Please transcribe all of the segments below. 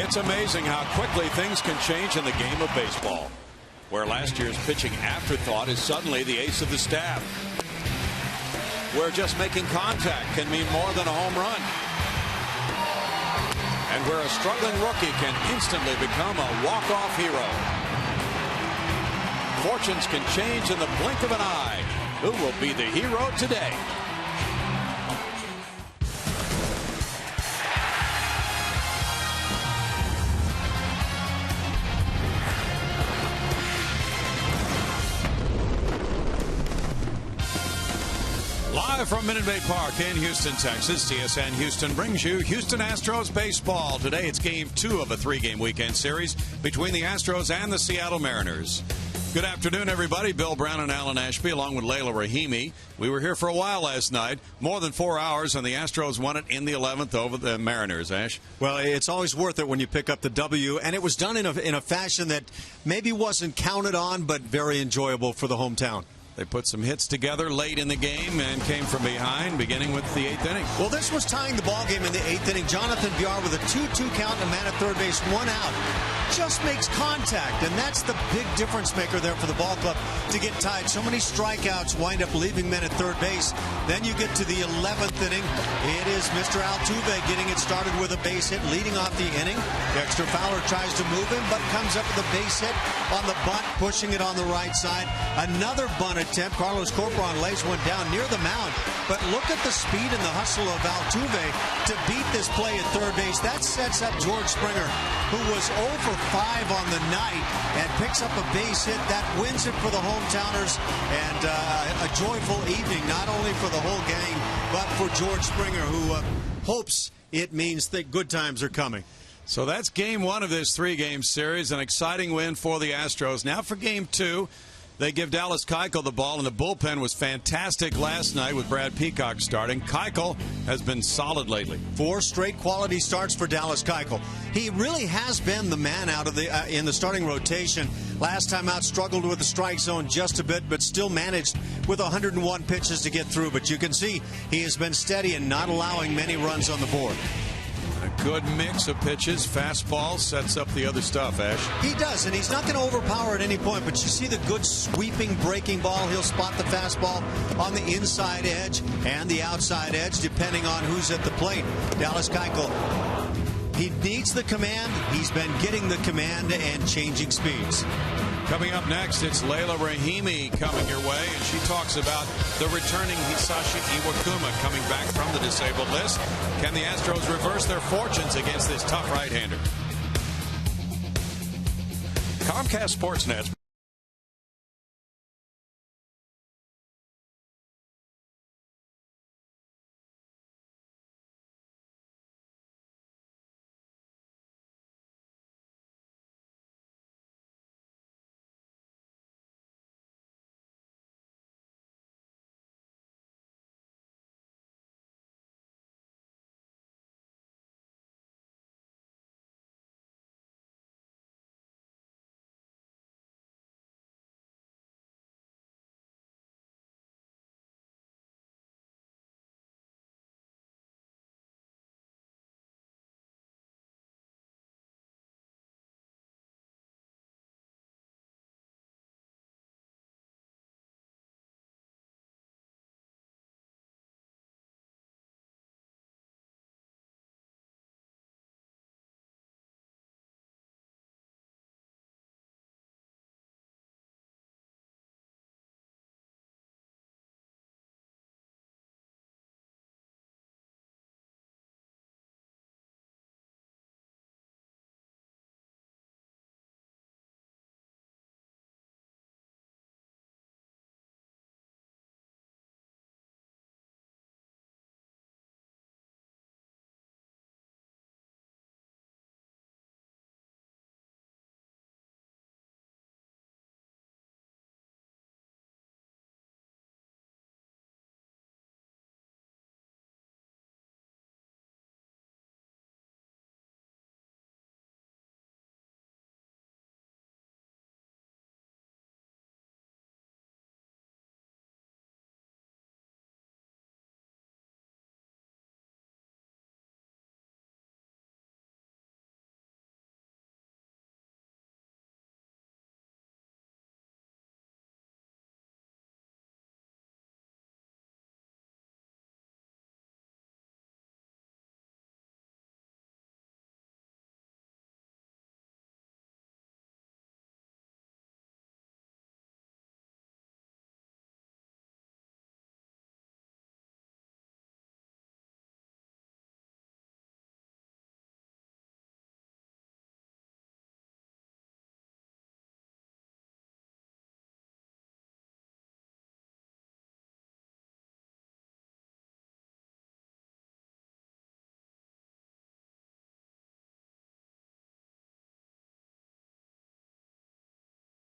It's amazing how quickly things can change in the game of baseball, where last year's pitching afterthought is suddenly the ace of the staff, where just making contact can mean more than a home run, and where a struggling rookie can instantly become a walk-off hero. Fortunes can change in the blink of an eye. Who will be the hero today? Live from Minute Maid Park in Houston, Texas, TSN Houston brings you Houston Astros baseball. Today it's Game 2 of a 3-game weekend series between the Astros and the Seattle Mariners. Good afternoon, everybody. Bill Brown and Alan Ashby, along with Layla Rahimi. We were here for a while last night, more than 4 hours, and the Astros won it in the 11th over the Mariners, Ash. Well, it's always worth it when you pick up the W, and it was done in a fashion that maybe wasn't counted on, but very enjoyable for the hometown. They put some hits together late in the game and came from behind, beginning with the 8th inning. Well, this was tying the ball game in the 8th inning. Jonathan Villar with a 2-2 count and a man at third base, 1 out. Just makes contact, and that's the big difference maker there for the ball club to get tied. So many strikeouts wind up leaving men at third base. Then you get to the 11th inning. It is Mr. Altuve getting it started with a base hit, leading off the inning. Dexter Fowler tries to move him, but comes up with a base hit on the bunt, pushing it on the right side. Another bunt attempt. Carlos Corporon lays one down near the mound. But look at the speed and the hustle of Altuve to beat this play at third base. That sets up George Springer, who was 0 for 5 on the night, and picks up a base hit. That wins it for the hometowners, and a joyful evening, not only for the whole gang, but for George Springer, who hopes it means that good times are coming. So that's Game 1 of this 3-game series, an exciting win for the Astros. Now for Game 2. They give Dallas Keuchel the ball, and the bullpen was fantastic last night with Brad Peacock starting. Keuchel has been solid lately. 4 straight quality starts for Dallas Keuchel. He really has been the man out of the in the starting rotation. Last time out, struggled with the strike zone just a bit, but still managed with 101 pitches to get through. But you can see he has been steady and not allowing many runs on the board. A good mix of pitches. Fastball sets up the other stuff, Ash. He does, and he's not going to overpower at any point, but you see the good sweeping breaking ball. He'll spot the fastball on the inside edge and the outside edge, depending on who's at the plate. Dallas Keuchel, he needs the command. He's been getting the command and changing speeds. Coming up next, it's Layla Rahimi coming your way, and she talks about the returning Hisashi Iwakuma coming back from the disabled list. Can the Astros reverse their fortunes against this tough right-hander? Comcast Sportsnet.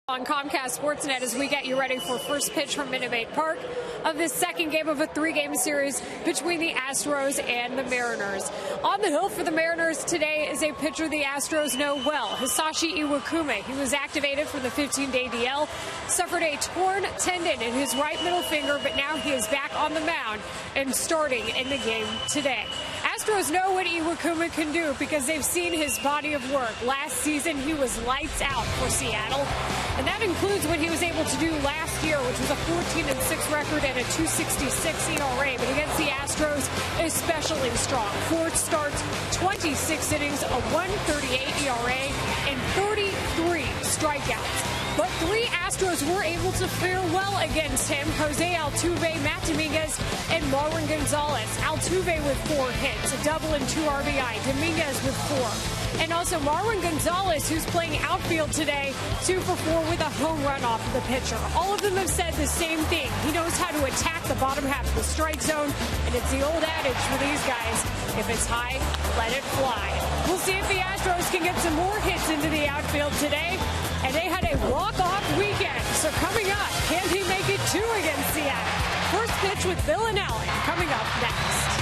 On Comcast Sportsnet as we get you ready for first pitch from Minute Maid Park of this second game of a three-game series between the Astros and the Mariners. On the hill for the Mariners today is a pitcher the Astros know well, Hisashi Iwakuma. He was activated for the 15-day DL, suffered a torn tendon in his right middle finger, but now he is back on the mound and starting in the game today. Astros know what Iwakuma can do because they've seen his body of work. Last season, he was lights out for Seattle. And that includes what he was able to do last year, which was a 14-6 record and a 2.66 ERA. But against the Astros, especially strong. 4 starts, 26 innings, a 1.38 ERA, and 33 strikeouts. But 3 Astros were able to fare well against him. Jose Altuve, Matt Dominguez, and Marwin Gonzalez. Altuve with 4 hits, a double and 2 RBI. Dominguez with 4. And also Marwin Gonzalez, who's playing outfield today, 2 for 4 with a home run off of the pitcher. All of them have said the same thing. He knows how to attack the bottom half of the strike zone, and it's the old adage for these guys, if it's high, let it fly. We'll see if the Astros can get some more hits into the outfield today. And they had a walk-off weekend. So coming up, can he make it 2 against Seattle? First pitch with Bill and Allen coming up next.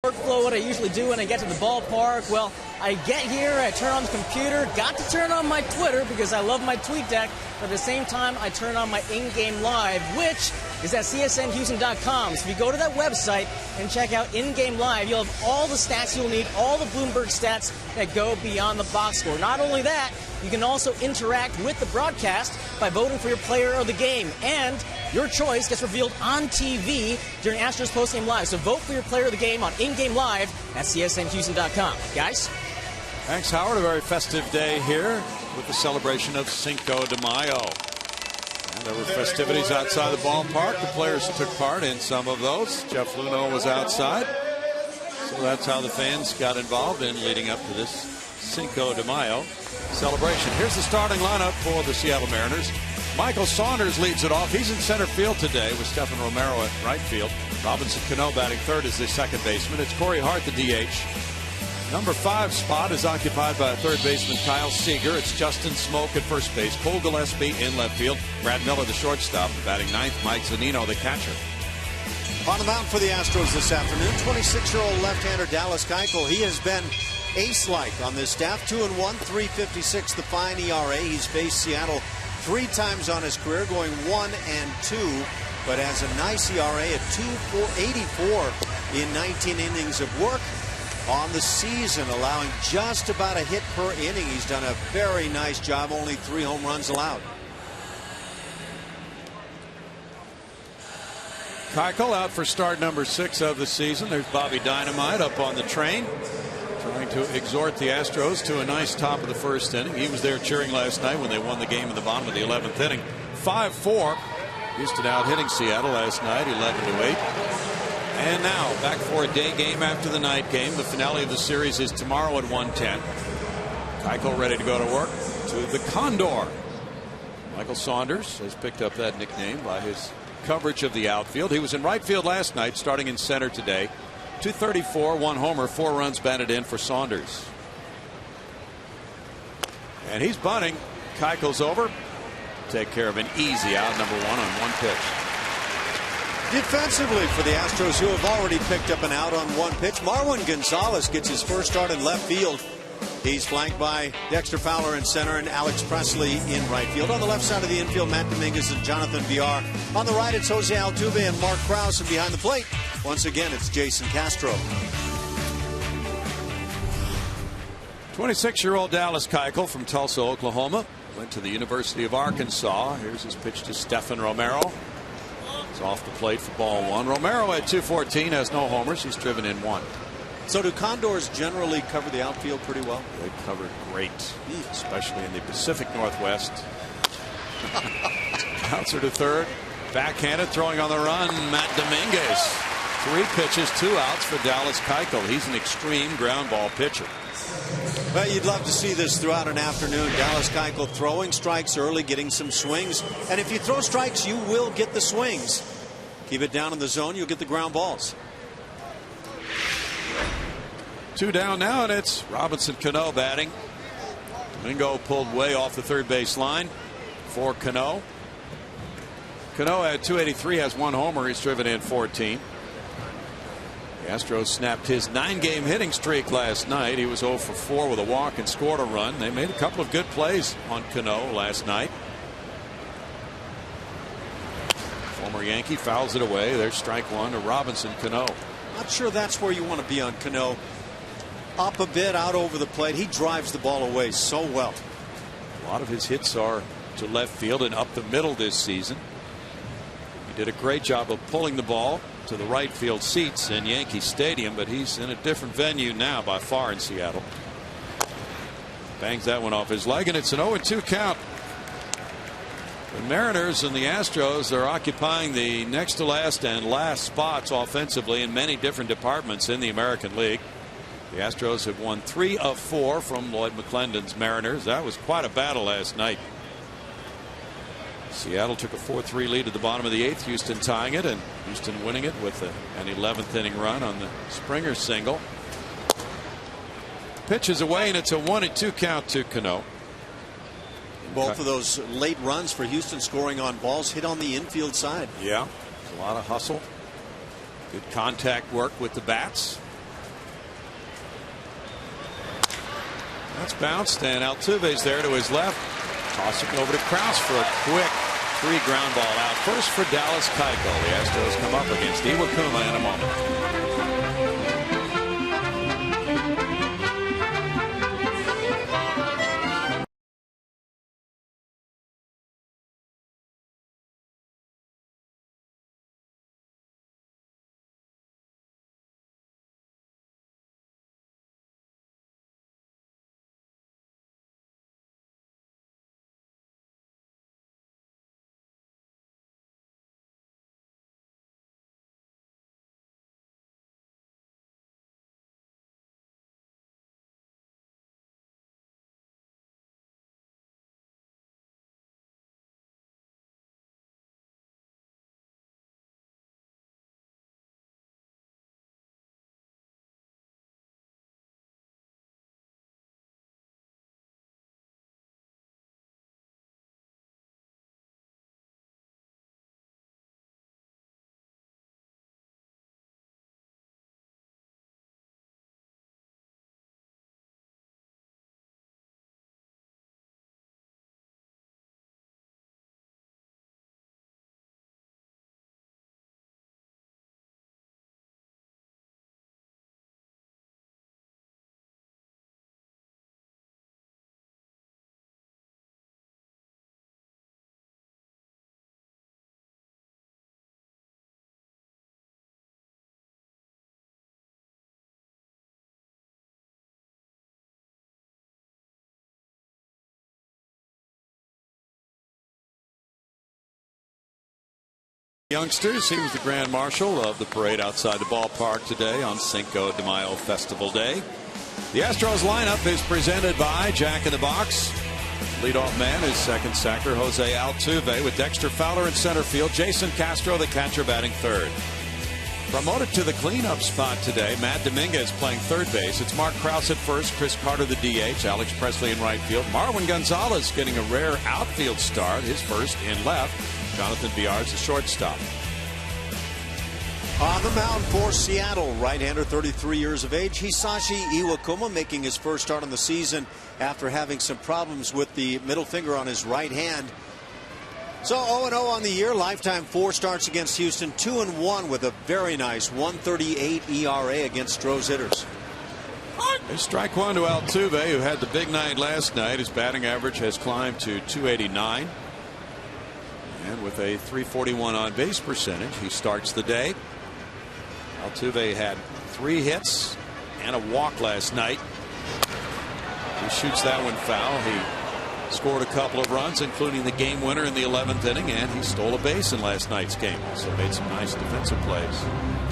Workflow, what I usually do when I get to the ballpark. Well, I get here, I turn on the computer, got to turn on my Twitter because I love my tweet deck, but at the same time I turn on my in-game live, which is at csnhouston.com. So if you go to that website and check out in-game live, you'll have all the stats you'll need, all the Bloomberg stats that go beyond the box score. Not only that, you can also interact with the broadcast by voting for your player of the game, and your choice gets revealed on TV during Astros postgame live. So vote for your player of the game on in-game live at csnhouston.com. Guys? Thanks, Howard. A very festive day here with the celebration of Cinco de Mayo. And there were festivities outside the ballpark. The players took part in some of those. Jeff Luhnow was outside. So that's how the fans got involved in leading up to this Cinco de Mayo celebration. Here's the starting lineup for the Seattle Mariners. Michael Saunders leads it off. He's in center field today with Stephen Romero at right field. Robinson Cano batting third as the second baseman. It's Corey Hart, the DH. Number 5 spot is occupied by third baseman Kyle Seager. It's Justin Smoke at first base. Cole Gillespie in left field. Brad Miller, the shortstop. Batting ninth, Mike Zunino, the catcher. On the mound for the Astros this afternoon, 26-year-old left-hander Dallas Keuchel. He has been ace-like on this staff. 2-1, 3.56 the fine ERA. He's faced Seattle 3 times on his career, going 1 and 2, but has a nice ERA at 2.84 in 19 innings of work on the season, allowing just about a hit per inning. He's done a very nice job. Only 3 home runs allowed. Keuchel out for start number 6 of the season. There's Bobby Dynamite up on the train, trying to exhort the Astros to a nice top of the first inning. He was there cheering last night when they won the game in the bottom of the 11th inning. 5-4. Houston out hitting Seattle last night, 11-8. And now back for a day game after the night game. The finale of the series is tomorrow at 1:10. Keuchel ready to go to work to the Condor. Michael Saunders has picked up that nickname by his coverage of the outfield. He was in right field last night, starting in center today. 234, 1 homer, 4 runs batted in for Saunders. And he's bunting. Keuchel's over. Take care of an easy out, number 1 on 1 pitch. Defensively for the Astros, who have already picked up an out on 1 pitch, Marwin Gonzalez gets his first start in left field. He's flanked by Dexter Fowler in center and Alex Presley in right field. On the left side of the infield, Matt Dominguez and Jonathan Villar. On the right, it's Jose Altuve and Mark Krause. And behind the plate, once again, it's Jason Castro. 26-year-old Dallas Keuchel from Tulsa, Oklahoma. Went to the University of Arkansas. Here's his pitch to Stephan Romero. It's off the plate for ball 1. Romero at 214 has no homers. He's driven in 1. So do Condors generally cover the outfield pretty well? They cover great, especially in the Pacific Northwest. Bouncer to third. Backhanded, throwing on the run, Matt Dominguez. 3 pitches, 2 outs for Dallas Keuchel. He's an extreme ground ball pitcher. Well, you'd love to see this throughout an afternoon. Dallas Keuchel throwing strikes early, getting some swings. And if you throw strikes, you will get the swings. Keep it down in the zone, you'll get the ground balls. 2 down now, and it's Robinson Cano batting. Domingo pulled way off the third base line for Cano. Cano at 283 has 1 homer. He's driven in 14. The Astros snapped his 9-game hitting streak last night. He was 0 for 4 with a walk and scored a run. They made a couple of good plays on Cano last night. Former Yankee fouls it away. There's strike 1 to Robinson Cano. Not sure that's where you want to be on Cano. Up a bit, out over the plate. He drives the ball away so well. A lot of his hits are to left field and up the middle this season. He did a great job of pulling the ball to the right field seats in Yankee Stadium, but he's in a different venue now by far in Seattle. Bangs that one off his leg, and it's an 0-2 count. The Mariners and the Astros are occupying the next to last and last spots offensively in many different departments in the American League. The Astros have won 3 of 4 from Lloyd McClendon's Mariners. That was quite a battle last night. Seattle took a 4-3 lead at the bottom of the 8th. Houston tying it, and Houston winning it with an 11th inning run on the Springer single. Pitch is away, and it's a 1-2 count to Cano. Both of those late runs for Houston, scoring on balls hit on the infield side. Yeah, a lot of hustle. Good contact work with the bats. That's bounced, and Altuve's there to his left. Tossing over to Krause for a quick 3 ground ball out. First for Dallas Keuchel. The Astros come up against Iwakuma in a moment. youngsters. He was the grand marshal of the parade outside the ballpark today on Cinco de Mayo Festival Day. The Astros lineup is presented by Jack in the Box. Leadoff man is second sacker Jose Altuve, with Dexter Fowler in center field. Jason Castro, the catcher, batting third. Promoted to the cleanup spot today, Matt Dominguez playing third base. It's Mark Krause at first, Chris Carter the DH, Alex Presley in right field. Marwin Gonzalez getting a rare outfield start, his first in left. Jonathan Villar's the shortstop. On the mound for Seattle, right-hander, 33 years of age, Hisashi Iwakuma, making his first start on the season after having some problems with the middle finger on his right hand. So 0-0 on the year, lifetime 4 starts against Houston, 2-1 with a very nice 1.38 ERA against Astros hitters. Strike one to Altuve, who had the big night last night. His batting average has climbed to .289. And with a .341 on base percentage, he starts the day. Altuve had 3 hits and a walk last night. He shoots that one foul. He scored a couple of runs, including the game winner in the 11th inning, and he stole a base in last night's game. Also made some nice defensive plays.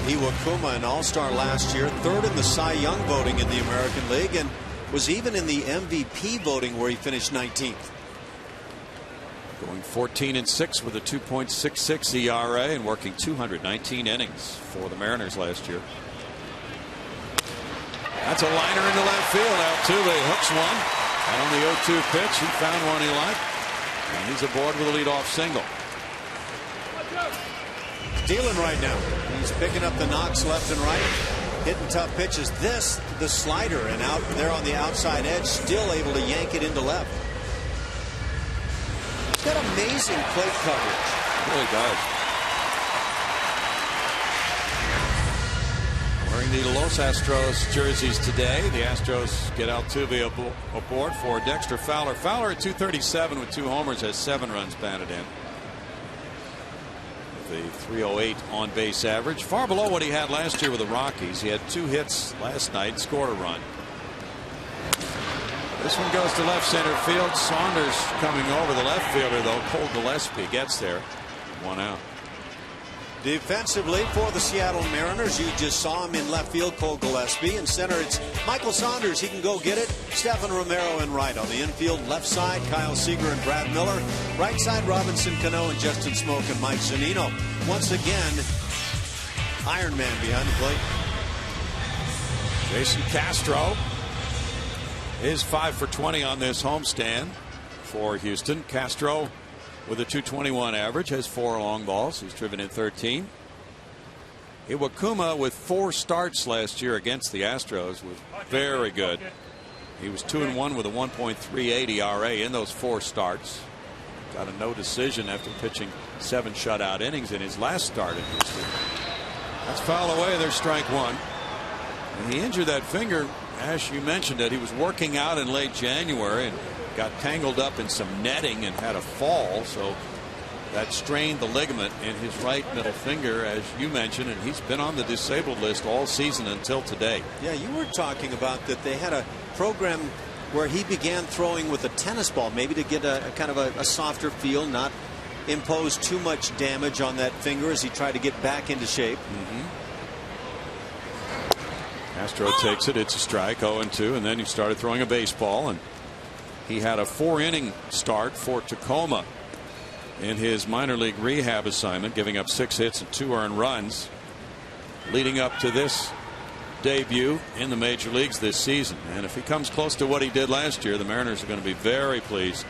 Iwakuma, an all-star last year, third in the Cy Young voting in the American League, and was even in the MVP voting where he finished 19th. Going 14-6 with a 2.66 ERA and working 219 innings for the Mariners last year. That's a liner into left field. Altuve hooks one. And on the 0-2 pitch, he found one he liked, and he's aboard with a leadoff single. Dealing right now. He's picking up the knocks left and right, hitting tough pitches. This, the slider, and out there on the outside edge, still able to yank it into left. He's got amazing plate coverage. He really does. Wearing the Los Astros jerseys today. The Astros get Altuve aboard for Dexter Fowler. Fowler at .237 with 2 homers, has 7 runs batted in. With a .308 on base average, far below what he had last year with the Rockies. He had 2 hits last night, scored a run. This one goes to left center field. Saunders coming over. The left fielder, though, Cole Gillespie, gets there. 1 out. Defensively for the Seattle Mariners, you just saw him in left field, Cole Gillespie. In center, it's Michael Saunders. He can go get it. Stephen Romero in right. On the infield, left side, Kyle Seager and Brad Miller. Right side, Robinson Cano and Justin Smoke and Mike Zunino. Once again, Iron Man behind the plate. Jason Castro is 5 for 20 on this homestand for Houston. Castro, with a .221 average, has 4 long balls. He's driven in 13. Iwakuma, with 4 starts last year against the Astros, was very good. He was 2-1 with a 1.38 ERA in those 4 starts. Got a no decision after pitching 7 shutout innings in his last start in Houston. That's foul away. There's strike one. And he injured that finger, as you mentioned it. He was working out in late January and got tangled up in some netting and had a fall, so that strained the ligament in his right middle finger, as you mentioned, and he's been on the disabled list all season until today. Yeah, you were talking about that they had a program where he began throwing with a tennis ball, maybe to get a kind of a softer feel, not impose too much damage on that finger as he tried to get back into shape. Castro takes it. It's a strike, 0-2, and then he started throwing a baseball, and he had a 4-inning start for Tacoma in his minor league rehab assignment, giving up 6 hits and 2 earned runs, leading up to this debut in the major leagues this season. And if he comes close to what he did last year, the Mariners are going to be very pleased.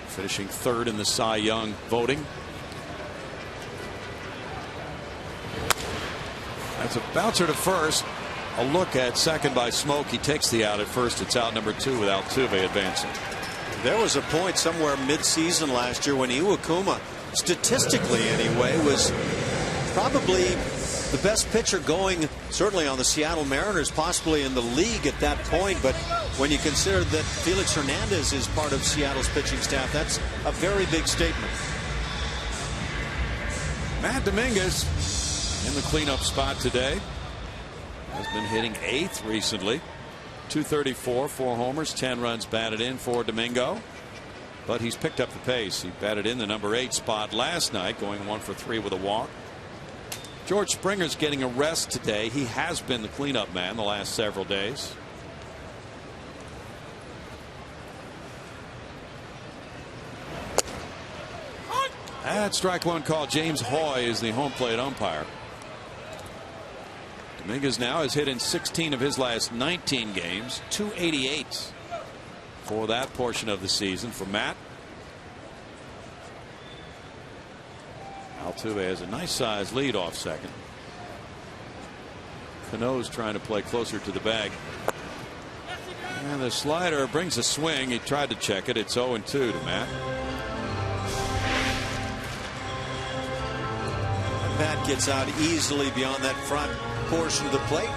Finishing 3rd in the Cy Young voting. That's a bouncer to first. A look at second by Smoke. He takes the out at first. It's out number 2 with Altuve advancing. There was a point somewhere mid-season last year when Iwakuma, statistically anyway, was probably the best pitcher going, certainly on the Seattle Mariners, possibly in the league at that point. But when you consider that Felix Hernandez is part of Seattle's pitching staff, that's a very big statement. Matt Dominguez in the cleanup spot today. Has been hitting 8th recently. .234, 4 homers, 10 runs batted in for Domingo. but he's picked up the pace. He batted in the number 8 spot last night, going 1 for 3 with a walk. George Springer's getting a rest today. He has been the cleanup man the last several days. At strike one call. James Hoy is the home plate umpire. Dominguez now has hit in 16 of his last 19 games. 288 for that portion of the season for Matt. Altuve has a nice sized lead off second. Cano's trying to play closer to the bag. And the slider brings a swing. He tried to check it. It's 0-2 to Matt. Matt gets out easily beyond that front portion of the plate.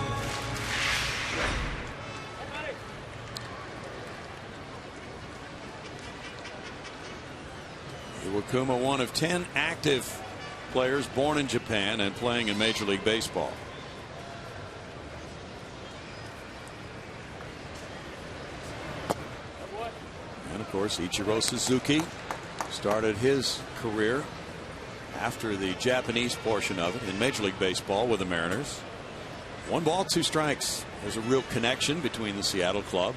Iwakuma, one of 10 active players born in Japan and playing in Major League Baseball. And of course, Ichiro Suzuki started his career after the Japanese portion of it in Major League Baseball with the Mariners. 1 ball, 2 strikes. There's a real connection between the Seattle club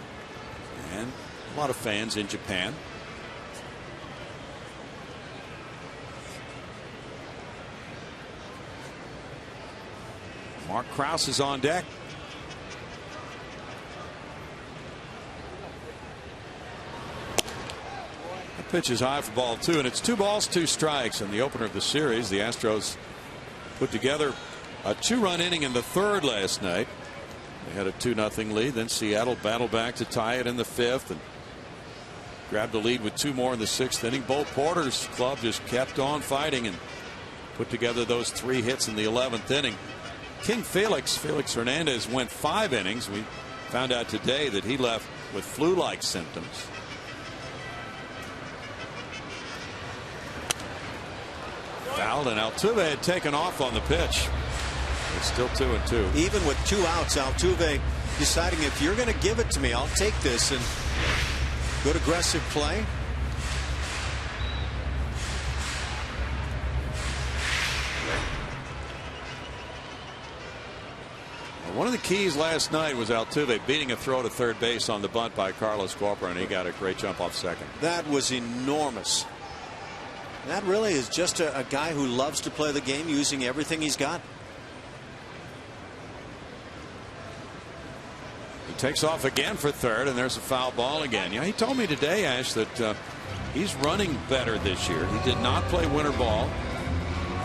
and a lot of fans in Japan. Mark Krause is on deck. The pitch is high for ball 2, and it's 2 balls, 2 strikes. In the opener of the series, the Astros put together a 2-run inning in the 3rd last night. They had a 2-0 lead. Then Seattle battled back to tie it in the 5th and grabbed the lead with 2 more in the 6th inning. Bo Porter's club just kept on fighting and put together those 3 hits in the 11th inning. King Felix Hernandez went 5 innings. We found out today that he left with flu-like symptoms. Fouled, and Altuve had taken off on the pitch. It's still 2-2. Even with 2 outs, Altuve deciding, if you're going to give it to me, I'll take this, and good aggressive play. One of the keys last night was Altuve beating a throw to third base on the bunt by Carlos Corpora, and he got a great jump off second. That was enormous. That really is just a guy who loves to play the game using everything he's got. He takes off again for third, and there's a foul ball again. Yeah, he told me today, Ash, that he's running better this year. He did not play winter ball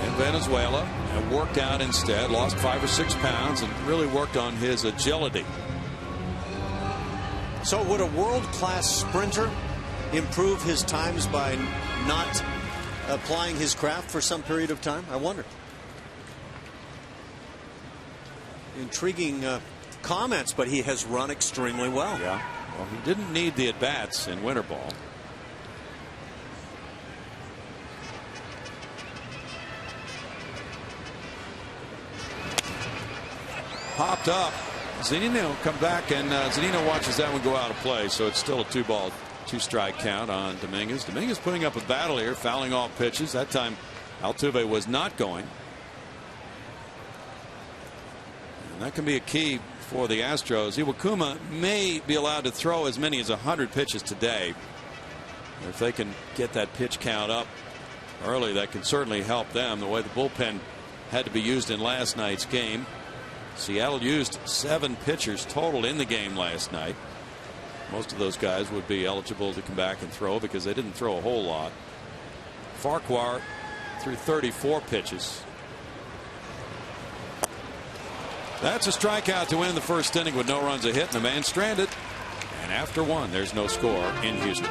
in Venezuela and worked out instead, lost 5 or 6 pounds, and really worked on his agility. So would a world-class sprinter improve his times by not applying his craft for some period of time? I wonder. Intriguing comments, but he has run extremely well. Yeah. Well, he didn't need the at-bats in winter ball. Popped up. Zunino will come back, and Zunino watches that one go out of play, so it's still a 2-ball, 2-strike count on Dominguez. Dominguez putting up a battle here, fouling off pitches. That time Altuve was not going. And that can be a key for the Astros. Iwakuma may be allowed to throw as many as 100 pitches today. If they can get that pitch count up early, that can certainly help them. The way the bullpen had to be used in last night's game. Seattle used 7 pitchers total in the game last night. Most of those guys would be eligible to come back and throw because they didn't throw a whole lot. Farquhar threw 34 pitches. That's a strikeout to win the first inning with no runs a hit and the man stranded. And after 1, there's no score in Houston.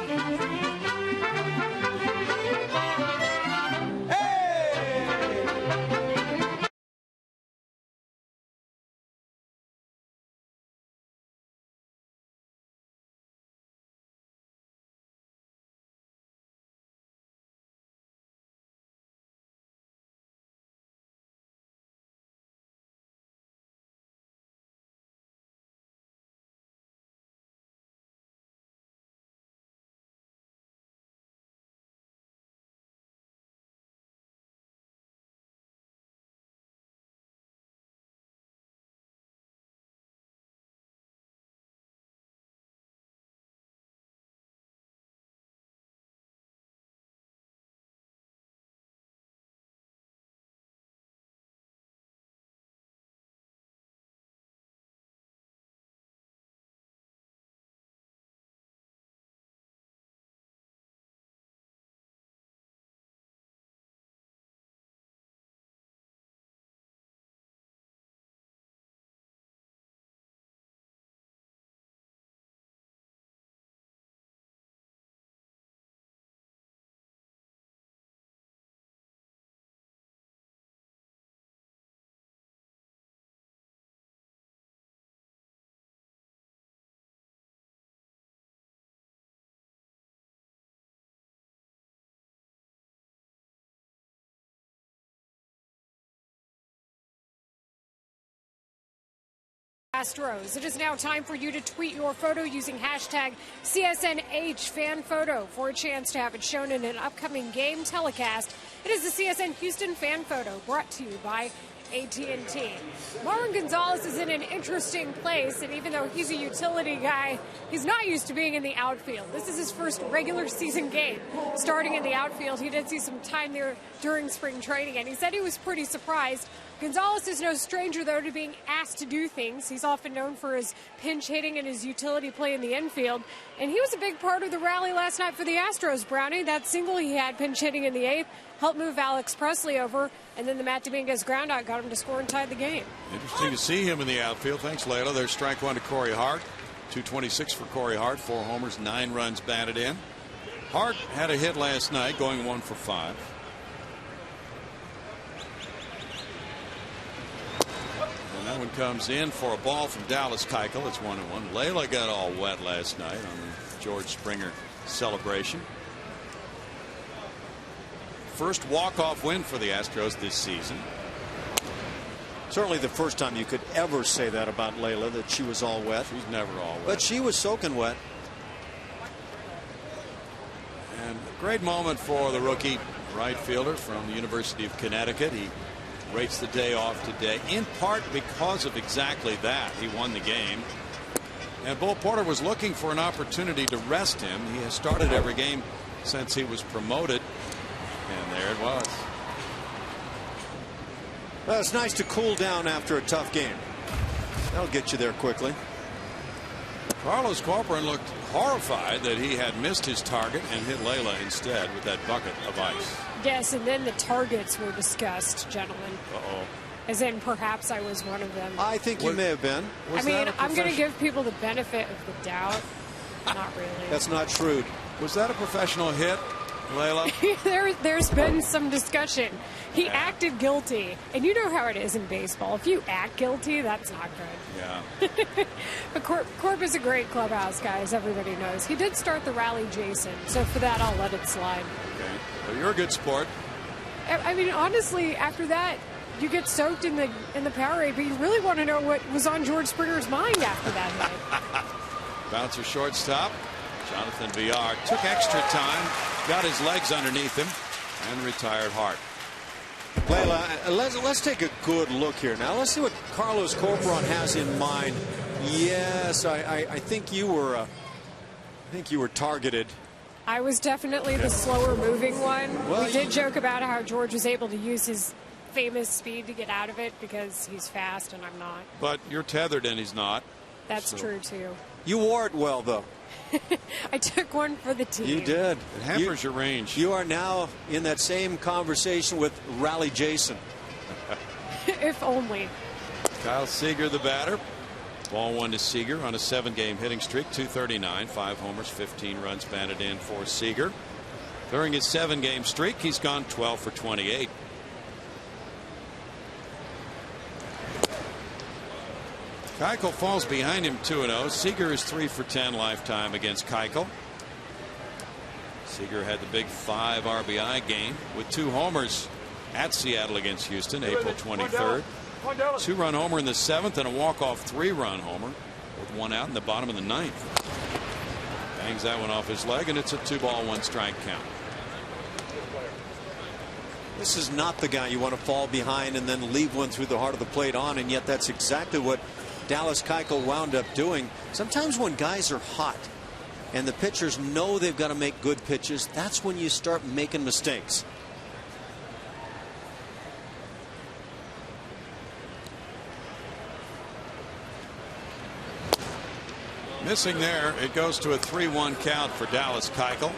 Astros. It is now time for you to tweet your photo using hashtag CSNHFanPhoto for a chance to have it shown in an upcoming game telecast. It is the CSN Houston Fan Photo brought to you by AT&T. Marwin Gonzalez is in an interesting place, and even though he's a utility guy, he's not used to being in the outfield. This is his first regular season game starting in the outfield. He did see some time there during spring training, and he said he was pretty surprised. Gonzalez is no stranger, though, to being asked to do things. He's often known for his pinch hitting and his utility play in the infield, and he was a big part of the rally last night for the Astros. Brownie, that single he had pinch hitting in the eighth, helped move Alex Presley over, and then the Matt Dominguez groundout got him to score and tied the game. Interesting to see him in the outfield. Thanks, Layla. There's strike one to Corey Hart. 226 for Corey Hart, 4 homers, 9 runs batted in. Hart had a hit last night, going 1 for 5. And that one comes in for a ball from Dallas Keuchel. It's 1-1. Layla got all wet last night on the George Springer celebration. First walk-off win for the Astros this season. Certainly the first time you could ever say that about Layla, that she was all wet. She's never all wet. But she was soaking wet. And a great moment for the rookie right fielder from the University of Connecticut. He rates the day off today, in part because of exactly that. He won the game. And Bull Porter was looking for an opportunity to rest him. He has started every game since he was promoted. And there it was. Well, it's nice to cool down after a tough game. That'll get you there quickly. Carlos Corcoran looked horrified that he had missed his target and hit Layla instead with that bucket of ice. Yes, and then the targets were discussed, gentlemen. Uh-oh. As in, perhaps I was one of them. I think you may have been. I mean, I'm going to give people the benefit of the doubt. Not really. That's not shrewd. Was that a professional hit, Layla? There's been some discussion. He acted guilty, and you know how it is in baseball. If you act guilty, that's not good. Yeah. But Corp is a great clubhouse guy, as everybody knows. He did start the rally, Jason, so for that I'll let it slide. Okay. Well, you're a good sport. I mean, honestly, after that, you get soaked in the Powerade, but you really want to know what was on George Springer's mind after that hit. Bouncer shortstop. Jonathan Villar took extra time, got his legs underneath him, and retired Hart. Layla, let's take a good look here now. Let's see what Carlos Corcoran has in mind. Yes, I think you were targeted. I was definitely the slower moving one. Well, we did joke about how George was able to use his famous speed to get out of it because he's fast and I'm not. But you're tethered and he's not. That's true too. You wore it well, though. I took one for the team. You did. It hampers your range. You are now in that same conversation with Rally Jason. If only. Kyle Seager, the batter. Ball 1 to Seager on a 7-game hitting streak. 239, 5 homers, 15 runs batted in for Seager. During his 7-game streak, he's gone 12 for 28. Keuchel falls behind him 2-0. Seager is 3 for 10 lifetime against Keuchel. Seager had the big 5 RBI game with 2 homers at Seattle against Houston, April 23rd. 2-run homer in the 7th and a walk-off 3-run homer with 1 out in the bottom of the 9th. Bangs that one off his leg, and it's a 2-ball, 1-strike count. This is not the guy you want to fall behind and then leave one through the heart of the plate on, and yet that's exactly what Dallas Keuchel wound up doing. Sometimes when guys are hot and the pitchers know they've got to make good pitches, that's when you start making mistakes. Missing there. It goes to a 3-1 count for Dallas Keuchel.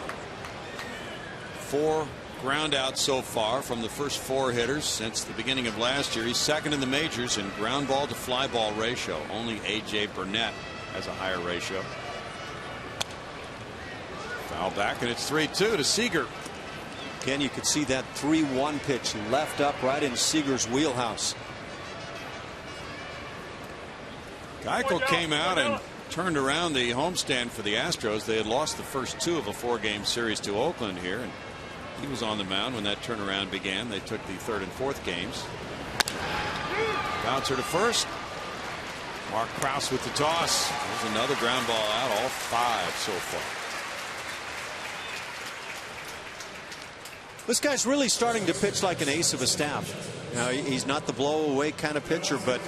4 ground outs so far from the first 4 hitters since the beginning of last year. He's second in the majors in ground ball to fly ball ratio. Only A.J. Burnett has a higher ratio. Foul back, and it's 3-2 to Seager. Again, you could see that 3-1 pitch left up right in Seager's wheelhouse. Keuchel came out and turned around the homestand for the Astros. They had lost the first 2 of a 4-game series to Oakland here, and he was on the mound when that turnaround began. They took the 3rd and 4th games. Bouncer to first. Mark Krause with the toss. There's another ground ball out, all 5 so far. This guy's really starting to pitch like an ace of a staff. You know, he's not the blow away kind of pitcher, but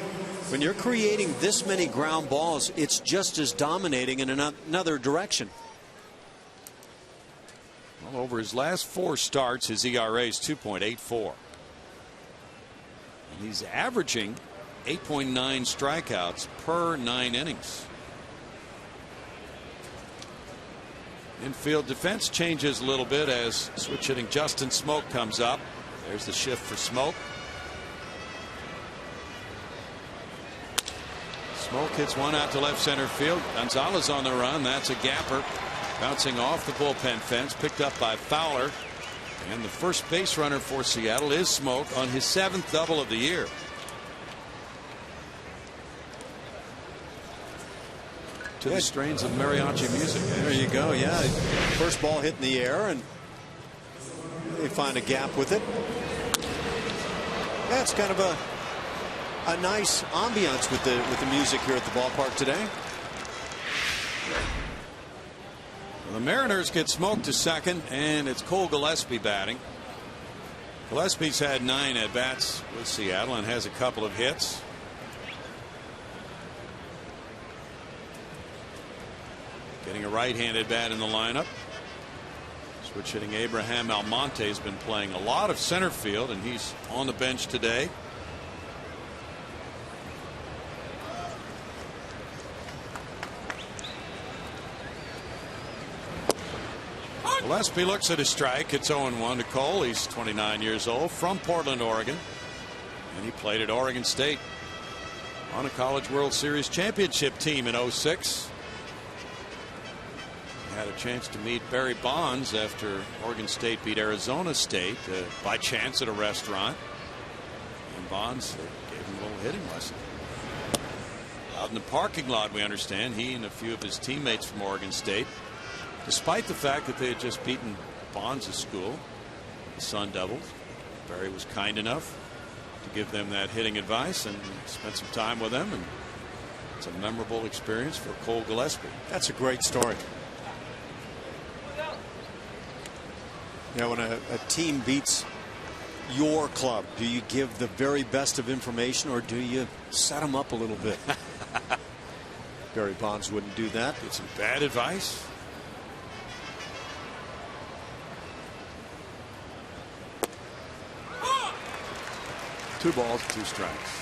when you're creating this many ground balls, it's just as dominating in another direction. Well, over his last 4 starts, his ERA is 2.84. And he's averaging 8.9 strikeouts per 9 innings. Infield defense changes a little bit as switch hitting Justin Smoke comes up. There's the shift for Smoke. Smoke hits one out to left center field. Gonzalez on the run. That's a gapper. Bouncing off the bullpen fence. Picked up by Fowler. And the first base runner for Seattle is Smoke on his 7th double of the year. To the strains of mariachi music. There you go. Yeah, first ball hit in the air, and they find a gap with it. That's kind of a nice ambiance with the music here at the ballpark today. Well, the Mariners get Smoke to second, and it's Cole Gillespie batting. Gillespie's had 9 at bats with Seattle and has a couple of hits. Getting a right-handed bat in the lineup. Switch hitting Abraham Almonte has been playing a lot of center field, and he's on the bench today. Gillespie looks at his strike. It's 0-1 to Cole. He's 29 years old, from Portland, Oregon, and he played at Oregon State on a College World Series championship team in 06. Had a chance to meet Barry Bonds after Oregon State beat Arizona State by chance at a restaurant, and Bonds gave him a little hitting lesson out in the parking lot. We understand he and a few of his teammates from Oregon State, despite the fact that they had just beaten Bonds' school, the Sun Devils. Barry was kind enough to give them that hitting advice and spent some time with them, and it's a memorable experience for Cole Gillespie. That's a great story. You know, when a team beats your club, do you give the very best of information, or do you set them up a little bit? Barry Bonds wouldn't do that. Get some bad advice. Two balls, 2 strikes.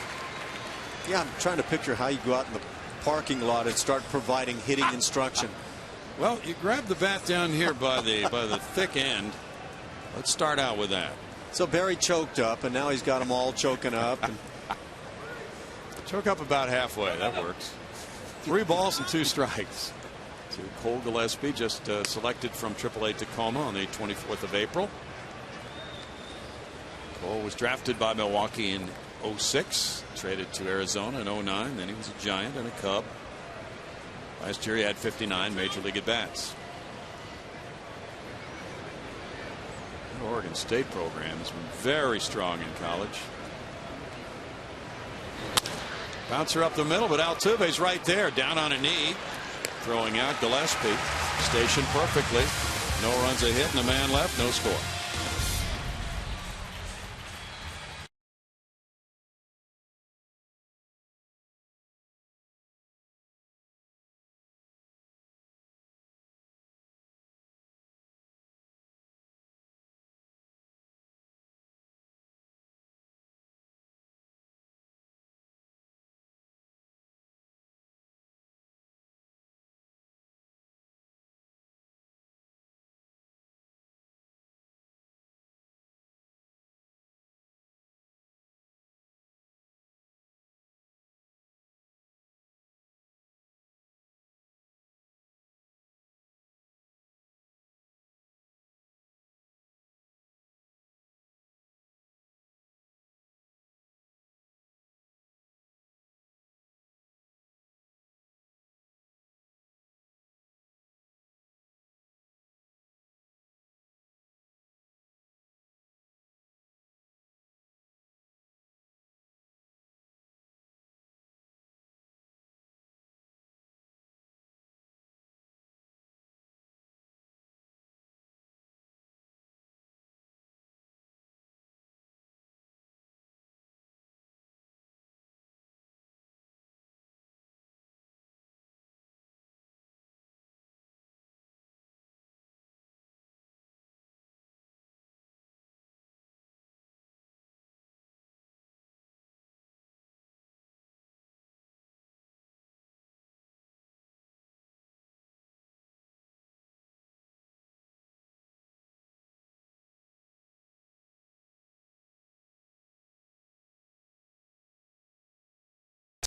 Yeah, I'm trying to picture how you go out in the parking lot and start providing hitting instruction. Well, you grab the bat down here by the thick end. Let's start out with that. So Barry choked up, and now he's got them all choking up. Choke up about halfway. That works. 3 balls and 2 strikes to Cole Gillespie, just selected from AAA Tacoma on the 24th of April. Cole was drafted by Milwaukee in 06, traded to Arizona in 09. Then he was a Giant and a Cub. Last year he had 59 major league at bats. The Oregon State program has been very strong in college. Bouncer up the middle, but Altuve's right there, down on a knee, throwing out Gillespie. Stationed perfectly. No runs a hit and a man left, no score.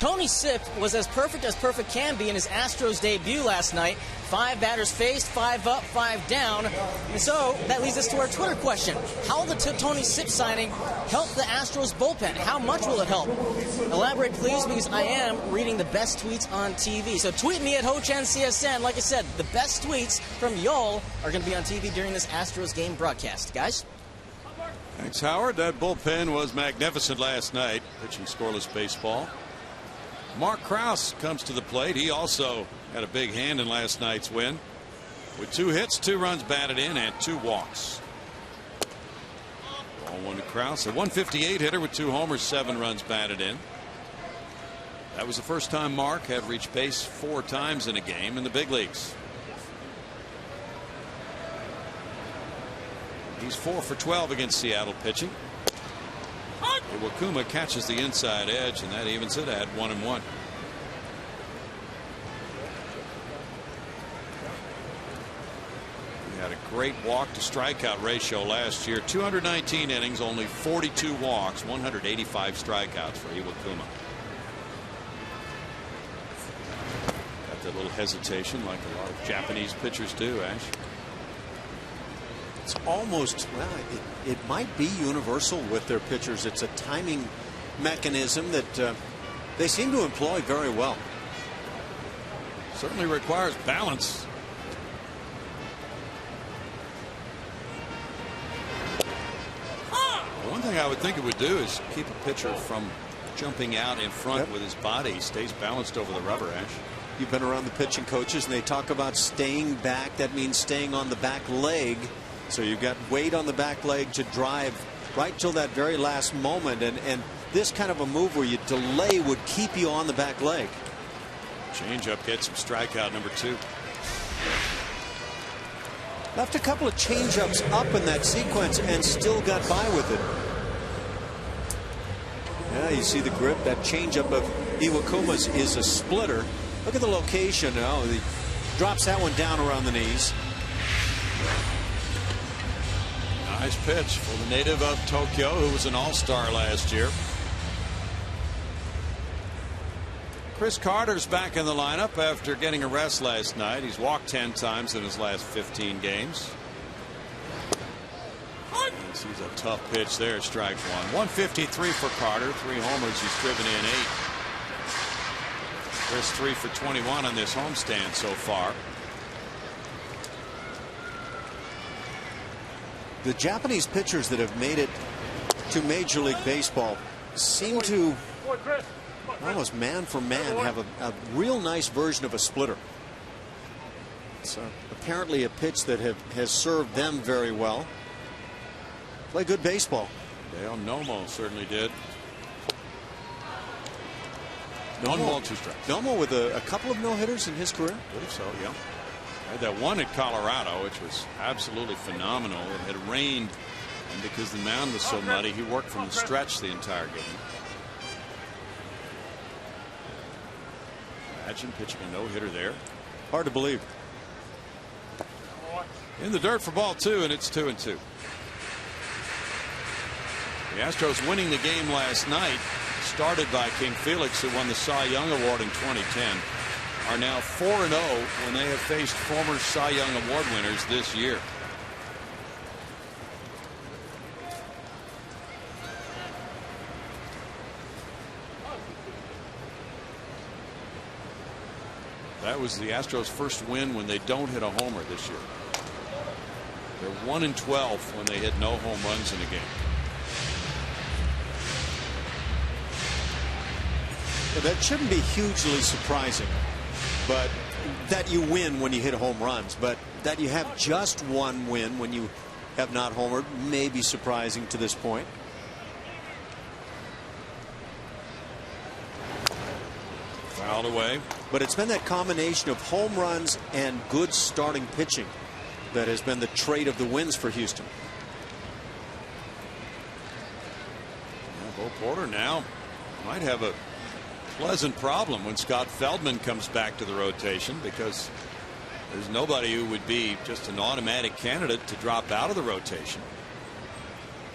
Tony Sipp was as perfect can be in his Astros debut last night. 5 batters faced, 5 up, 5 down. And so that leads us to our Twitter question. How will the Tony Sipp signing help the Astros bullpen? How much will it help? Elaborate, please, because I am reading the best tweets on TV. So tweet me at HoChanCSN. Like I said, the best tweets from y'all are going to be on TV during this Astros game broadcast. Guys? Thanks, Howard. That bullpen was magnificent last night, pitching scoreless baseball. Mark Krause comes to the plate. He also had a big hand in last night's win with 2 hits, 2 runs batted in, and 2 walks. Ball 1 to Krause, a 158 hitter with 2 homers, 7 runs batted in. That was the first time Mark had reached base 4 times in a game in the big leagues. He's 4 for 12 against Seattle pitching. Iwakuma catches the inside edge, and that evens it at 1-1. He had a great walk to strikeout ratio last year. 219 innings, only 42 walks, 185 strikeouts for Iwakuma. Got that little hesitation like a lot of Japanese pitchers do, Ash. It's almost, well, it might be universal with their pitchers. It's a timing mechanism that they seem to employ very well. Certainly requires balance. One thing I would think it would do is keep a pitcher from jumping out in front with his body. He stays balanced over the rubber, Ash. You've been around the pitching coaches, and they talk about staying back. That means staying on the back leg. So you've got weight on the back leg to drive right till that very last moment. And this kind of a move where you delay would keep you on the back leg. Changeup gets him strikeout number 2. Left a couple of changeups up in that sequence and still got by with it. Yeah, you see the grip. That changeup of Iwakuma's is a splitter. Look at the location. Oh, he drops that one down around the knees. Nice pitch for the native of Tokyo, who was an all-star last year. Chris Carter's back in the lineup after getting a rest last night. He's walked 10 times in his last 15 games. And sees a tough pitch there. Strikes 1. 153 for Carter. 3 homers. He's driven in 8. Chris 3 for 21 on this homestand so far. The Japanese pitchers that have made it to Major League Baseball seem to almost man for man have a real nice version of a splitter. It's apparently a pitch that has served them very well. Play good baseball. Dale Nomo certainly did. 1 ball, 2 strikes. Nomo with a couple of no-hitters in his career? I believe so, yeah. Had that one at Colorado, which was absolutely phenomenal. It had rained, and because the mound was so muddy, he worked from the stretch the entire game. Imagine pitching a no-hitter there. Hard to believe. In the dirt for ball 2, and it's 2-2. The Astros winning the game last night, started by King Felix, who won the Cy Young Award in 2010. Are now 4-0 when they have faced former Cy Young Award winners this year. That was the Astros' first win when they don't hit a homer this year. They're 1-12 when they hit no home runs in a game. Well, that shouldn't be hugely surprising. But that you win when you hit home runs, but that you have just one win when you have not homered may be surprising to this point. Fouled away. But it's been that combination of home runs and good starting pitching that has been the trait of the wins for Houston. Yeah, Bo Porter now might have a pleasant problem when Scott Feldman comes back to the rotation, because there's nobody who would be just an automatic candidate to drop out of the rotation.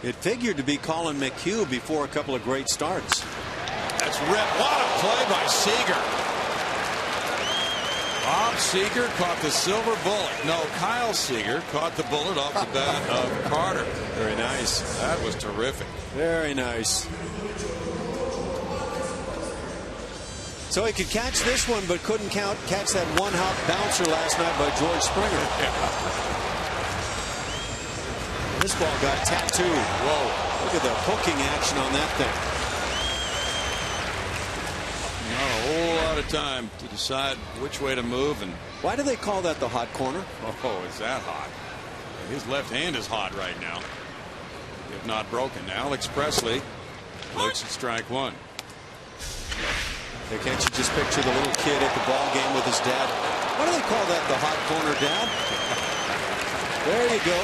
It figured to be Colin McHugh before a couple of great starts. That just ripped. What a play by Seager. Bob Seager caught the silver bullet. No, Kyle Seager caught the bullet off the bat of Carter. Very nice. That was terrific. Very nice. So he could catch this one, but couldn't catch that one-hop bouncer last night by George Springer. This ball got tattooed. Whoa. Look at the hooking action on that thing. Not a whole lot of time to decide which way to move. And why do they call that the hot corner? Oh, is that hot? His left hand is hot right now, if not broken. Alex Presley looks at strike one. Hey, can't you just picture the little kid at the ball game with his dad? Why do they call that the hot corner, Dad? There you go.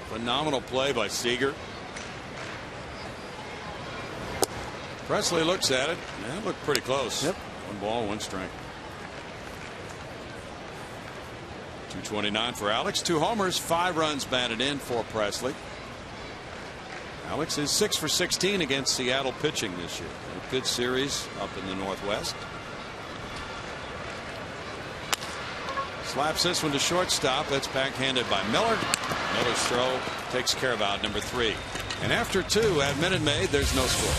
Phenomenal play by Seager. Presley looks at it. That looked pretty close. Yep. 1 ball, 1 strike. 229 for Alex. 2 homers, 5 runs batted in for Presley. Alex is 6 for 16 against Seattle pitching this year. A good series up in the Northwest. Slaps this one to shortstop. That's backhanded by Miller. Miller's throw takes care of out number 3. And after 2 at Minute Maid, there's no score.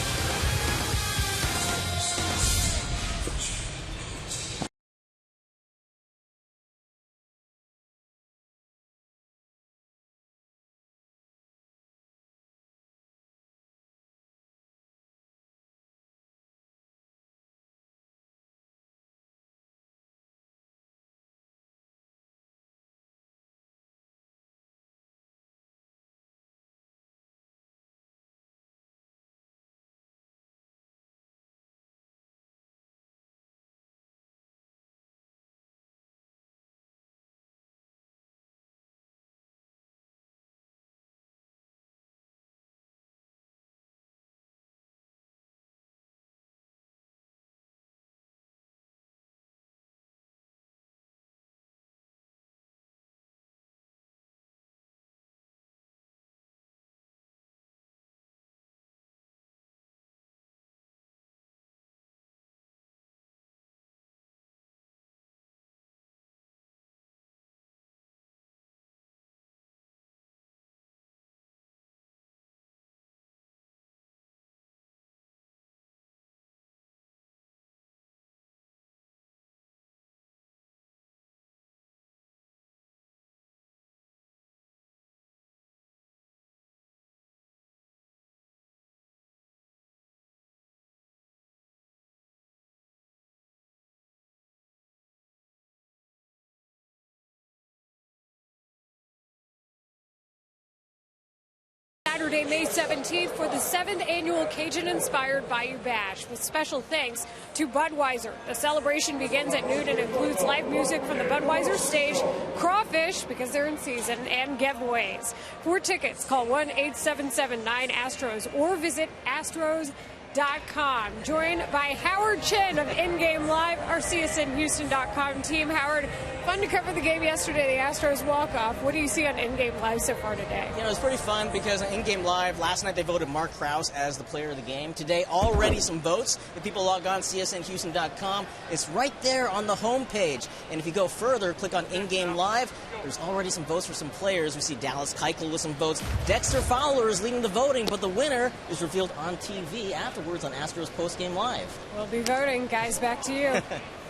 Saturday, May 17th for the 7th annual Cajun-inspired Bayou Bash with special thanks to Budweiser. The celebration begins at noon and includes live music from the Budweiser stage, crawfish, because they're in season, and giveaways. For tickets, call 1-877-9-ASTROS or visit astros.com. Joined by Howard Chin of In Game Live, our CSNHouston.com team. Howard, fun to cover the game yesterday, the Astros walk-off. What do you see on In Game Live so far today? You know, it's pretty fun because on In Game Live, last night they voted Mark Krause as the player of the game. Today, already some votes. If people log on CSNHouston.com, it's right there on the homepage. And if you go further, click on In Game Live, there's already some votes for some players. We see Dallas Keuchel with some votes. Dexter Fowler is leading the voting, but the winner is revealed on TV afterwards on Astros Postgame Live. We'll be voting. Guys, back to you.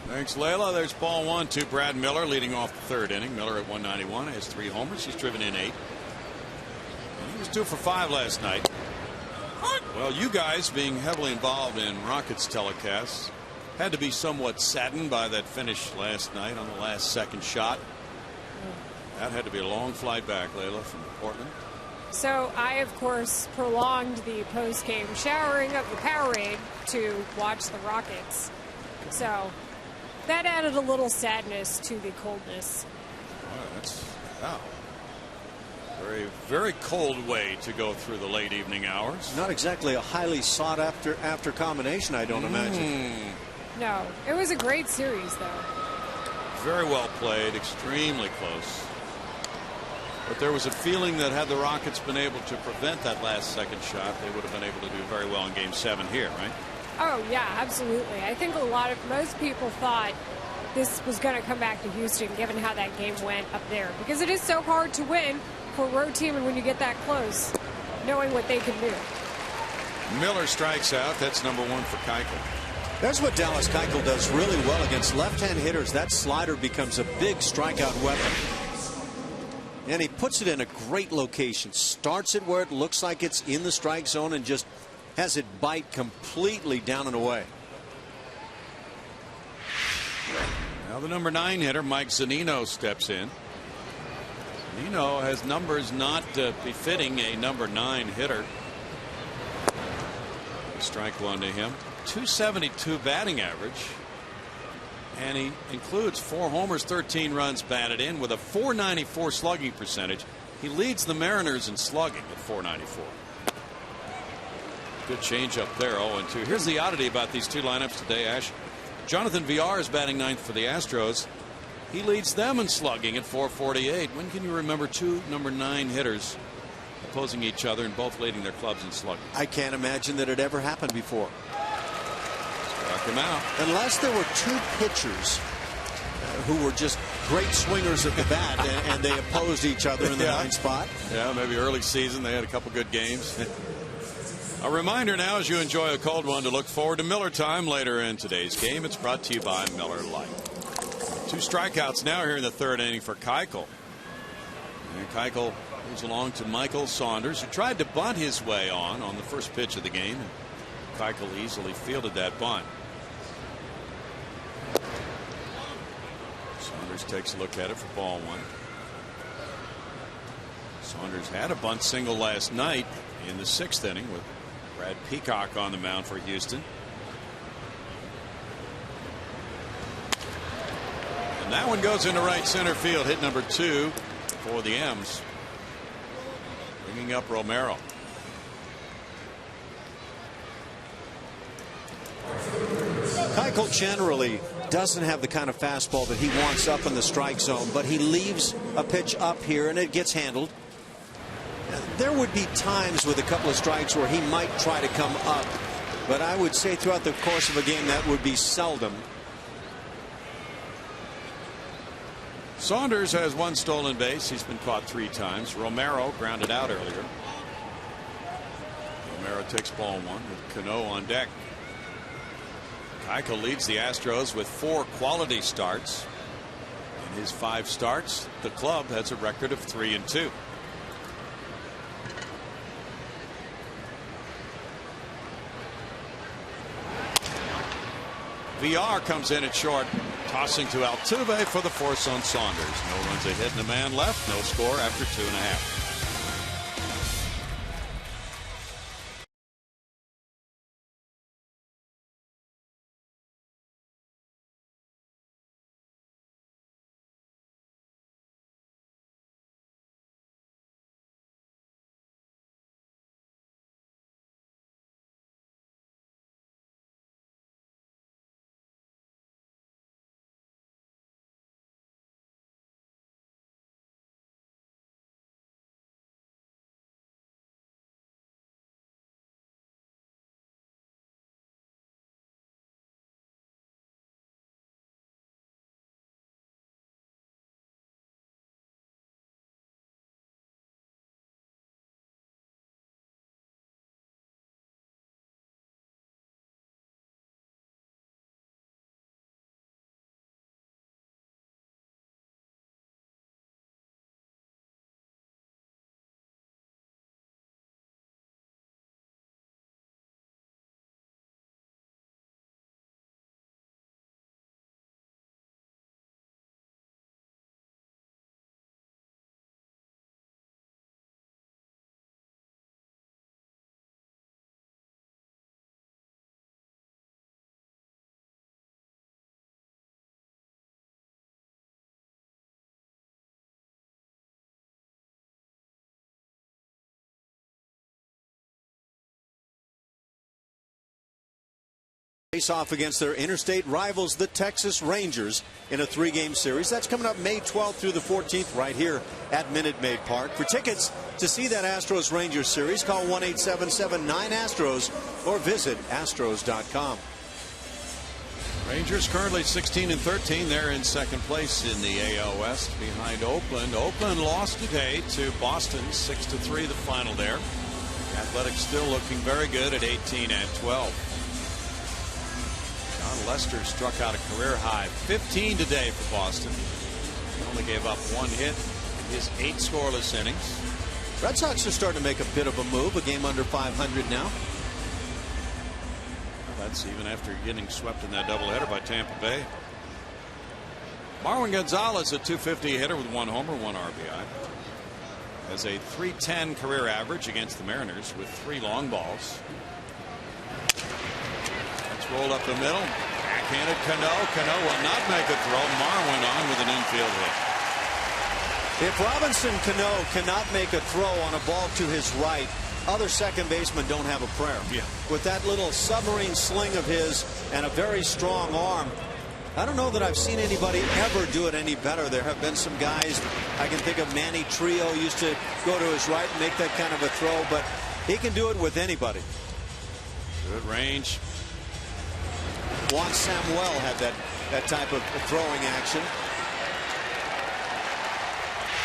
Thanks, Layla. There's ball 1 to Brad Miller leading off the 3rd inning. Miller at 191 has 3 homers. He's driven in 8. And he was 2 for 5 last night. Well, you guys, being heavily involved in Rockets telecasts, had to be somewhat saddened by that finish last night on the last second shot. That had to be a long flight back, Layla, from Portland. So I, of course, prolonged the post-game showering of the Powerade to watch the Rockets. So that added a little sadness to the coldness. Wow. Very, very cold way to go through the late evening hours. Not exactly a highly sought after combination, I don't imagine. No, it was a great series, though. Very well played, extremely close. But there was a feeling that had the Rockets been able to prevent that last second shot, they would have been able to do very well in Game 7 here, right? Oh, yeah, absolutely. I think most people thought this was going to come back to Houston, given how that game went up there. Because it is so hard to win for a road team, and when you get that close, knowing what they can do. Miller strikes out. That's number 1 for Keuchel. That's what Dallas Keuchel does really well against left-hand hitters. That slider becomes a big strikeout weapon. And he puts it in a great location. Starts it where it looks like it's in the strike zone and just has it bite completely down and away. Now the number 9 hitter, Mike Zunino, steps in. Zunino has numbers not befitting a number 9 hitter. Strike 1 to him. 272 batting average. And he includes 4 homers, 13 runs batted in with a .494 slugging percentage. He leads the Mariners in slugging at .494. Good changeup there, 0-2. Here's the oddity about these two lineups today, Ash. Jonathan Villar is batting 9th for the Astros. He leads them in slugging at .448. When can you remember 2 number 9 hitters opposing each other and both leading their clubs in slugging? I can't imagine that it ever happened before. Struck him out. Unless there were 2 pitchers who were just great swingers at the bat and they opposed each other in the 9th spot. Yeah, maybe early season they had a couple good games. A reminder now, as you enjoy a cold one, to look forward to Miller time later in today's game. It's brought to you by Miller Lite. 2 strikeouts now here in the 3rd inning for Keuchel. And Keuchel moves along to Michael Saunders, who tried to bunt his way on the first pitch of the game. Keuchel easily fielded that bunt. Saunders takes a look at it for ball 1. Saunders had a bunt single last night in the 6th inning with Brad Peacock on the mound for Houston. And that one goes into right center field. Hit number 2 for the M's. Bringing up Romero. Keuchel generally doesn't have the kind of fastball that he wants up in the strike zone, but he leaves a pitch up here and it gets handled. There would be times with a couple of strikes where he might try to come up, but I would say throughout the course of a game that would be seldom. Saunders has 1 stolen base. He's been caught 3 times. Romero grounded out earlier. Romero takes ball 1 with Cano on deck. Keuchel leads the Astros with 4 quality starts. In his 5 starts, the club has a record of 3-2. Villar comes in at short, tossing to Altuve for the force on Saunders. No runs ahead and a man left. No score after 2.5. Face off against their interstate rivals, the Texas Rangers, in a 3-game series. That's coming up May 12th through the 14th right here at Minute Maid Park. For tickets to see that Astros-Rangers series, call 1-877-9-ASTROS or visit astros.com. Rangers currently 16-13. They're in second place in the AL West behind Oakland. Oakland lost today to Boston 6-3 the final there. Athletics still looking very good at 18-12. John Lester struck out a career high 15 today for Boston. He only gave up 1 hit in his 8 scoreless innings. Red Sox are starting to make a bit of a move, a game under 500 now. Well, that's even after getting swept in that doubleheader by Tampa Bay. Marwin Gonzalez, a .250 hitter with 1 homer, 1 RBI. Has a .310 career average against the Mariners with 3 long balls. Rolled up the middle. Backhanded Cano. Cano will not make a throw. Marwin on with an infield hit. If Robinson Cano cannot make a throw on a ball to his right, other second basemen don't have a prayer. Yeah. With that little submarine sling of his and a very strong arm, I don't know that I've seen anybody ever do it any better. There have been some guys, I can think of Manny Trio used to go to his right and make that kind of a throw, but he can do it with anybody. Good range. Juan Samuel had that type of throwing action.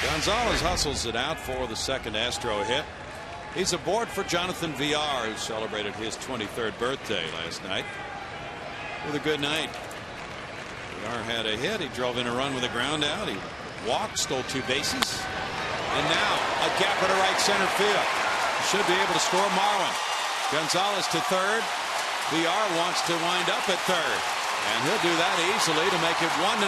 Gonzalez hustles it out for the second Astro hit. He's aboard for Jonathan Villar, who celebrated his 23rd birthday last night with a good night. Villar had a hit. He drove in a run with a ground out. He walked, stole 2 bases. And now a gap at right center field. Should be able to score. Marwin. Gonzalez to third. Villar wants to wind up at third, and he'll do that easily to make it 1-0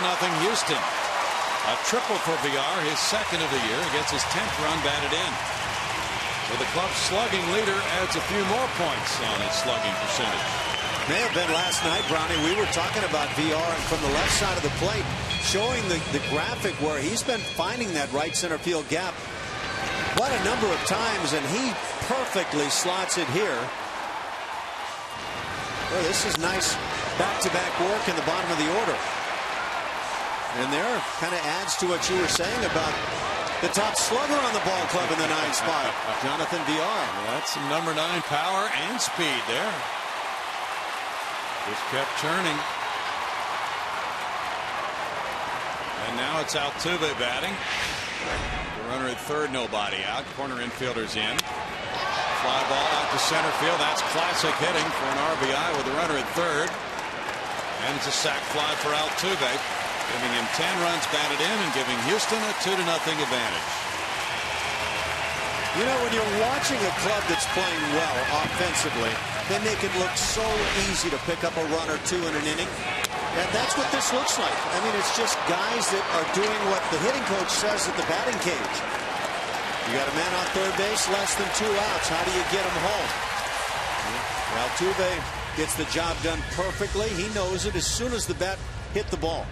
Houston. A triple for Villar, his second of the year. He gets his 10th run batted in. So the club's slugging leader adds a few more points on his slugging percentage. May have been last night, Brownie. We were talking about Villar, and from the left side of the plate, showing the graphic where he's been finding that right center field gap quite a number of times, and he perfectly slots it here. Well, this is nice back-to-back work in the bottom of the order. And there kind of adds to what you were saying about the top slugger on the ball club in the 9th spot, Jonathan Villar. Well, that's some number 9 power and speed there. Just kept churning. And now it's Altuve batting. The runner at third, nobody out. Corner infielders in. Fly ball out to center field. That's classic hitting for an RBI with the runner at third. And it's a sac fly for Altuve, giving him 10 runs batted in and giving Houston a 2-0 advantage. You know, when you're watching a club that's playing well offensively, they make it look so easy to pick up a run or 2 in an inning. And that's what this looks like. I mean, it's just guys that are doing what the hitting coach says at the batting cage. You got a man on third base, less than 2 outs. How do you get him home? Altuve gets the job done perfectly. He knows it as soon as the bat hit the ball.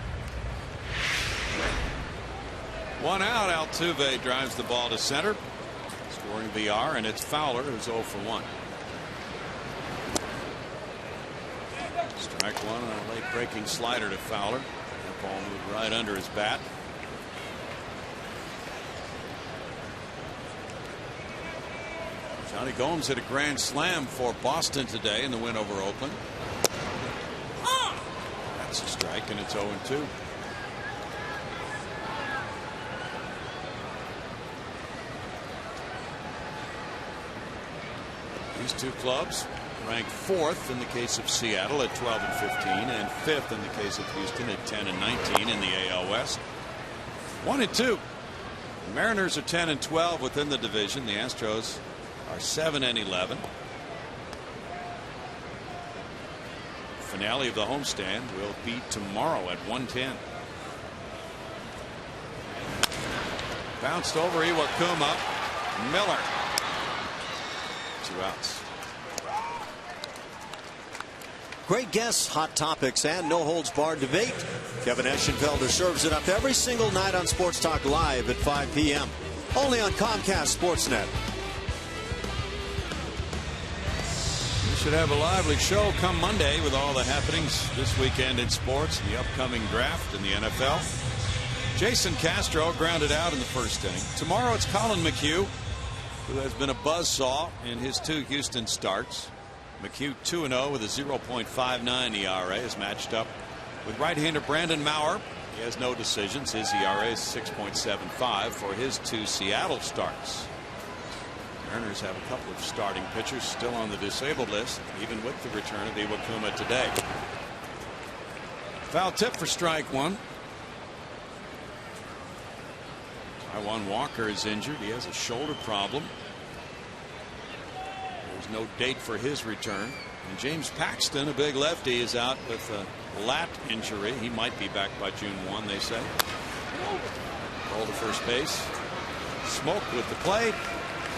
1 out. Altuve drives the ball to center, scoring Villar, and it's Fowler who's 0 for 1. Strike 1 on a late breaking slider to Fowler. That ball moved right under his bat. Johnny Gomes hit a grand slam for Boston today in the win over Oakland. That's a strike, and it's 0-2. These two clubs ranked 4th in the case of Seattle at 12-15, and 5th in the case of Houston at 10-19 in the AL West. 1-2. The Mariners are 10-12 within the division. The Astros are 7-11. Finale of the homestand will be tomorrow at 1:10. Bounced over Iwakuma. Miller. 2 outs. Great guests, hot topics, and no holds barred debate. Kevin Eschenfelder serves it up every single night on Sports Talk Live at 5 p.m. Only on Comcast Sportsnet. Should have a lively show come Monday with all the happenings this weekend in sports, the upcoming draft in the NFL. Jason Castro grounded out in the first inning. Tomorrow it's Colin McHugh, who has been a buzzsaw in his 2 Houston starts. McHugh 2-0 with a 0.59 ERA is matched up with right-hander Brandon Maurer. He has no decisions. His ERA is 6.75 for his 2 Seattle starts. Mariners have a couple of starting pitchers still on the disabled list, even with the return of Iwakuma today. Foul tip for strike 1. Taijuan Walker is injured. He has a shoulder problem. There's no date for his return. And James Paxton, a big lefty, is out with a lat injury. He might be back by June 1, they say. Roll to first base. Smoke with the play.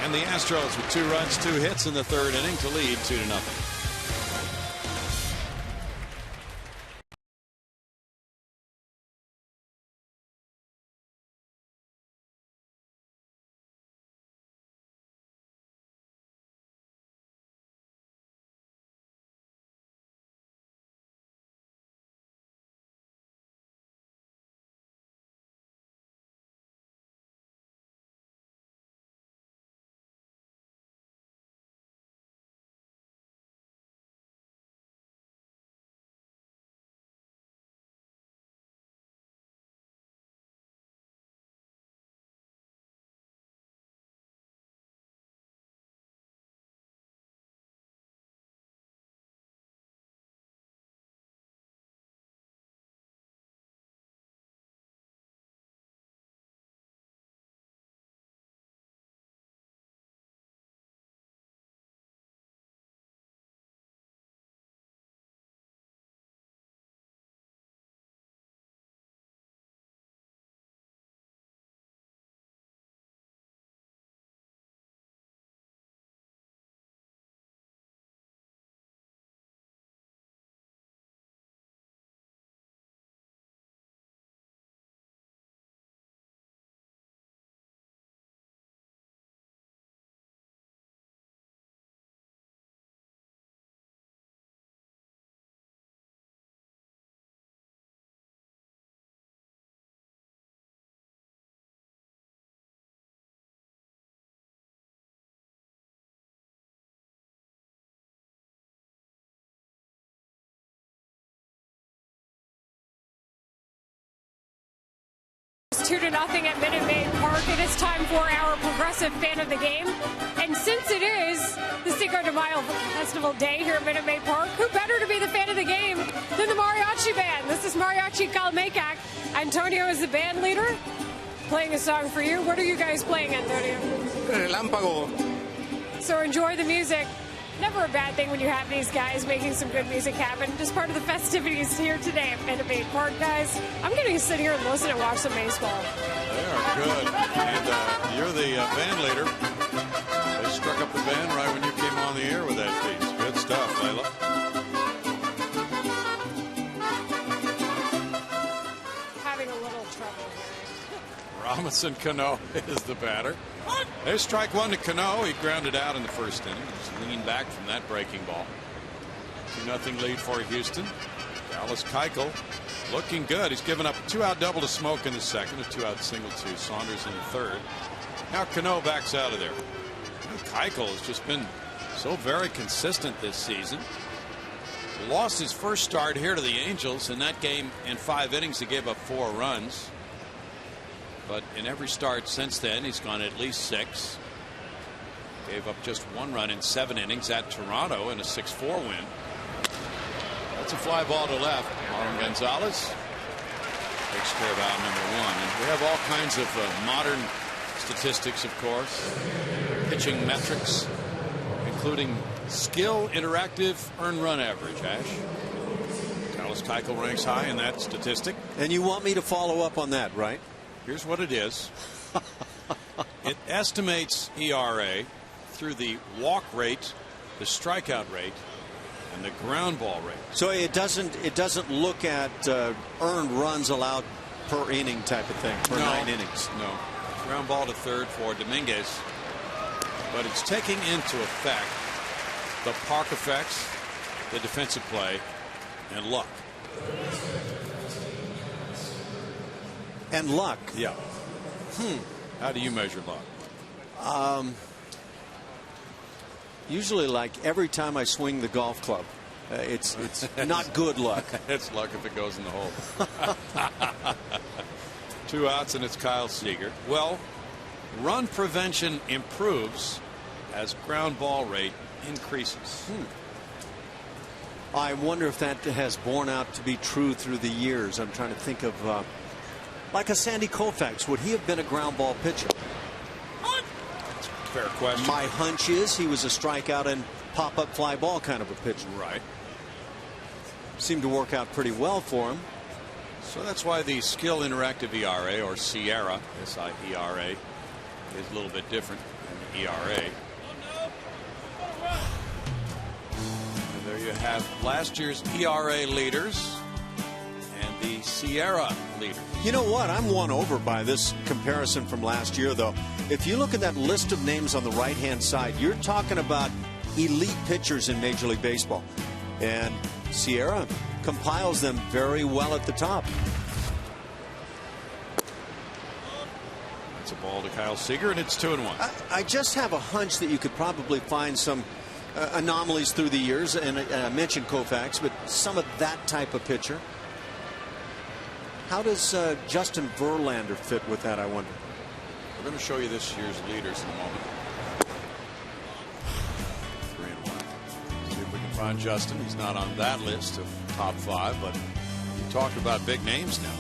And the Astros with 2 runs, 2 hits in the 3rd inning to lead 2-0. It's 2-0 at Minute Maid Park. It is time for our Progressive Fan of the Game. And since it is the Cinco de Mayo Festival Day here at Minute Maid Park, who better to be the fan of the game than the Mariachi Band? This is Mariachi Calmecac. Antonio is the band leader, playing a song for you. What are you guys playing, Antonio? Relámpago. So enjoy the music. Never a bad thing when you have these guys making some good music happen. Just part of the festivities here today at Minute Maid Park, guys. I'm going to sit here and listen and watch some baseball. They are good. And you're the band leader. They struck up the band right when you came on the air with that piece. Good stuff, Layla. Having a little trouble here. Robinson Cano is the batter. There's strike 1 to Cano. He grounded out in the first inning. Just leaned back from that breaking ball. 2-0 lead for Houston. Dallas Keuchel looking good. He's given up a 2-out double to Smoke in the second, a 2-out single to Saunders in the third. Now Cano backs out of there. Keuchel has just been so very consistent this season. Lost his first start here to the Angels. In that game, in 5 innings, he gave up 4 runs. But in every start since then, he's gone at least 6. Gave up just 1 run in 7 innings at Toronto in a 6-4 win. That's a fly ball to left. Marlon Gonzalez takes care of out number 1. And we have all kinds of modern statistics, of course. Pitching metrics, including skill, interactive, earned run average, Ash. Dallas Keuchel ranks high in that statistic. And you want me to follow up on that, right? Here's what it is. It estimates ERA through the walk rate, the strikeout rate, and the ground ball rate. So it doesn't look at earned runs allowed per inning type of thing for 9 innings. No. Ground ball to third for Dominguez. But it's taking into effect the park effects, the defensive play, and luck. And luck. Yeah. How do you measure luck? Usually, like every time I swing the golf club, it's not good luck. It's luck if it goes in the hole. 2 outs, and it's Kyle Seager. Well, run prevention improves as ground ball rate increases. I wonder if that has borne out to be true through the years. I'm trying to think of like a Sandy Koufax. Would he have been a ground ball pitcher? That's a fair question. My hunch is he was a strikeout and pop-up fly ball kind of a pitcher. Right. Seemed to work out pretty well for him. So that's why the skill interactive ERA, or SIERA, SIERA, is a little bit different than the ERA. And there you have last year's ERA leaders and the SIERA leaders. You know what? I'm won over by this comparison from last year, though. If you look at that list of names on the right-hand side, you're talking about elite pitchers in Major League Baseball. And SIERA compiles them very well at the top. That's a ball to Kyle Seager, and it's 2-1. I just have a hunch that you could probably find some anomalies through the years, and I mentioned Koufax, but some of that type of pitcher. How does Justin Verlander fit with that, I wonder? We're going to show you this year's leaders in a moment. 3-1. See if we can find Justin. He's not on that list of top 5, but you talked about big names now.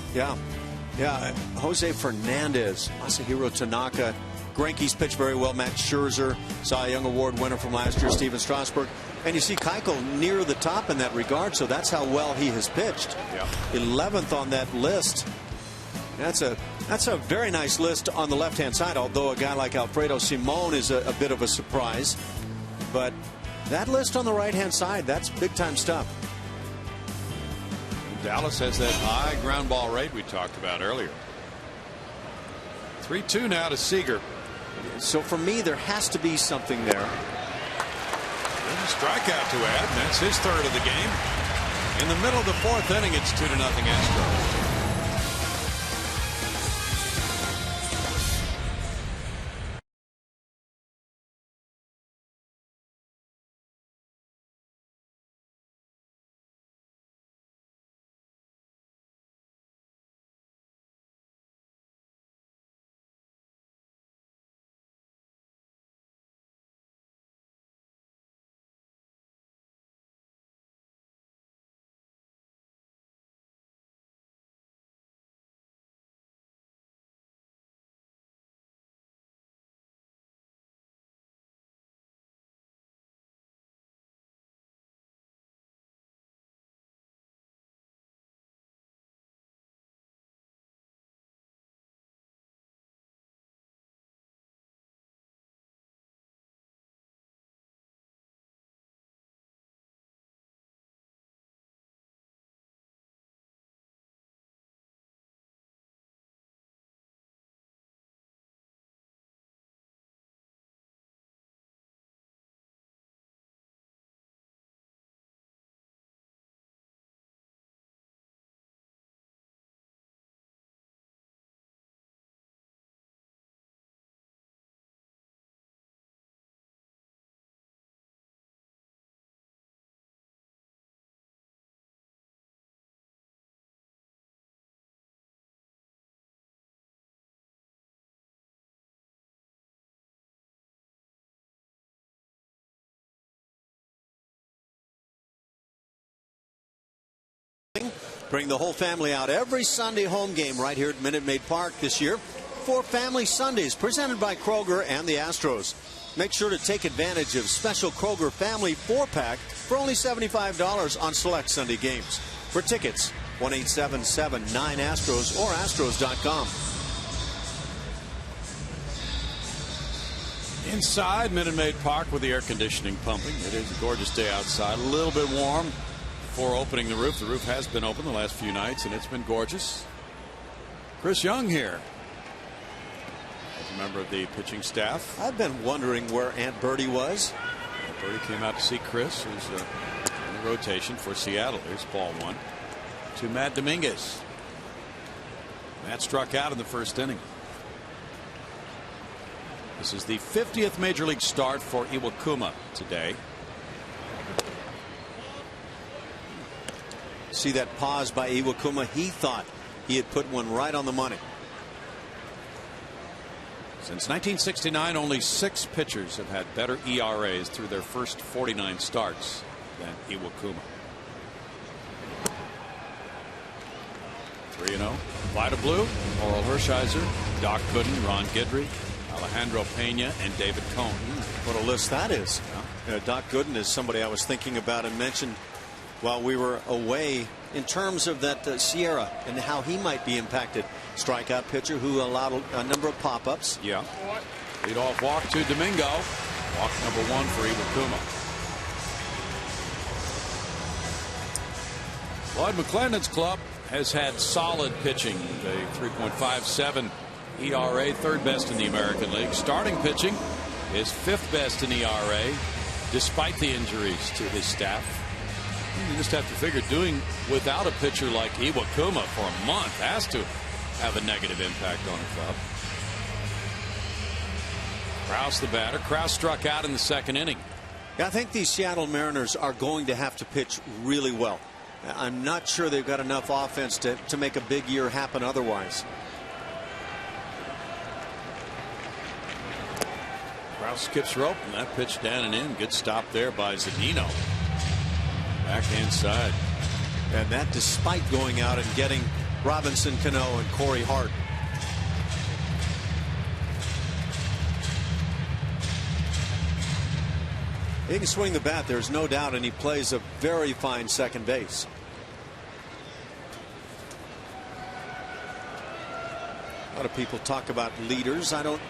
Yeah, Jose Fernandez, Masahiro Tanaka, Greinke's pitched very well. Max Scherzer, Cy Young Award winner from last year, Steven Strasburg. And you see Keuchel near the top in that regard, so that's how well he has pitched. Yeah. 11th on that list. That's a very nice list on the left-hand side, although a guy like Alfredo Simon is a bit of a surprise. But that list on the right-hand side, that's big-time stuff. Dallas has that high ground ball rate we talked about earlier. 3-2 now to Seager. So for me, there has to be something there. There's a strikeout to add, and that's his third of the game. In the middle of the 4th inning, it's 2-0 Astros. Bring the whole family out every Sunday home game right here at Minute Maid Park this year for Family Sundays, presented by Kroger and the Astros. Make sure to take advantage of special Kroger Family 4-pack for only $75 on select Sunday games. For tickets, 1-877-9-ASTROS or Astros.com. Inside Minute Maid Park with the air conditioning pumping. It is a gorgeous day outside. A little bit warm before opening the roof. The roof has been open the last few nights, and it's been gorgeous. Chris Young here as a member of the pitching staff. I've been wondering where Aunt Bertie was. Birdie came out to see Chris, who's in the rotation for Seattle. Here's ball one to Matt Dominguez. Matt struck out in the first inning. This is the 50th major league start for Iwakuma today. See that pause by Iwakuma? He thought he had put one right on the money. Since 1969, only 6 pitchers have had better ERAs through their first 49 starts than Iwakuma. 3-0. Vida Blue, Oral Hershiser, Doc Gooden, Ron Guidry, Alejandro Pena, and David Cone. What a list that is. Doc Gooden is somebody I was thinking about and mentioned while we were away in terms of that Sierra and how he might be impacted. Strikeout pitcher who allowed a number of pop-ups. Yeah. Leadoff walk to Domingo. Walk number 1 for Iwakuma. Lloyd McClendon's club has had solid pitching. A 3.57 ERA, 3rd best in the American League. Starting pitching is 5th best in ERA, despite the injuries to his staff. You just have to figure doing without a pitcher like Iwakuma for a month has to have a negative impact on the club. Krause the batter. Krause struck out in the 2nd inning. Yeah, I think these Seattle Mariners are going to have to pitch really well. I'm not sure they've got enough offense to make a big year happen otherwise. Krause skips rope, and that pitch down and in. Good stop there by Zunino. Backhand side. And that despite going out and getting Robinson Cano and Corey Hart. He can swing the bat, there's no doubt, and he plays a very fine second base. A lot of people talk about leaders. I don't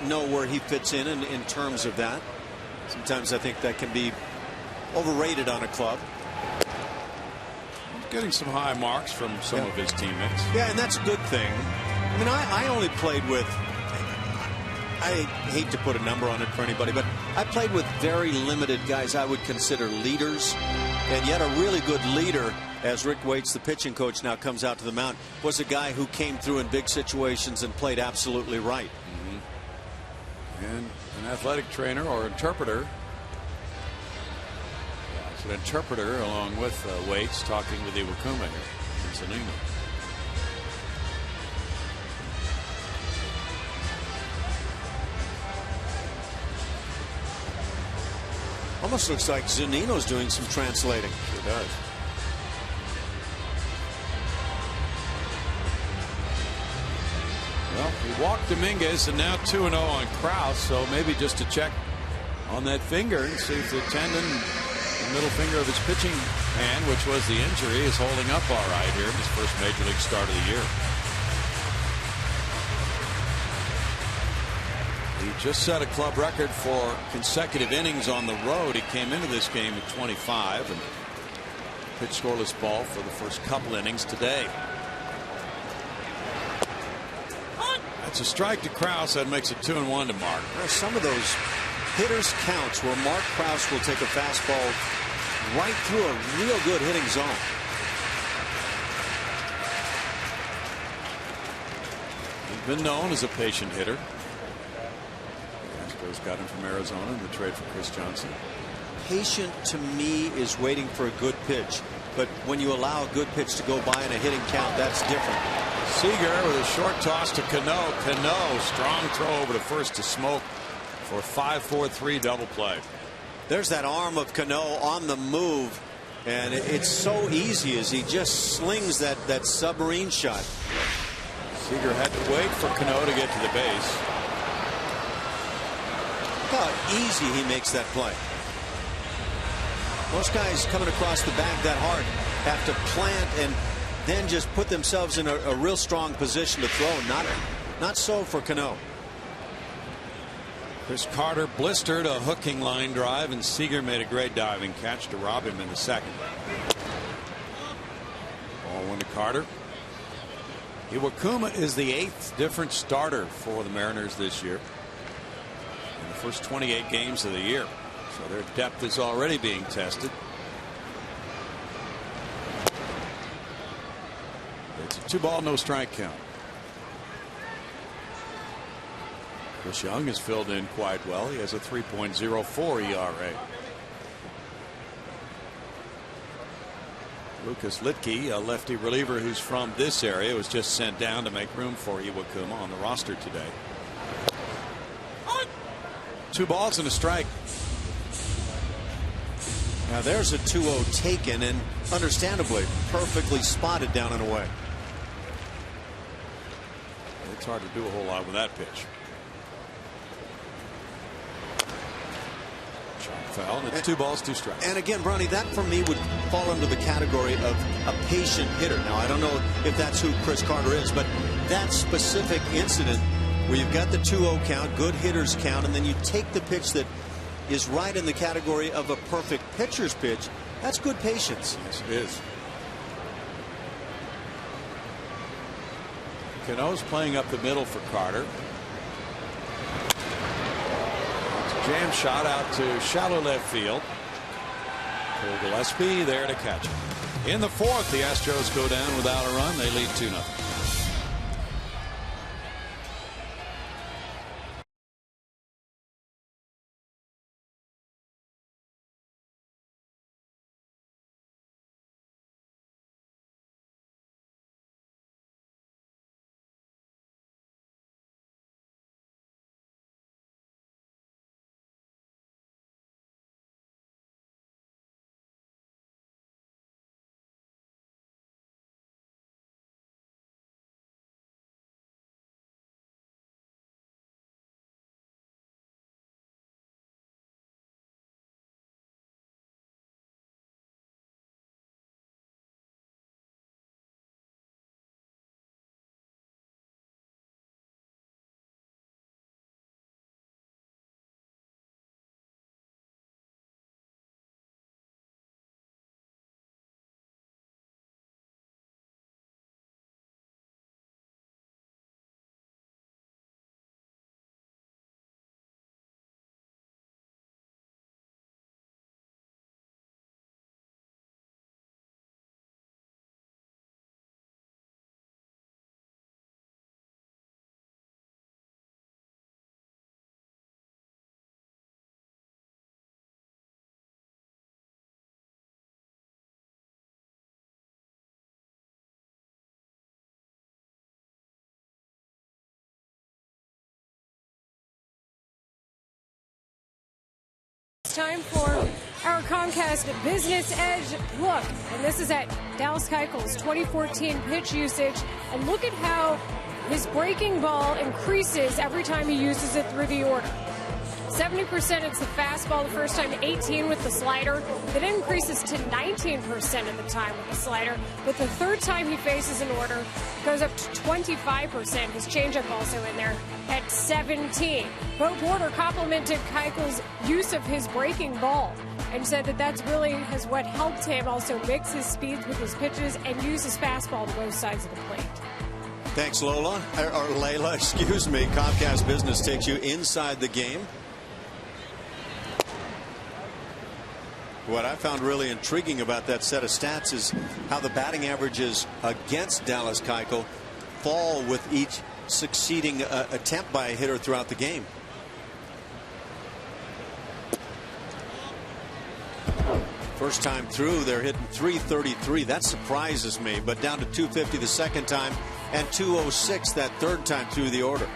know where he fits in terms of that. Sometimes I think that can be overrated on a club. Getting some high marks from some of his teammates. Yeah, and that's a good thing. I mean, I only played with, I hate to put a number on it for anybody, but I played with very limited guys I would consider leaders. And yet a really good leader, as Rick Waits, the pitching coach, now comes out to the mound, was a guy who came through in big situations and played absolutely right. And an athletic trainer or interpreter. It's an interpreter along with Waits talking with Iwakuma here. It's in England. Almost looks like Zunino's doing some translating. Sure does. Well, he walked Dominguez, and now 2-0 on Krause, so maybe just to check on that finger and see if the tendon, the middle finger of his pitching hand, which was the injury, is holding up all right here in his first major league start of the year. He just set a club record for consecutive innings on the road. He came into this game at 25 and pitched scoreless ball for the first couple innings today. That's a strike to Krause. That makes it 2-1 to Mark. Some of those hitters' counts where Mark Krause will take a fastball right through a real good hitting zone. He's been known as a patient hitter. Astros got him from Arizona in the trade for Chris Johnson. Patient to me is waiting for a good pitch, but when you allow a good pitch to go by in a hitting count, that's different. Seager with a short toss to Cano. Cano, strong throw over to first to Smoke for 5-4-3 double play. There's that arm of Cano on the move, and it's so easy as he just slings that submarine shot. Seager had to wait for Cano to get to the base. Look how easy he makes that play. Most guys coming across the bag that hard have to plant and then just put themselves in a real strong position to throw. Not so for Cano. Chris Carter blistered a hooking line drive, and Seager made a great diving catch to rob him in the second. Ball one to Carter. Iwakuma is the 8th different starter for the Mariners this year in the first 28 games of the year. So their depth is already being tested. It's a 2-ball, no strike count. Chris Young has filled in quite well. He has a 3.04 ERA. Lucas Litke, a lefty reliever who's from this area, was just sent down to make room for Iwakuma on the roster today. 2 balls and a strike. Now there's a 2-0 taken, and understandably perfectly spotted down and away. It's hard to do a whole lot with that pitch. Foul, and it's 2 balls, 2 strikes. And again, Bronny, that for me would fall under the category of a patient hitter. Now, I don't know if that's who Chris Carter is, but that specific incident where you've got the 2-0 count, good hitters count, and then you take the pitch that is right in the category of a perfect pitcher's pitch, that's good patience. Yes, it is. Cano's playing up the middle for Carter. Jam shot out to shallow left field. Cole Gillespie there to catch it. In the 4th, the Astros go down without a run. They lead 2-0. Time for our Comcast Business Edge look, and this is at Dallas Keuchel's 2014 pitch usage, and look at how his breaking ball increases every time he uses it through the order. 70% it's the fastball the first time, 18% with the slider. That increases to 19% of the time with the slider. But the third time he faces an order, goes up to 25%. His changeup also in there at 17%. Bo Porter complimented Keuchel's use of his breaking ball and said that that's really has what helped him also mix his speeds with his pitches and use his fastball to both sides of the plate. Thanks, Lola, or Layla, excuse me. Comcast Business takes you inside the game. What I found really intriguing about that set of stats is how the batting averages against Dallas Keuchel fall with each succeeding attempt by a hitter throughout the game. First time through, they're hitting .333. That surprises me, but down to .250 the second time and .206 that third time through the order.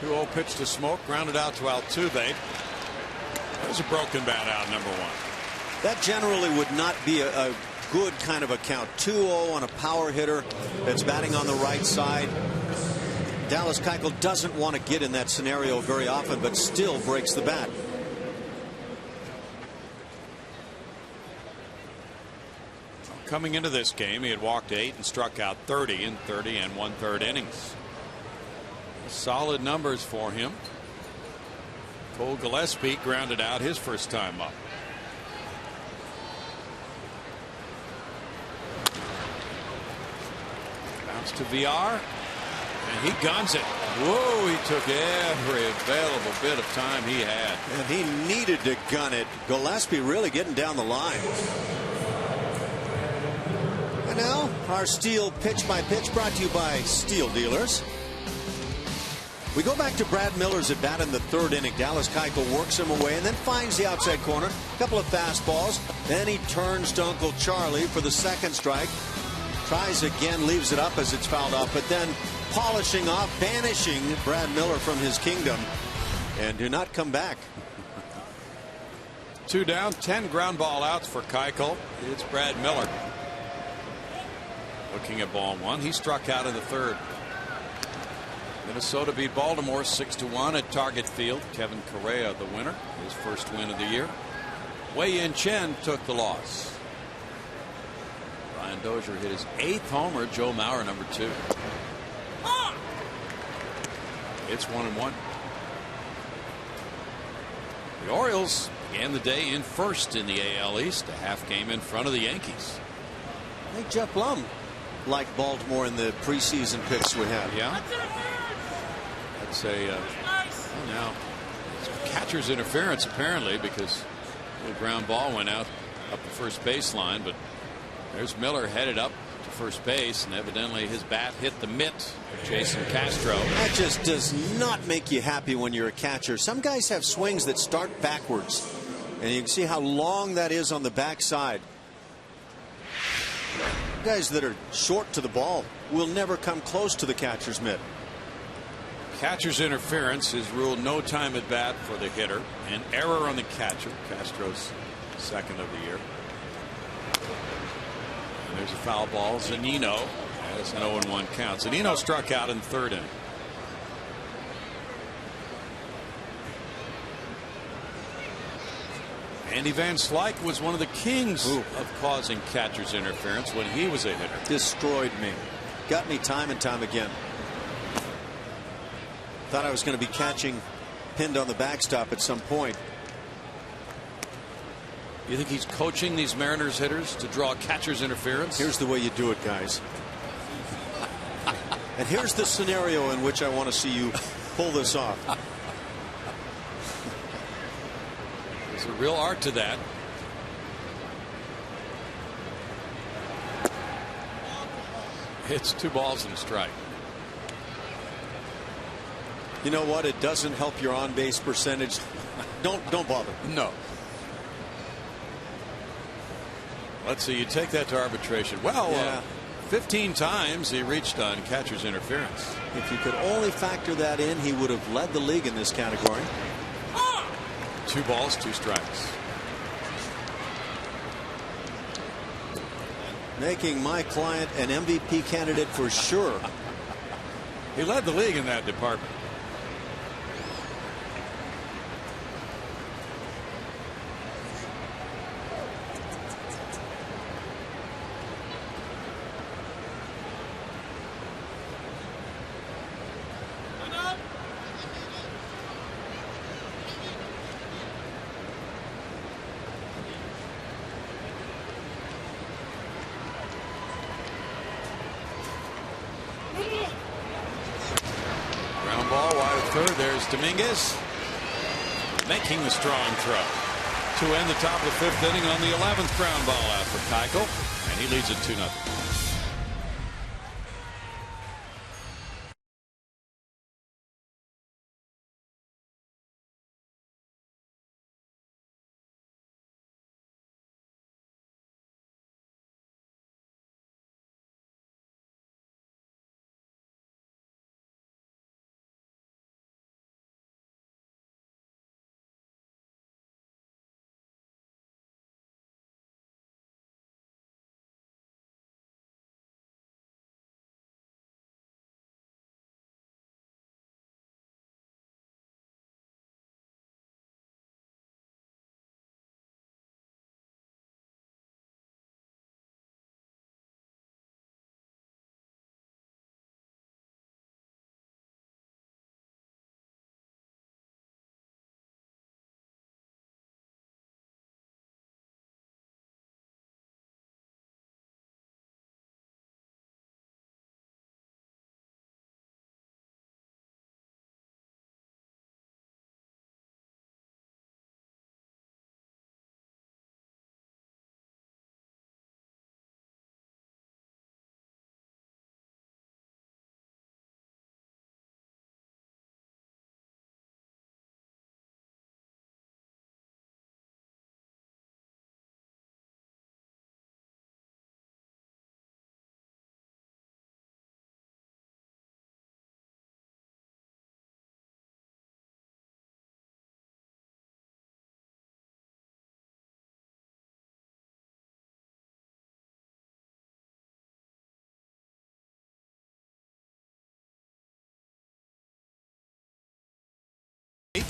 2-0 pitch to Smoke, grounded out to Altuve. There's a broken bat out, number 1. That generally would not be a good kind of a count. 2-0 on a power hitter that's batting on the right side. Dallas Keuchel doesn't want to get in that scenario very often, but still breaks the bat. Coming into this game, he had walked 8 and struck out 30 in 30 1/3 innings. Solid numbers for him. Cole Gillespie grounded out his first time up. Bounce to VR. And he guns it. Whoa, he took every available bit of time he had. And he needed to gun it. Gillespie really getting down the line. And now our Steel pitch by pitch brought to you by Steel Dealers. We go back to Brad Miller's at bat in the third inning. Dallas Keuchel works him away and then finds the outside corner. A couple of fastballs. Then he turns to Uncle Charlie for the second strike. Tries again, leaves it up as it's fouled off, but then polishing off, banishing Brad Miller from his kingdom, and do not come back. 2 down, 10 ground ball outs for Keuchel. It's Brad Miller. Looking at ball one. He struck out in the third. Minnesota beat Baltimore 6-1 at Target Field. Kevin Correa the winner, his first win of the year. Wei-Yin Chen took the loss. Brian Dozier hit his 8th homer. Joe Mauer number 2. It's 1-1. The Orioles began the day in first in the AL East, a half game in front of the Yankees. I think Jeff Blum liked Baltimore in the preseason picks we had. Yeah. I'd say now catcher's interference apparently, because the ground ball went out up the first baseline, but there's Miller headed up to first base, and evidently his bat hit the mitt of Jason Castro. That just does not make you happy when you're a catcher. Some guys have swings that start backwards, and you can see how long that is on the backside. Guys that are short to the ball will never come close to the catcher's mitt. Catcher's interference is ruled no time at bat for the hitter. An error on the catcher. Castro's second of the year. And there's a foul ball. Zunino has an 0-1 count. Zunino struck out in the third inning. Andy Van Slyke was one of the kings of causing catcher's interference when he was a hitter. Destroyed me. Got me time and time again. Thought I was going to be catching pinned on the backstop at some point. You think he's coaching these Mariners hitters to draw catcher's interference? Here's the way you do it, guys. And here's the scenario in which I want to see you pull this off. There's a real art to that. It's 2 balls and a strike. You know what? It doesn't help your on base percentage. Don't bother. No. Let's see. You take that to arbitration. Well, yeah. 15 times he reached on catcher's interference. If you could only factor that in, he would have led the league in this category. 2 balls, 2 strikes. Making my client an MVP candidate for sure. He led the league in that department. There's Dominguez making the strong throw to end the top of the 5th inning on the 11th ground ball out for Keuchel, and he leads it 2-0.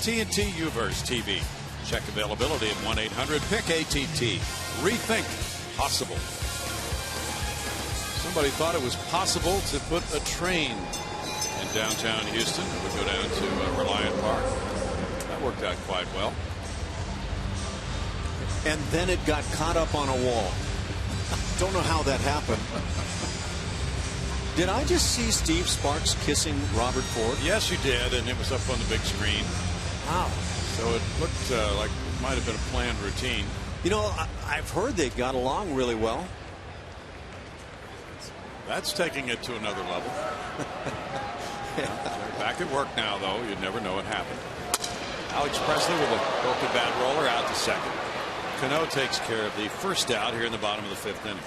AT&T Uverse TV. Check availability at 1-800-PICK-ATT. Rethink possible. Somebody thought it was possible to put a train in downtown Houston. It would go down to Reliant Park. That worked out quite well. And then it got caught up on a wall. Don't know how that happened. Did I just see Steve Sparks kissing Robert Ford? Yes, you did, and it was up on the big screen. Wow. So it looked like it might have been a planned routine. You know, I've heard they got along really well. That's taking it to another level. Back at work now, though. You'd never know what happened. Alex Presley with a broken bat roller out to second. Cano takes care of the first out here in the bottom of the fifth inning.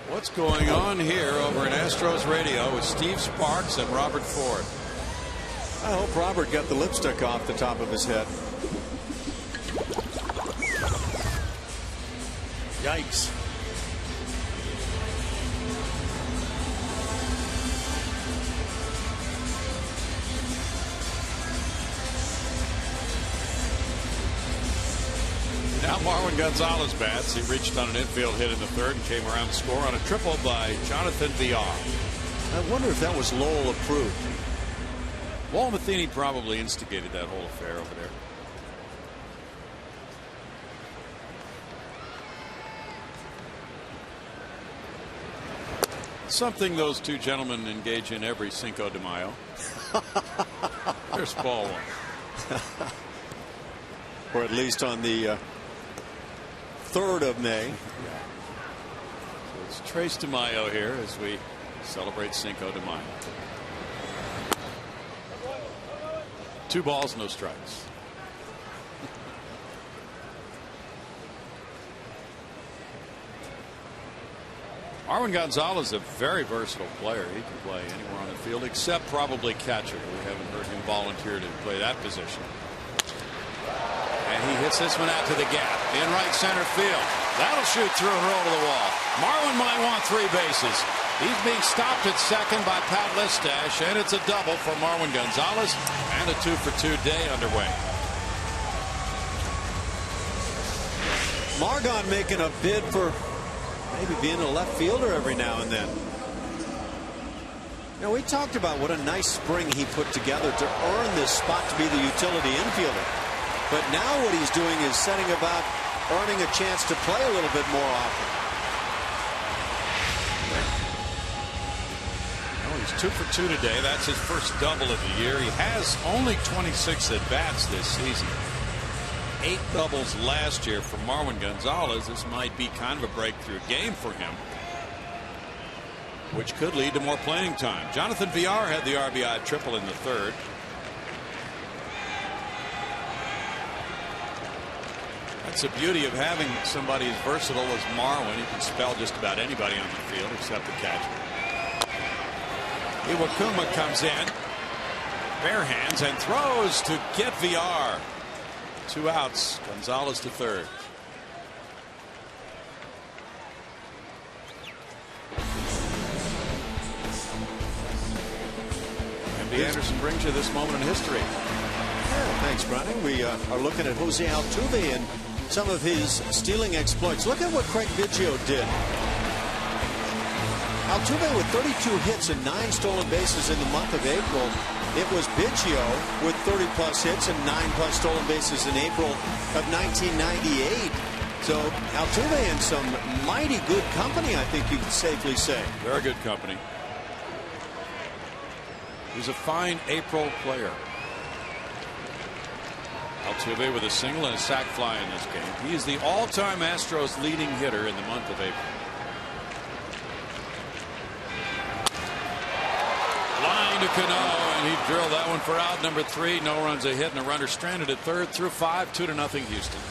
What's going on here over in Astros radio with Steve Sparks and Robert Ford? I hope Robert got the lipstick off the top of his head. Yikes. Now Marwin Gonzalez bats. He reached on an infield hit in the third and came around to score on a triple by Jonathan Villar. I wonder if that was Lowell approved. Walt Matheny probably instigated that whole affair over there. Something those two gentlemen engage in every Cinco de Mayo. There's ball one. Or at least on the 3rd of May. So it's Tres de Mayo here as we celebrate Cinco de Mayo. 2 balls, no strikes. Marwin Gonzalez is a very versatile player. He can play anywhere on the field except probably catcher. We haven't heard him volunteer to play that position. And he hits this one out to the gap in right center field. That'll shoot through and roll to the wall. Marwin might want 3 bases. He's being stopped at second by Pat Listash, and it's a double for Marwin Gonzalez, and a 2-for-2 day underway. Margon making a bid for maybe being a left fielder every now and then. You know, we talked about what a nice spring he put together to earn this spot to be the utility infielder. But now what he's doing is setting about earning a chance to play a little bit more often. Well, he's 2-for-2 today. That's his first double of the year. He has only 26 at-bats this season. 8 doubles last year for Marwin Gonzalez. This might be kind of a breakthrough game for him, which could lead to more playing time. Jonathan Villar had the RBI triple in the third. That's the beauty of having somebody as versatile as Marwin. He can spell just about anybody on the field except the catcher. Iwakuma comes in, bare hands, and throws to get Villar. 2 outs. Gonzalez to third. Andy Anderson brings you this moment in history. Yeah, thanks, Browning. We are looking at Jose Altuve and some of his stealing exploits. Look at what Craig Biggio did. Altuve with 32 hits and 9 stolen bases in the month of April. It was Biggio with 30-plus hits and 9-plus stolen bases in April of 1998. So Altuve in some mighty good company, I think you could safely say. Very good company. He was a fine April player. Altuve with a single and a sac fly in this game. He is the all-time Astros leading hitter in the month of April. Line to Cano, and he drilled that one for out number 3. No runs, a hit, and a runner stranded at third through 5, 2-0 Houston.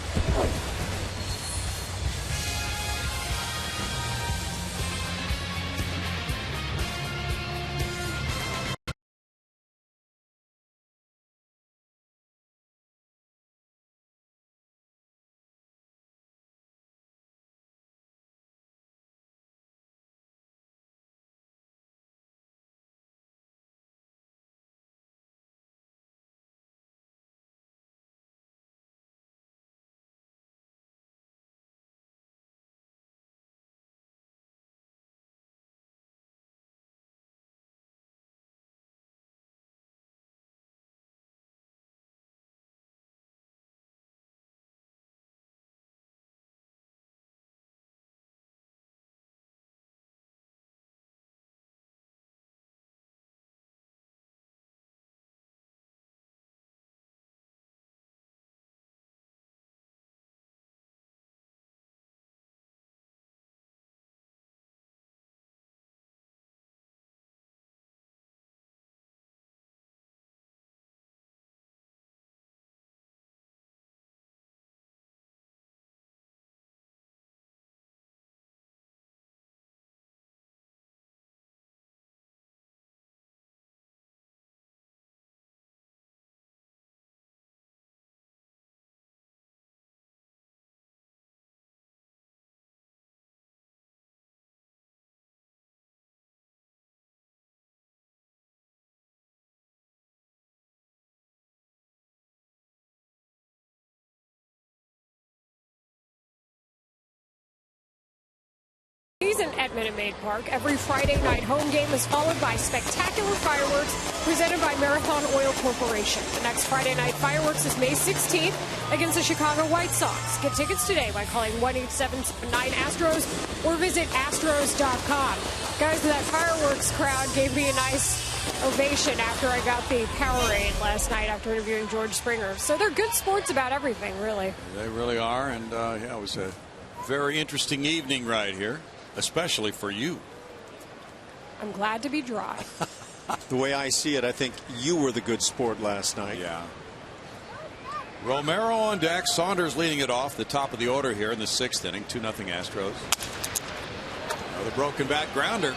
at Minute Maid Park. Every Friday night home game is followed by spectacular fireworks presented by Marathon Oil Corporation. The next Friday night fireworks is May 16th against the Chicago White Sox. Get tickets today by calling 1-877-9-ASTROS or visit astros.com. Guys, that fireworks crowd gave me a nice ovation after I got the Powerade last night after interviewing George Springer. So they're good sports about everything, really. They really are, and yeah, it was a very interesting evening right here, especially for you. I'm glad to be dry. The way I see it, I think you were the good sport last night. Yeah. Romero on deck. Saunders leading it off the top of the order here in the 6th inning. 2-0 Astros. Another broken bat grounder.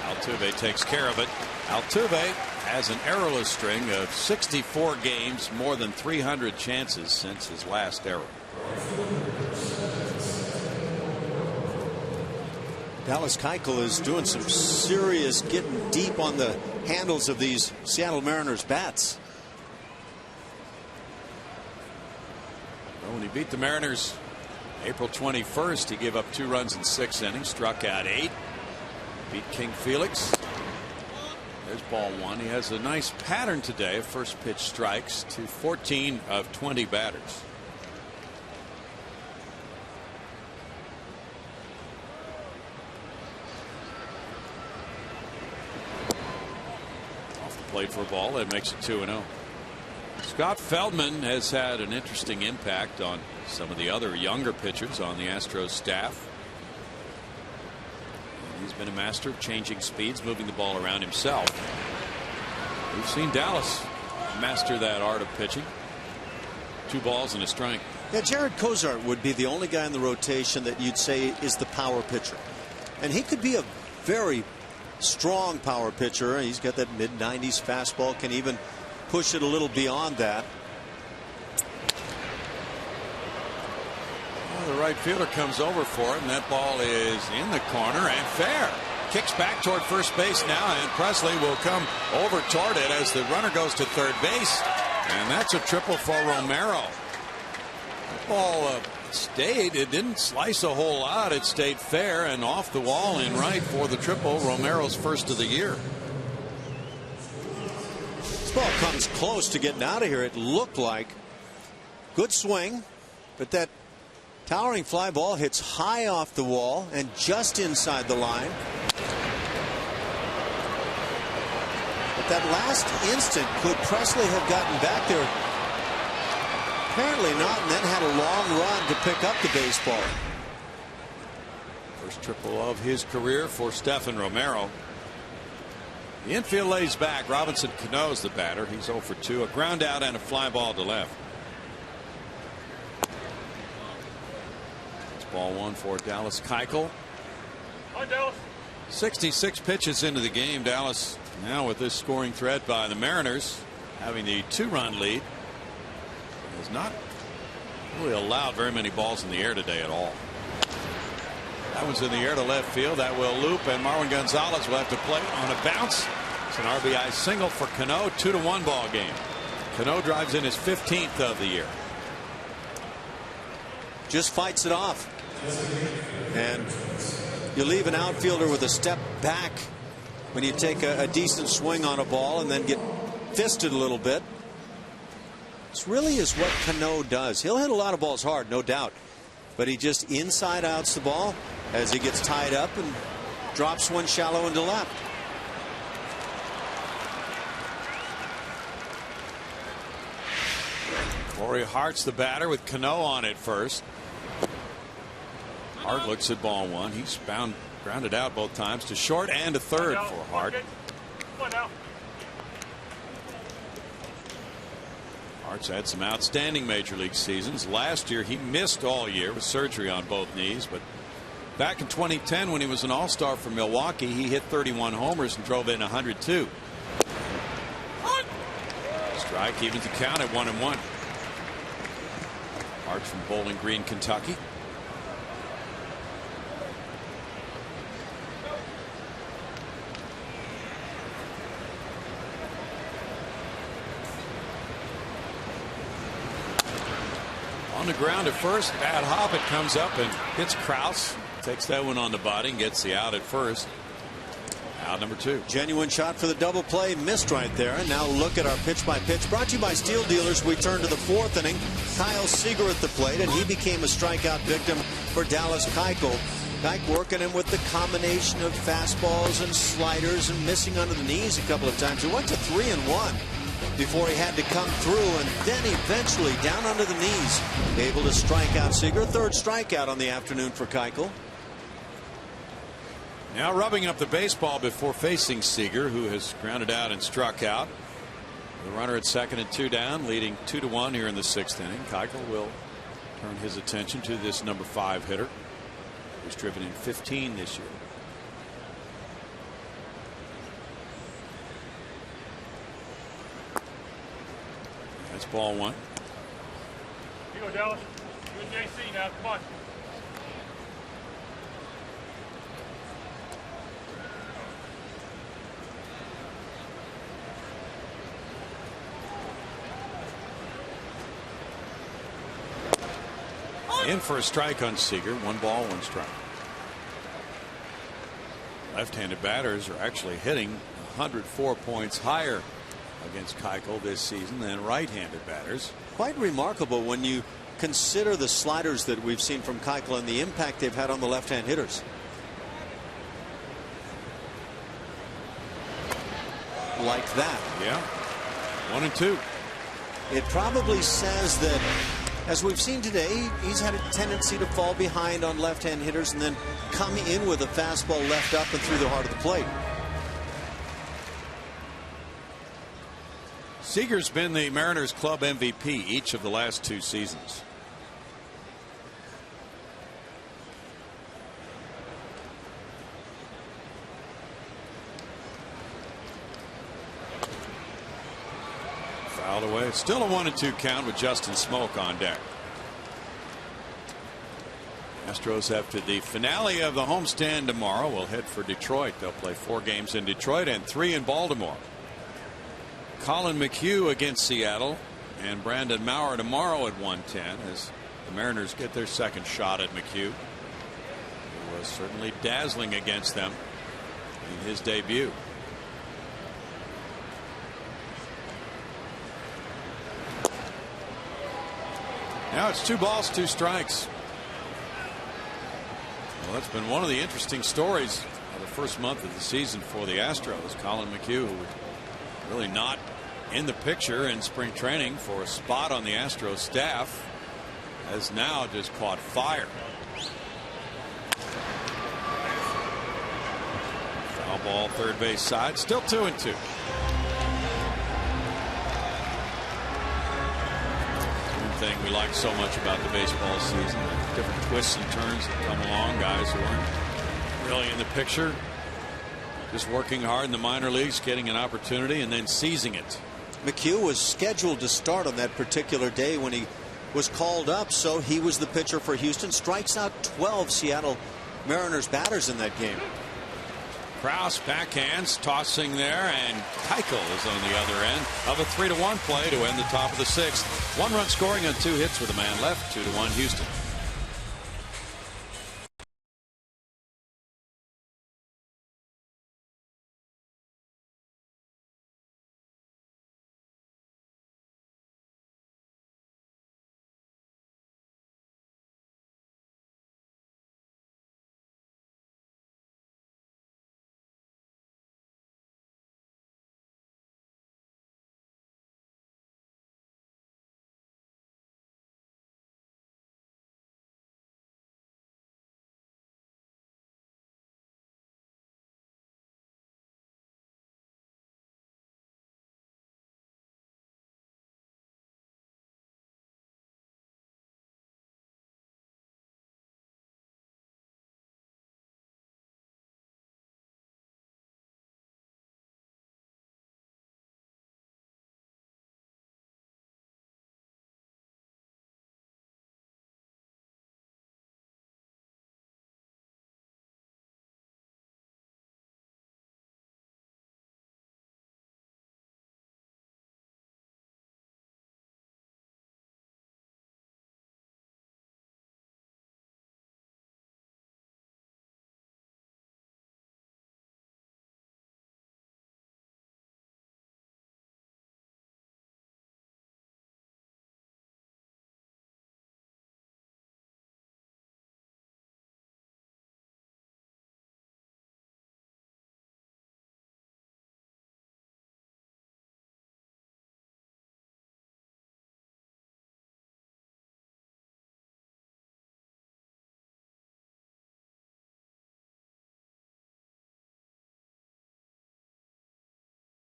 Altuve takes care of it. Altuve has an errorless string of 64 games, more than 300 chances since his last error. Dallas Keuchel is doing some serious getting deep on the handles of these Seattle Mariners bats. Well, when he beat the Mariners April 21st, he gave up 2 runs in 6 innings, struck out 8, beat King Felix. There's ball 1. He has a nice pattern today of first pitch strikes to 14 of 20 batters. Off the plate for a ball that makes it 2-0. Scott Feldman has had an interesting impact on some of the other younger pitchers on the Astros staff. He's been a master of changing speeds, moving the ball around himself. We've seen Dallas master that art of pitching. 2 balls and a strike. Yeah, Jared Cozart would be the only guy in the rotation that you'd say is the power pitcher. And he could be a very strong power pitcher. He's got that mid-90s fastball, can even push it a little beyond that. The right fielder comes over for it, and that ball is in the corner and fair. Kicks back toward first base now, and Presley will come over toward it as the runner goes to third base. And that's a triple for Romero. The ball stayed. It didn't slice a whole lot. It stayed fair and off the wall in right for the triple. Romero's first of the year. This ball comes close to getting out of here. It looked like good swing, but that towering fly ball hits high off the wall and just inside the line. But that last instant, could Presley have gotten back there? Apparently not, and then had a long run to pick up the baseball. First triple of his career for Stephen Romero. The infield lays back. Robinson Cano's the batter. He's 0 for 2. A ground out and a fly ball to left. Ball 1 for Dallas Keuchel. 66 pitches into the game. Dallas now with this scoring threat by the Mariners, having the 2-run lead, has not really allowed very many balls in the air today at all. That one's in the air to left field. That will loop, and Marwin Gonzalez will have to play on a bounce. It's an RBI single for Cano. 2-1 ball game. Cano drives in his 15th of the year. Just fights it off. And you leave an outfielder with a step back when you take a decent swing on a ball and then get fisted a little bit. This really is what Cano does. He'll hit a lot of balls hard, no doubt, but he just inside outs the ball as he gets tied up and drops one shallow into left. Corey Hart's the batter with Cano on it first. Hart looks at ball 1. He's grounded out both times to short and to third for Hart. Hart's had some outstanding major league seasons. Last year he missed all year with surgery on both knees, but back in 2010 when he was an all-star for Milwaukee, he hit 31 homers and drove in 102. Strike evens the count at 1-1. Hart from Bowling Green, Kentucky. On the ground at first, bad hop. It comes up and hits Krause takes that one on the body and gets the out at first. Out number 2. Genuine shot for the double play, missed right there. And now look at our pitch by pitch. Brought to you by Steel Dealers. We turn to the 4th inning. Kyle Seager at the plate, and he became a strikeout victim for Dallas Keuchel. Keuchel working him with the combination of fastballs and sliders and missing under the knees a couple of times. He went to 3-1 before he had to come through, and then eventually down under the knees, able to strike out Seager. 3rd strikeout on the afternoon for Keuchel. Now rubbing up the baseball before facing Seager, who has grounded out and struck out. The runner at 2nd and 2 down, leading 2-1 here in the 6th inning. Keuchel will turn his attention to this number 5 hitter, who's driven in 15 this year. That's ball 1. Here you go, Dallas. Good JC now. Come on. In for a strike on Seager. 1 ball, 1 strike. Left-handed batters are actually hitting 104 points higher against Keuchel this season than right-handed batters. Quite remarkable when you consider the sliders that we've seen from Keuchel and the impact they've had on the left-hand hitters. Like that. Yeah. 1 and 2. It probably says that, as we've seen today, he's had a tendency to fall behind on left-hand hitters and then come in with a fastball left up and through the heart of the plate. Seager's been the Mariners club MVP each of the last 2 seasons. Fouled away. Still a 1 and 2 count with Justin Smoke on deck. Astros, after the finale of the homestand tomorrow, will head for Detroit. They'll play 4 games in Detroit and 3 in Baltimore. Colin McHugh against Seattle and Brandon Maurer tomorrow at 1:10 as the Mariners get their 2nd shot at McHugh, who was certainly dazzling against them in his debut. Now it's 2 balls, 2 strikes. Well, that's been one of the interesting stories of the first month of the season for the Astros. Colin McHugh, who was really not in the picture in spring training for a spot on the Astros staff, has now just caught fire. Foul ball, 3rd base side, still 2 and 2. Thing we like so much about the baseball season, the different twists and turns that come along. Guys who aren't really in the picture, just working hard in the minor leagues, getting an opportunity and then seizing it. McHugh was scheduled to start on that particular day when he was called up, so he was the pitcher for Houston. Strikes out 12 Seattle Mariners batters in that game. Kraus backhands, tossing there, and Keuchel is on the other end of a 3-1 play to end the top of the 6th. 1-run scoring on 2 hits with a man left. 2-1 Houston.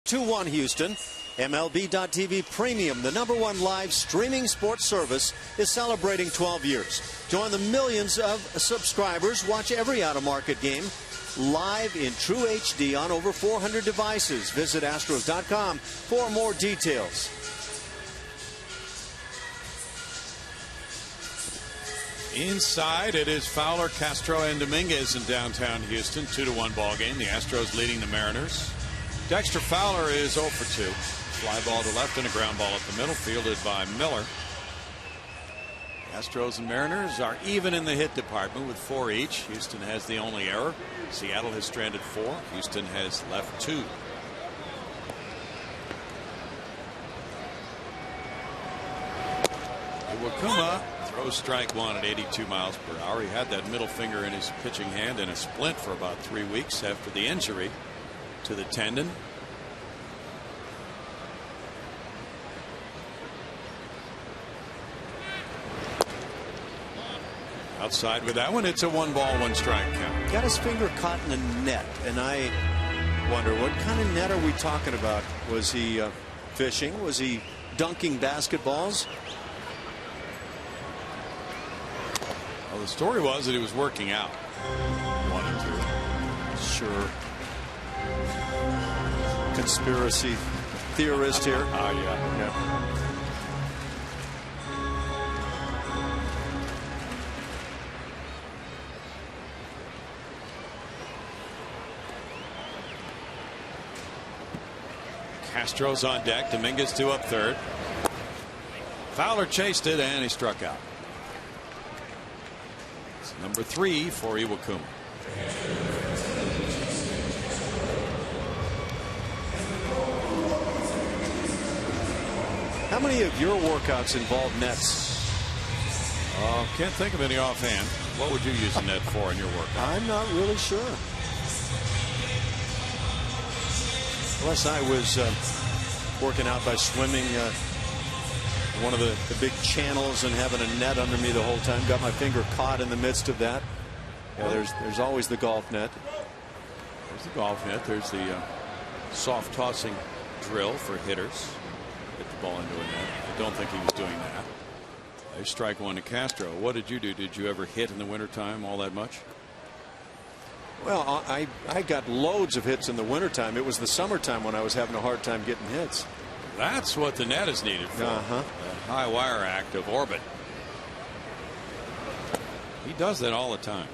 2-1 Houston. MLB.TV Premium, the #1 live streaming sports service, is celebrating 12 years. Join the millions of subscribers. Watch every out-of-market game live in true HD on over 400 devices. Visit Astros.com for more details. Inside, it is Fowler, Castro, and Dominguez in downtown Houston. 2-1 ball game. The Astros leading the Mariners. Dexter Fowler is 0 for 2. Fly ball to left and a ground ball up the middle, fielded by Miller. Astros and Mariners are even in the hit department with 4 each. Houston has the only error. Seattle has stranded 4. Houston has left 2. Iwakuma throws strike 1 at 82 miles per hour. He had that middle finger in his pitching hand in a splint for about 3 weeks after the injury to the tendon. Outside with that one. It's a 1-ball, 1-strike count. Got his finger caught in a net, and I wonder what kind of net are we talking about? Was he fishing? Was he dunking basketballs? Well, the story was that he was working out. 1 and 2. Sure. Conspiracy theorist here. Yeah. Castro's on deck. Dominguez 2 up third. Fowler chased it and he struck out. It's number 3 for Iwakuma. How many of your workouts involve nets? Can't think of any offhand. What would you use a net for in your workout? I'm not really sure. Unless I was working out by swimming one of the big channels and having a net under me the whole time. Got my finger caught in the midst of that. Yeah, there's always the golf net. There's the golf net. There's the soft tossing drill for hitters. Get the ball into a net. I don't think he was doing that. They strike 1 to Castro. What did you do? Did you ever hit in the wintertime all that much? Well, I got loads of hits in the wintertime. It was the summertime when I was having a hard time getting hits. That's what the net is needed for. The high wire act of orbit. He does that all the time.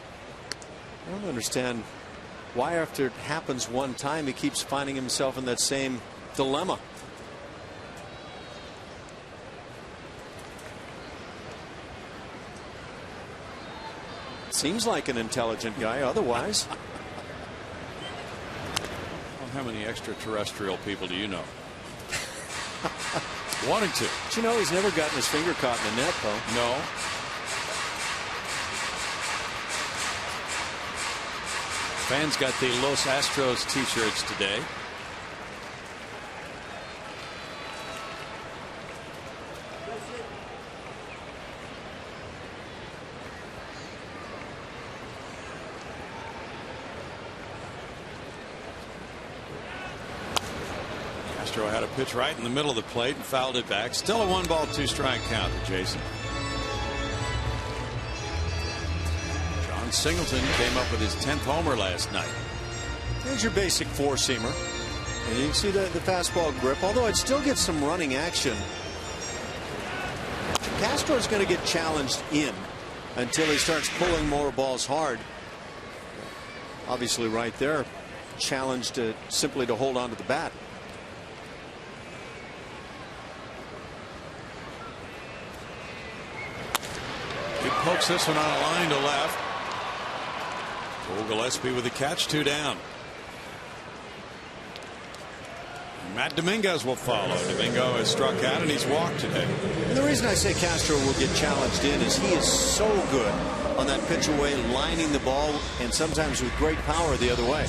I don't understand why after it happens one time he keeps finding himself in that same dilemma. Seems like an intelligent guy otherwise. Well, how many extraterrestrial people do you know? 1 and 2. But you know, he's never gotten his finger caught in the net, though. No. Fans got the Los Astros t-shirts today. Castro had a pitch right in the middle of the plate and fouled it back. Still a 1-ball, 2-strike count to Jason. John Singleton came up with his 10th homer last night. There's your basic 4-seamer. And you can see the fastball grip, although it still gets some running action. Castro's going to get challenged in until he starts pulling more balls hard. Obviously right there, challenged simply to hold on to the bat. He pokes this one on a line to left. Cole Gillespie with the catch, 2 down. Matt Dominguez will follow. Domingo has struck out and he's walked today. And the reason I say Castro will get challenged in is he is so good on that pitch away, lining the ball, and sometimes with great power the other way.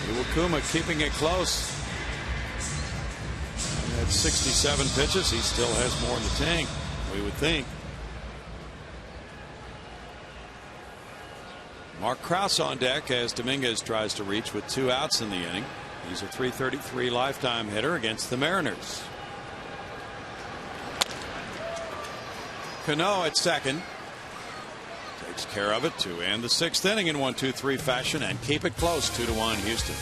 Iwakuma keeping it close. He had 67 pitches. He still has more in the tank, we would think. Mark Krause on deck as Dominguez tries to reach with 2 outs in the inning. He's a .333 lifetime hitter against the Mariners. Cano at second. Takes care of it to end the 6th inning in 1-2-3 fashion and keep it close 2-1 Houston.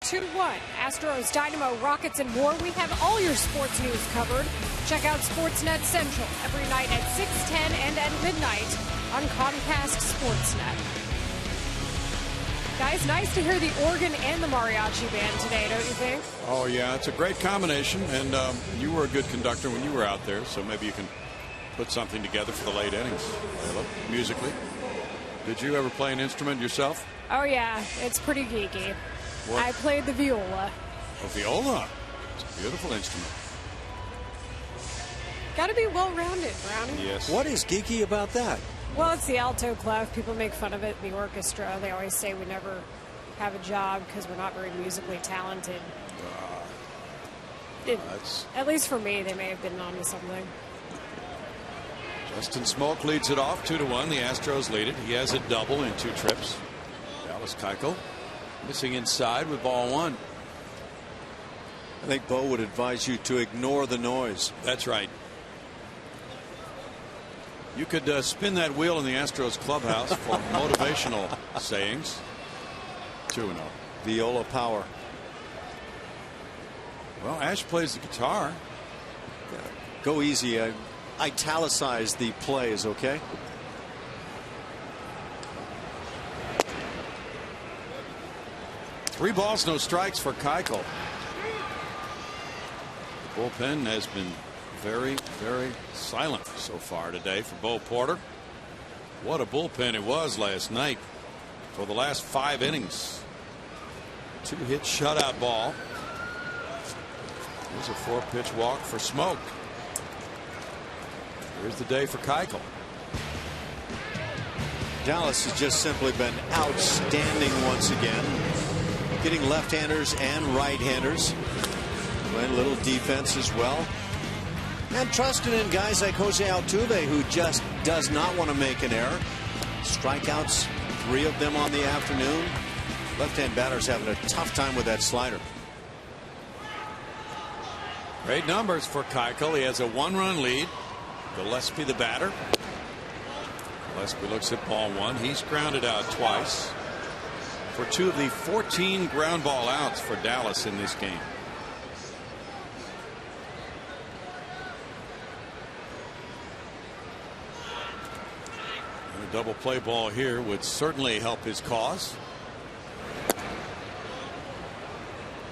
Two to 1. Astros, Dynamo, Rockets, and more. We have all your sports news covered. Check out Sportsnet Central every night at 6:10 and at midnight on Comcast Sportsnet. Guys, nice to hear the organ and the mariachi band today, don't you think? Oh, yeah, it's a great combination, and you were a good conductor when you were out there, so maybe you can put something together for the late innings, musically. Did you ever play an instrument yourself? Oh, yeah, it's pretty geeky. What? I played the viola. Oh, viola. It's a beautiful instrument. Got to be well-rounded, Brownie. Yes. What is geeky about that? Well, it's the alto clef. People make fun of it in the orchestra. They always say we never have a job because we're not very musically talented. At least for me, they may have been onto something. Justin Smoke leads it off 2-1. The Astros lead it. He has a double in 2 trips. Dallas Keuchel missing inside with ball 1. I think Bo would advise you to ignore the noise. That's right. You could spin that wheel in the Astros clubhouse for motivational sayings. 2-0. Viola power. Well, Ash plays the guitar. Yeah. Go easy. Italicize the plays, okay? Three balls, no strikes for Keuchel. The bullpen has been very, very silent so far today for Bo Porter. What a bullpen it was last night for the last 5 innings. 2-hit shutout ball. Here's a 4-pitch walk for Smoke. Here's the day for Keuchel. Dallas has just simply been outstanding once again. Getting left-handers and right-handers. Playing a little defense as well. And trusting in guys like Jose Altuve, who just does not want to make an error. Strikeouts, 3 of them on the afternoon. Left-hand batters having a tough time with that slider. Great numbers for Keuchel. He has a 1-run lead. Gillespie the batter. Gillespie looks at ball 1. He's grounded out twice for 2 of the 14 ground ball outs for Dallas in this game. And a double play ball here would certainly help his cause.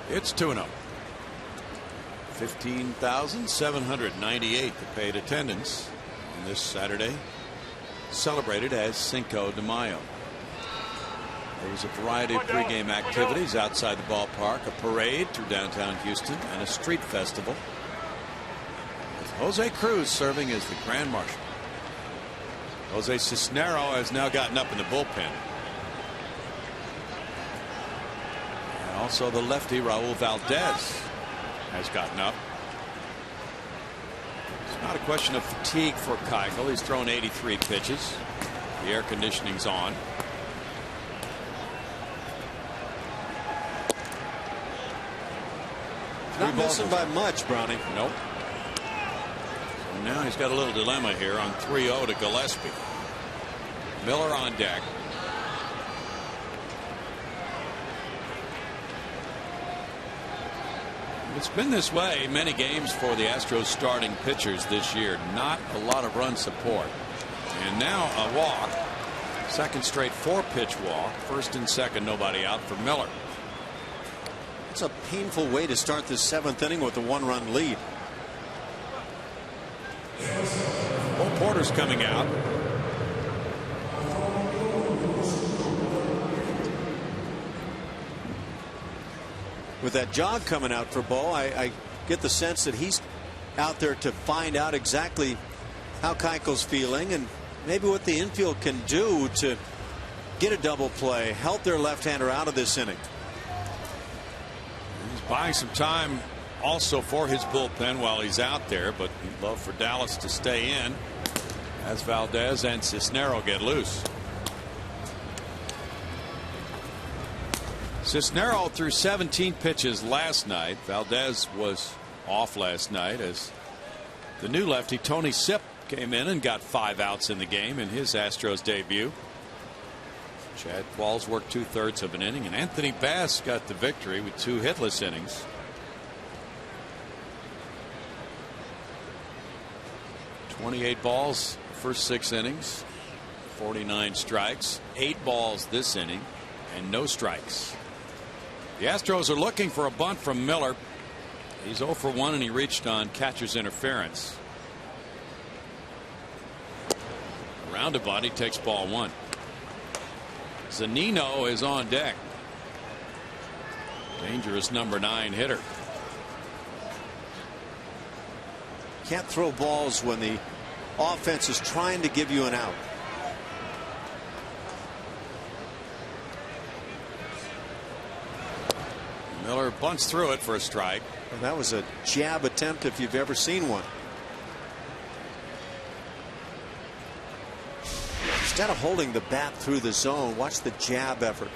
It's 2-0. 15,798 the paid attendance on this Saturday, celebrated as Cinco de Mayo. There was a variety of pregame activities outside the ballpark, a parade through downtown Houston, and a street festival. With Jose Cruz serving as the Grand Marshal. Jose Cisnero has now gotten up in the bullpen. And also the lefty Raul Valdez has gotten up. It's not a question of fatigue for Keuchel. He's thrown 83 pitches. The air conditioning's on. Not missing by much, Brownie. Nope. So now he's got a little dilemma here on 3-0 to Gillespie. Miller on deck. It's been this way many games for the Astros starting pitchers this year. Not a lot of run support. And now a walk. Second straight 4-pitch walk. First and second, nobody out for Miller. It's a painful way to start the 7th inning with a 1-run lead. Cole Porter's coming out. With that jog coming out for Bo, I get the sense that he's out there to find out exactly how Keuchel's feeling and maybe what the infield can do to get a double play, help their left-hander out of this inning. He's buying some time also for his bullpen while he's out there, but he'd love for Dallas to stay in as Valdez and Cisnero get loose. Cisnero threw 17 pitches last night. Valdez was off last night as the new lefty Tony Sipp came in and got 5 outs in the game in his Astros debut. Chad Qualls worked 2/3 of an inning, and Anthony Bass got the victory with 2 hitless innings. .28 balls first 6 innings, 49 strikes, 8 balls this inning, and no strikes. The Astros are looking for a bunt from Miller. He's 0 for 1, and he reached on catcher's interference. Around a bunt, he takes ball 1. Zunino is on deck. Dangerous number 9 hitter. Can't throw balls when the offense is trying to give you an out. Miller bunts through it for a strike. And that was a jab attempt if you've ever seen one. Instead of holding the bat through the zone, watch the jab effort.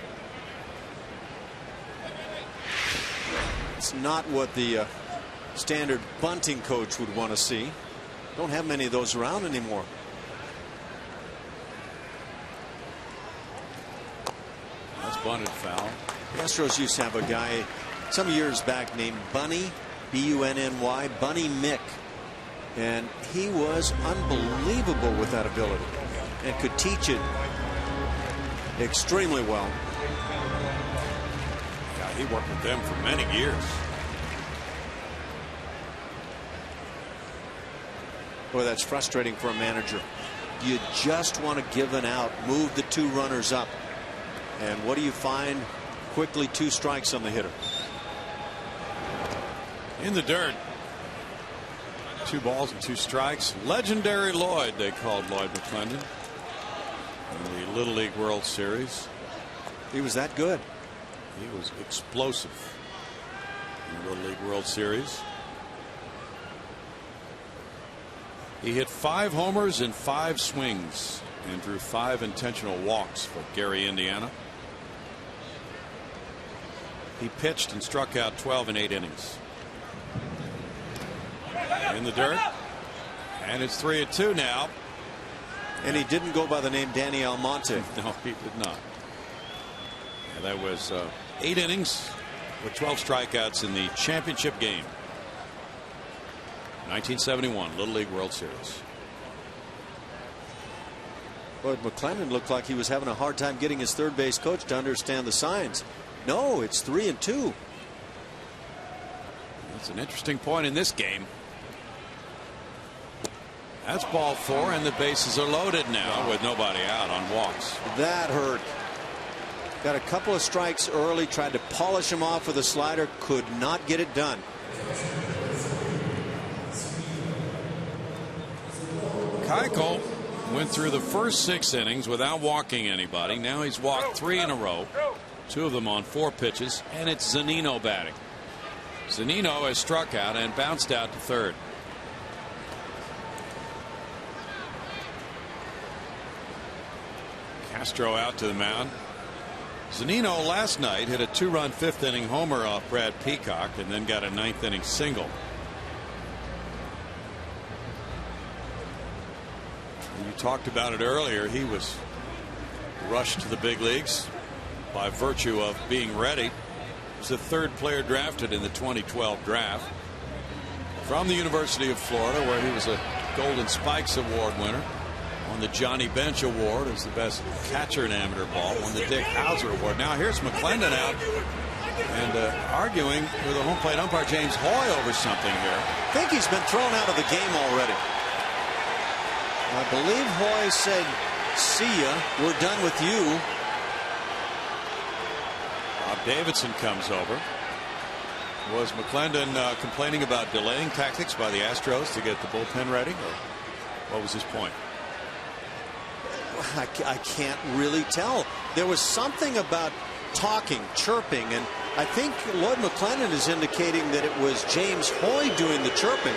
It's not what the standard bunting coach would want to see. Don't have many of those around anymore. That's bunted foul. The Astros used to have a guy some years back named Bunny, B-U-N-N-Y, Bunny Mick. And he was unbelievable with that ability and could teach it extremely well. Yeah, he worked with them for many years. Boy, that's frustrating for a manager. You just want to give an out, move the 2 runners up. And what do you find? Quickly 2 strikes on the hitter. In the dirt. 2 balls and 2 strikes. Legendary Lloyd, they called Lloyd McClendon in the Little League World Series. He was that good. He was explosive in the Little League World Series. He hit 5 homers in 5 swings and drew 5 intentional walks for Gary, Indiana. He pitched and struck out 12 in 8 innings. In the dirt, and it's 3-2 now. And he didn't go by the name Danny Almonte. No, he did not. Yeah, that was 8 innings with 12 strikeouts in the championship game. 1971 Little League World Series. Lloyd McClendon looked like he was having a hard time getting his third base coach to understand the signs. No, it's 3-2. That's an interesting point in this game. That's ball 4, and the bases are loaded now with nobody out on walks. That hurt. Got a couple of strikes early, tried to polish him off with a slider, could not get it done. Keuchel went through the first 6 innings without walking anybody. Now he's walked 3 in a row, 2 of them on 4 pitches, and it's Zunino batting. Zunino has struck out and bounced out to third. Castro out to the mound. Zunino last night hit a 2-run 5th inning homer off Brad Peacock and then got a 9th inning single. You talked about it earlier. He was rushed to the big leagues by virtue of being ready. He was the 3rd player drafted in the 2012 draft from the University of Florida, where he was a Golden Spikes Award winner. Won the Johnny Bench Award as the best catcher in amateur ball. Won the Dick Hauser Award. Now here's McClendon out and arguing with the home plate umpire James Hoy over something here. I think he's been thrown out of the game already. I believe Hoy said, "See ya, we're done with you." Bob Davidson comes over. Was McClendon complaining about delaying tactics by the Astros to get the bullpen ready, or what was his point? I can't really tell. There was something about talking, chirping, and I think Lloyd McClendon is indicating that it was James Hoy doing the chirping,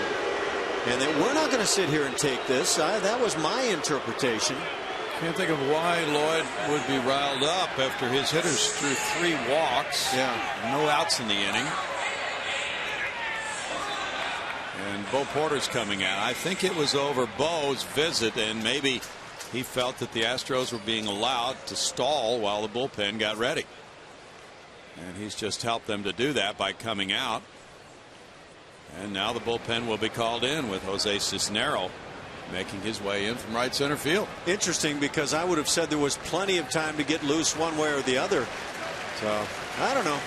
and that we're not going to sit here and take this. That was my interpretation. Can't think of why Lloyd would be riled up after his hitters threw 3 walks. Yeah. No outs in the inning. And Bo Porter's coming out. I think it was over Bo's visit, and maybe he felt that the Astros were being allowed to stall while the bullpen got ready. And he's just helped them to do that by coming out. And now the bullpen will be called in with Jose Cisnero making his way in from right center field. Interesting, because I would have said there was plenty of time to get loose one way or the other. So I don't know.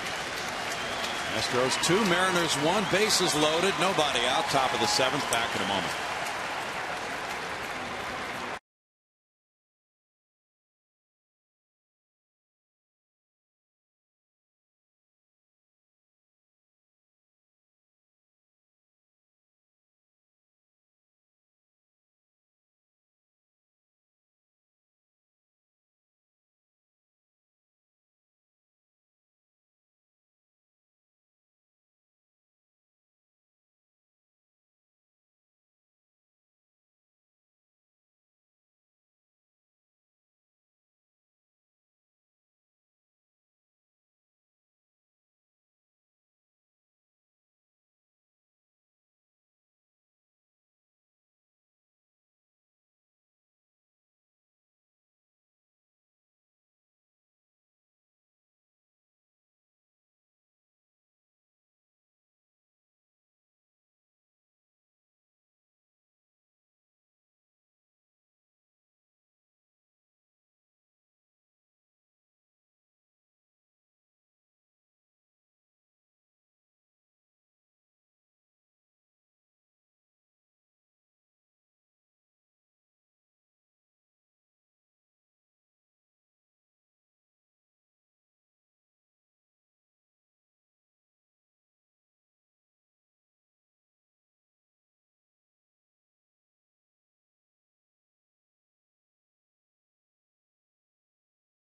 Astros 2, Mariners 1, bases loaded, nobody out, top of the 7th. Back in a moment.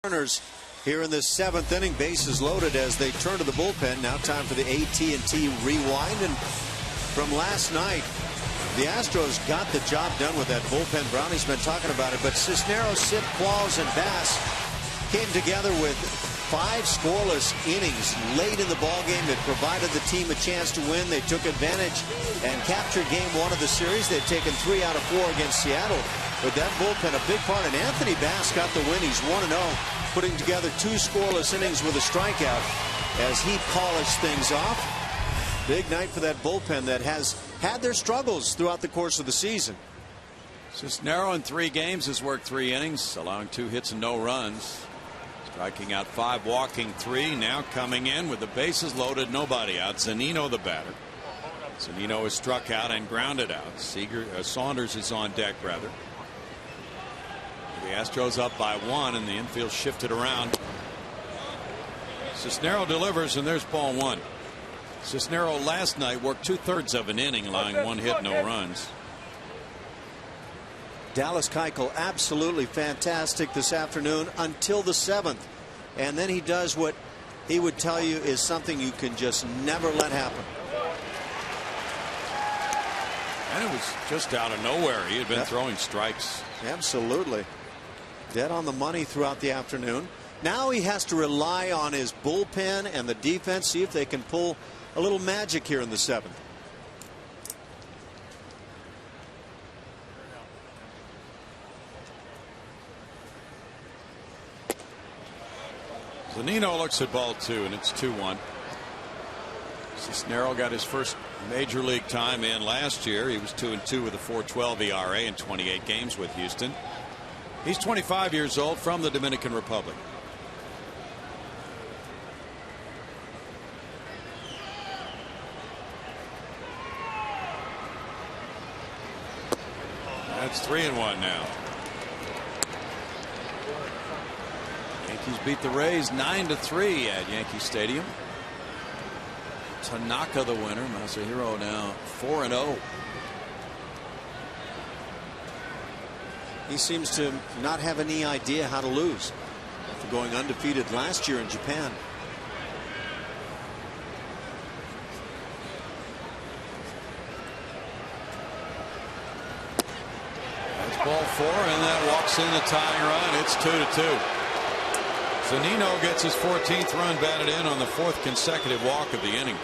Mariners here in the 7th inning, bases loaded as they turn to the bullpen. Now time for the AT&T rewind. And from last night, the Astros got the job done with that bullpen. Brownie's been talking about it, but Cisneros, Sipp, Qualls, and Bass came together with 5 scoreless innings late in the ballgame that provided the team a chance to win. They took advantage and captured game 1 of the series. They've taken 3 out of 4 against Seattle. But that bullpen, a big part, and Anthony Bass got the win. He's 1-0, putting together 2 scoreless innings with a strikeout as he polished things off. Big night for that bullpen that has had their struggles throughout the course of the season. Cisnero in 3 games has worked 3 innings, allowing 2 hits and no runs. Striking out 5, walking 3. Now coming in with the bases loaded, nobody out. Zunino the batter. Zunino is struck out and grounded out. Saunders is on deck, rather. The Astros up by 1, and the infield shifted around. Cisnero delivers, and there's ball one. Cisnero last night worked 2/3 of an inning, allowing 1 hit, no runs. Dallas Keuchel absolutely fantastic this afternoon until the 7th, and then he does what he would tell you is something you can just never let happen. And it was just out of nowhere. He had been throwing strikes. Absolutely. Dead on the money throughout the afternoon. Now he has to rely on his bullpen and the defense, see if they can pull a little magic here in the 7th. Zunino looks at ball 2, and it's 2-1. Cisnero got his first major league time in last year. He was 2-2 with a 4.12 ERA in 28 games with Houston. He's 25 years old, from the Dominican Republic. That's 3-1 now. Yankees beat the Rays 9-3 at Yankee Stadium. Tanaka the winner. Masahiro now 4-0. He seems to not have any idea how to lose after going undefeated last year in Japan. That's ball 4, and that walks in the tying run. It's 2-2. Zunino gets his 14th run batted in on the 4th consecutive walk of the inning.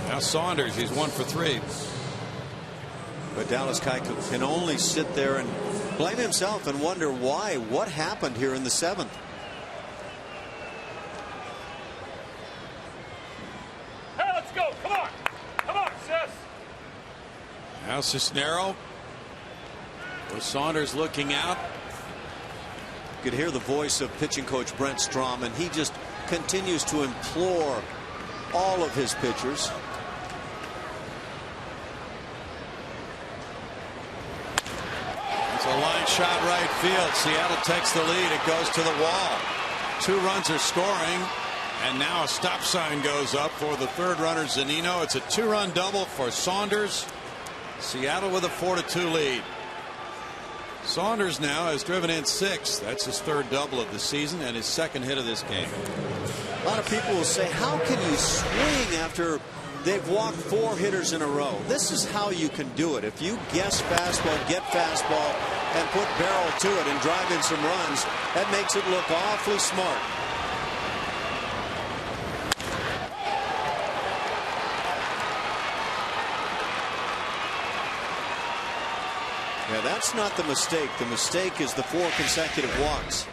Now Saunders, he's 1 for 3. But Dallas Keuchel can only sit there and blame himself and wonder why. What happened here in the 7th? Hey, let's go. Come on. Come on, Sis. Now Cisnero, with Saunders looking out. You could hear the voice of pitching coach Brent Strom, and he just continues to implore all of his pitchers. It's a line shot right field. Seattle takes the lead. It goes to the wall. 2 runs are scoring, and now a stop sign goes up for the 3rd runner, Zunino. It's a 2-run double for Saunders. Seattle with a 4-2 lead. Saunders now has driven in 6. That's his 3rd double of the season and his 2nd hit of this game. A lot of people will say, how can you swing after they've walked 4 hitters in a row? This is how you can do it. If you guess fastball, get fastball, and put barrel to it and drive in some runs, that makes it look awfully smart. Yeah, that's not the mistake. The mistake is the 4 consecutive walks.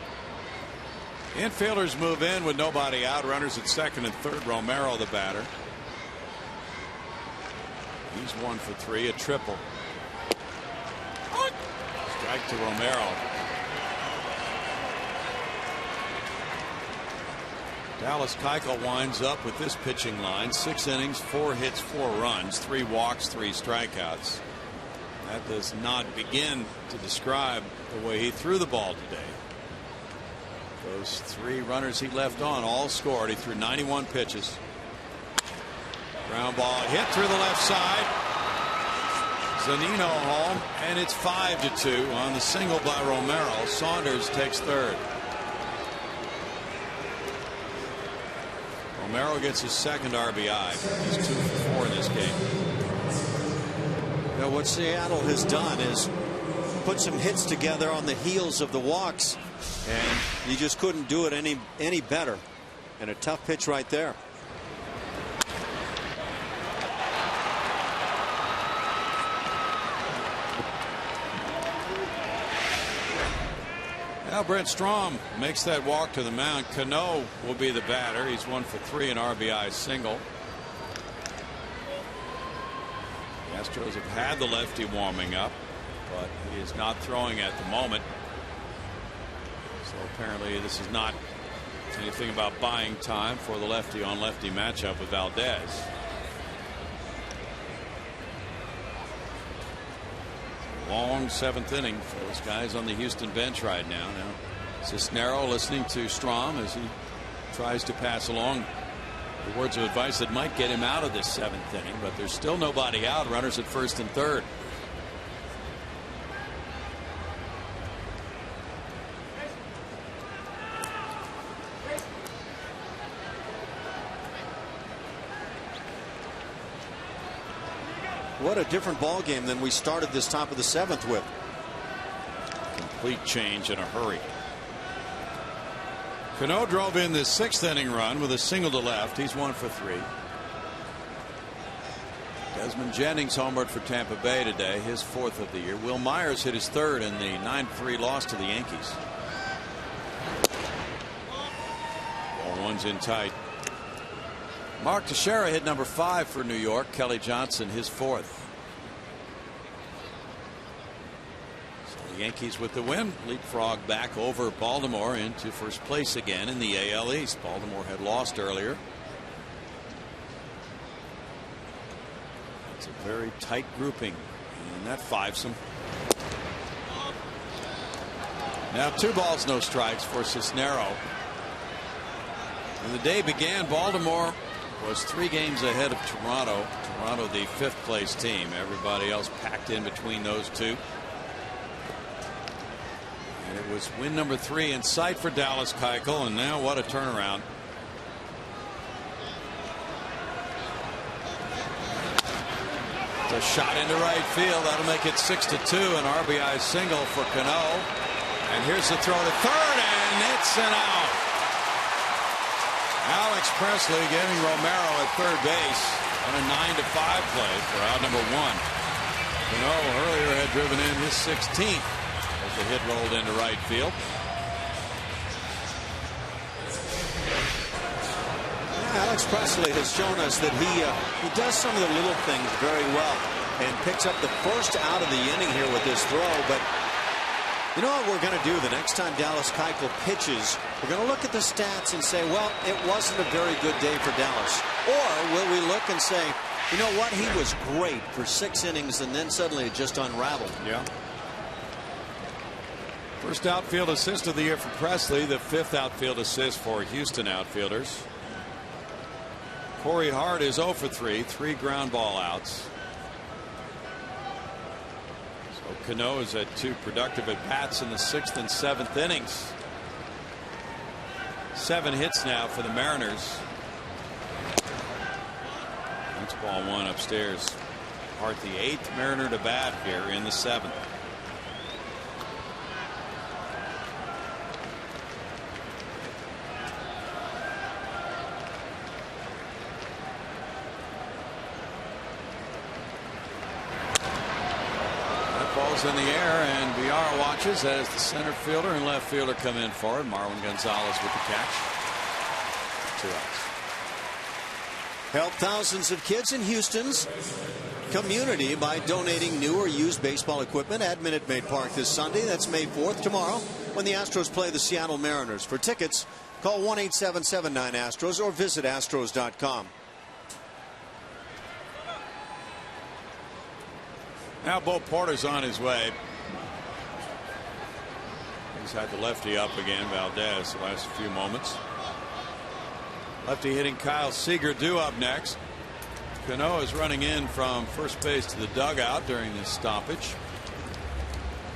Infielders move in with nobody out. Runners at 2nd and 3rd. Romero the batter. He's 1 for 3. A triple. Strike to Romero. Dallas Keuchel winds up with this pitching line. 6 innings, 4 hits, 4 runs, 3 walks, 3 strikeouts. That does not begin to describe the way he threw the ball today. Those 3 runners he left on all scored. He threw 91 pitches. Ground ball hit through the left side. Zunino home, and it's 5-2 on the single by Romero. Saunders takes 3rd. Romero gets his 2nd RBI. He's 2 for 4 in this game. Now, what Seattle has done is put some hits together on the heels of the walks, and you just couldn't do it any better. And a tough pitch right there. Now Brent Strom makes that walk to the mound. Cano will be the batter. He's 1 for 3, an RBI single. The Astros have had the lefty warming up, but he is not throwing at the moment. So apparently this is not anything about buying time for the lefty on lefty matchup with Valdez. Long seventh inning for those guys on the Houston bench right now. Cisnero listening to Strom as he tries to pass along the words of advice that might get him out of this seventh inning, but there's still nobody out. Runners at first and third. What a different ball game than we started this top of the seventh with. Complete change in a hurry. Cano drove in this sixth inning run with a single to left. He's 1 for 3. Desmond Jennings homered for Tampa Bay today, his 4th of the year. Will Myers hit his 3rd in the 9-3 loss to the Yankees. Ball one's in tight. Mark Teixeira hit number 5 for New York. Kelly Johnson his 4th. So the Yankees with the win leapfrog back over Baltimore into first place again in the AL East. Baltimore had lost earlier. It's a very tight grouping, and that fivesome. Now 2 balls, no strikes for Cisnero. When the day began, Baltimore was 3 games ahead of Toronto. Toronto, the 5th place team. Everybody else packed in between those two. And it was win number 3 in sight for Dallas Keuchel, and now what a turnaround. It's a shot into right field. That'll make it 6-2, an RBI single for Cano. And here's the throw to third, and it's an out. Alex Presley getting Romero at third base on a 9-5 play for out number 1. Cano earlier had driven in his 16th as the hit rolled into right field. Alex Presley has shown us that he does some of the little things very well and picks up the first out of the inning here with this throw. But you know what we're going to do the next time Dallas Keuchel pitches? We're going to look at the stats and say, well, it wasn't a very good day for Dallas. Or will we look and say, you know what, he was great for 6 innings and then suddenly it just unraveled. Yeah. First outfield assist of the year for Presley, the 5th outfield assist for Houston outfielders. Corey Hart is 0 for 3, 3 ground ball outs. Cano is at 2 productive at bats in the 6th and 7th innings. 7 hits now for the Mariners. That's ball 1 upstairs. Hart, the 8th Mariner to bat here in the 7th. In the air, and VR watches as the center fielder and left fielder come in for it. Marwin Gonzalez with the catch. 2 outs. Help thousands of kids in Houston's community by donating new or used baseball equipment at Minute Maid Park this Sunday. That's May 4th, tomorrow, when the Astros play the Seattle Mariners. For tickets, call 1-877-9-ASTROS or visit astros.com. Now Bo Porter's on his way. He's had the lefty up again, Valdez, the last few moments. Lefty hitting Kyle Seager due up next. Cano is running in from first base to the dugout during this stoppage.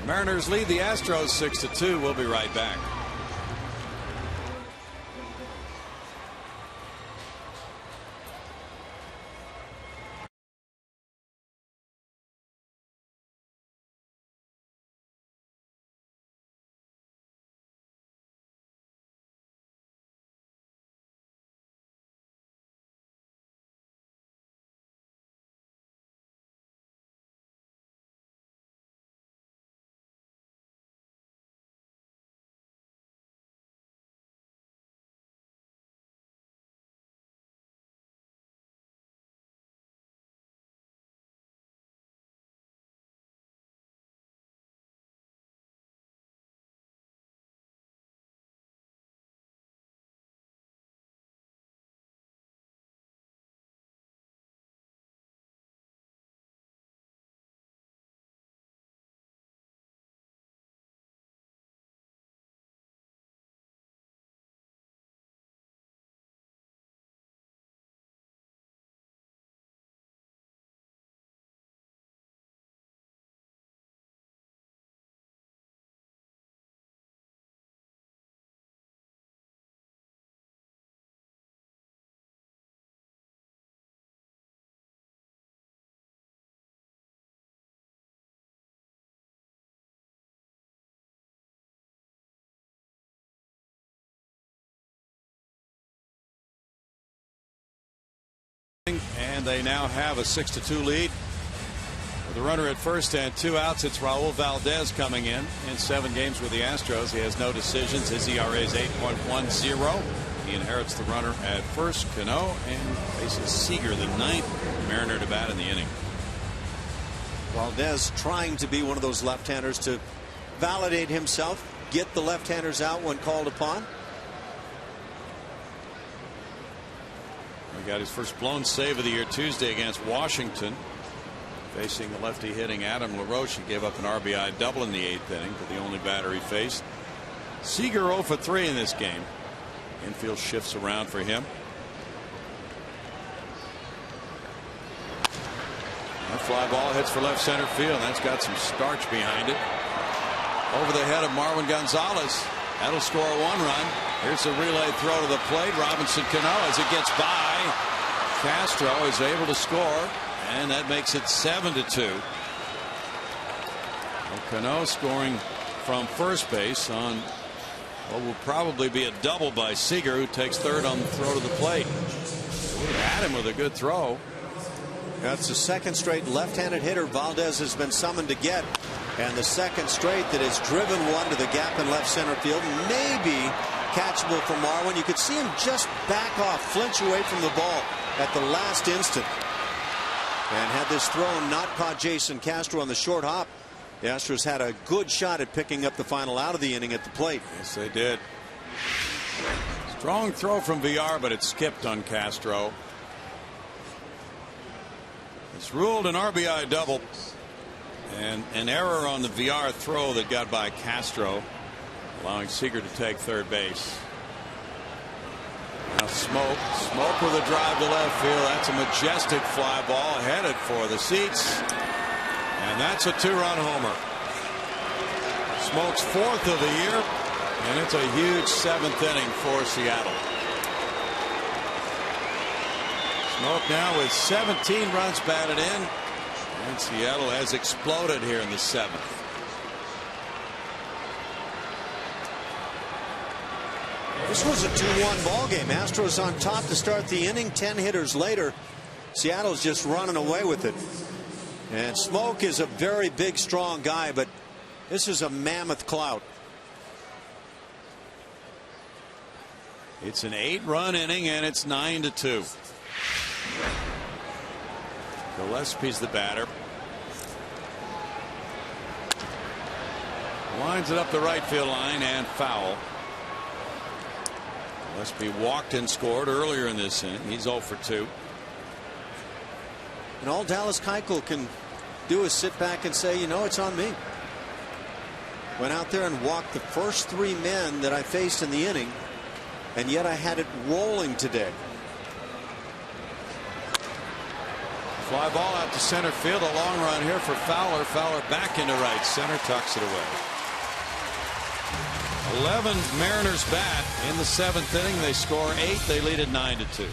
Mariners lead the Astros 6-2. We'll be right back. And they now have a 6-2 lead. With a runner at first and 2 outs, it's Raul Valdez coming in 7 games with the Astros. He has no decisions. His ERA is 8.10. He inherits the runner at first, Cano, and faces Seager, the 9th Mariner to bat in the inning. Valdez trying to be one of those left-handers to validate himself, get the left-handers out when called upon. He got his first blown save of the year Tuesday against Washington. Facing the lefty hitting Adam LaRoche, he gave up an RBI double in the 8th inning, but the only batter he faced. Seager 0 for 3 in this game. Infield shifts around for him. That fly ball hits for left center field. That's got some starch behind it. Over the head of Marwin Gonzalez. That'll score 1 run. Here's a relay throw to the plate. Robinson Cano, as it gets by, Castro is able to score, and that makes it 7-2. Well, Cano scoring from first base on what will probably be a double by Seager, who takes third on the throw to the plate. Had him with a good throw. That's the second straight left-handed hitter Valdez has been summoned to get, and the second straight that has driven one to the gap in left center field. Maybe catchable for Marwin. You could see him just back off, flinch away from the ball at the last instant. And had this throw not caught Jason Castro on the short hop, the Astros had a good shot at picking up the final out of the inning at the plate. Yes, they did. Strong throw from Villar, but it skipped on Castro. It's ruled an RBI double, and an error on the Villar throw that got by Castro, allowing Seager to take third base. Now Smoke with a drive to left field. That's a majestic fly ball headed for the seats, and that's a 2-run homer. Smoke's 4th of the year, and it's a huge 7th inning for Seattle. Smoke now with 17 runs batted in, and Seattle has exploded here in the 7th. This was a 2-1 ball game. Astros on top to start the inning. 10 hitters later, Seattle's just running away with it. And Smoke is a very big, strong guy, but this is a mammoth clout. It's an 8-run inning, and it's 9-2. Gillespie's the batter. Lines it up the right field line, and foul. Gillespie walked and scored earlier in this inning. He's 0 for 2. And all Dallas Keuchel can do is sit back and say, you know, it's on me. Went out there and walked the first 3 men that I faced in the inning, and yet I had it rolling today. Fly ball out to center field. A long run here for Fowler. Fowler back into right center, tucks it away. 11 Mariners bat in the 7th inning. They score 8. They lead it 9-2.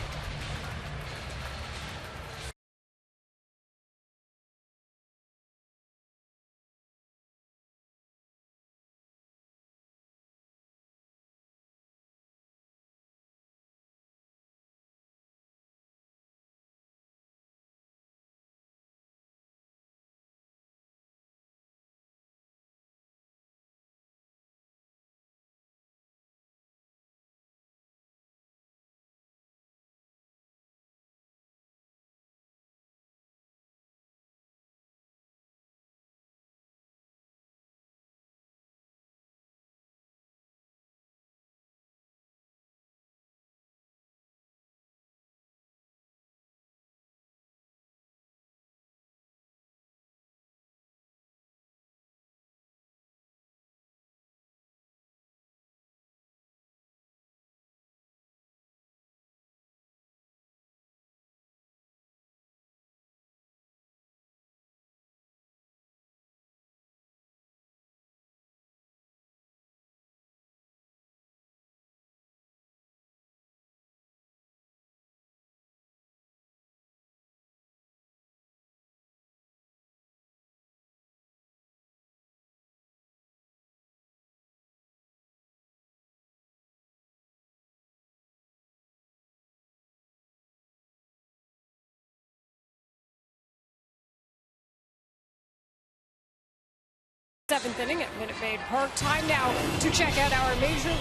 Seventh inning at Minute Maid Park. Time now to check out our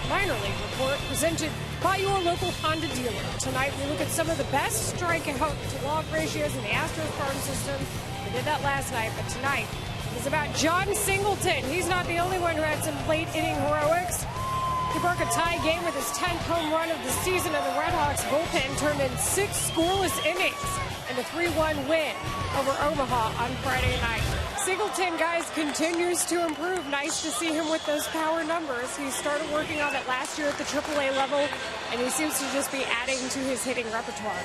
minor league report presented by your local Honda dealer. Tonight we look at some of the best strikeout to walk ratios in the Astros farm system. We did that last night, but tonight is about John Singleton. He's not the only one who had some late inning heroics. He broke a tie game with his 10th home run of the season, and the Red Hawks bullpen turned in 6 scoreless innings in a 3-1 win over Omaha on Friday night. Singleton, guys, continues to improve. Nice to see him with those power numbers. He started working on it last year at the AAA level, and he seems to just be adding to his hitting repertoire.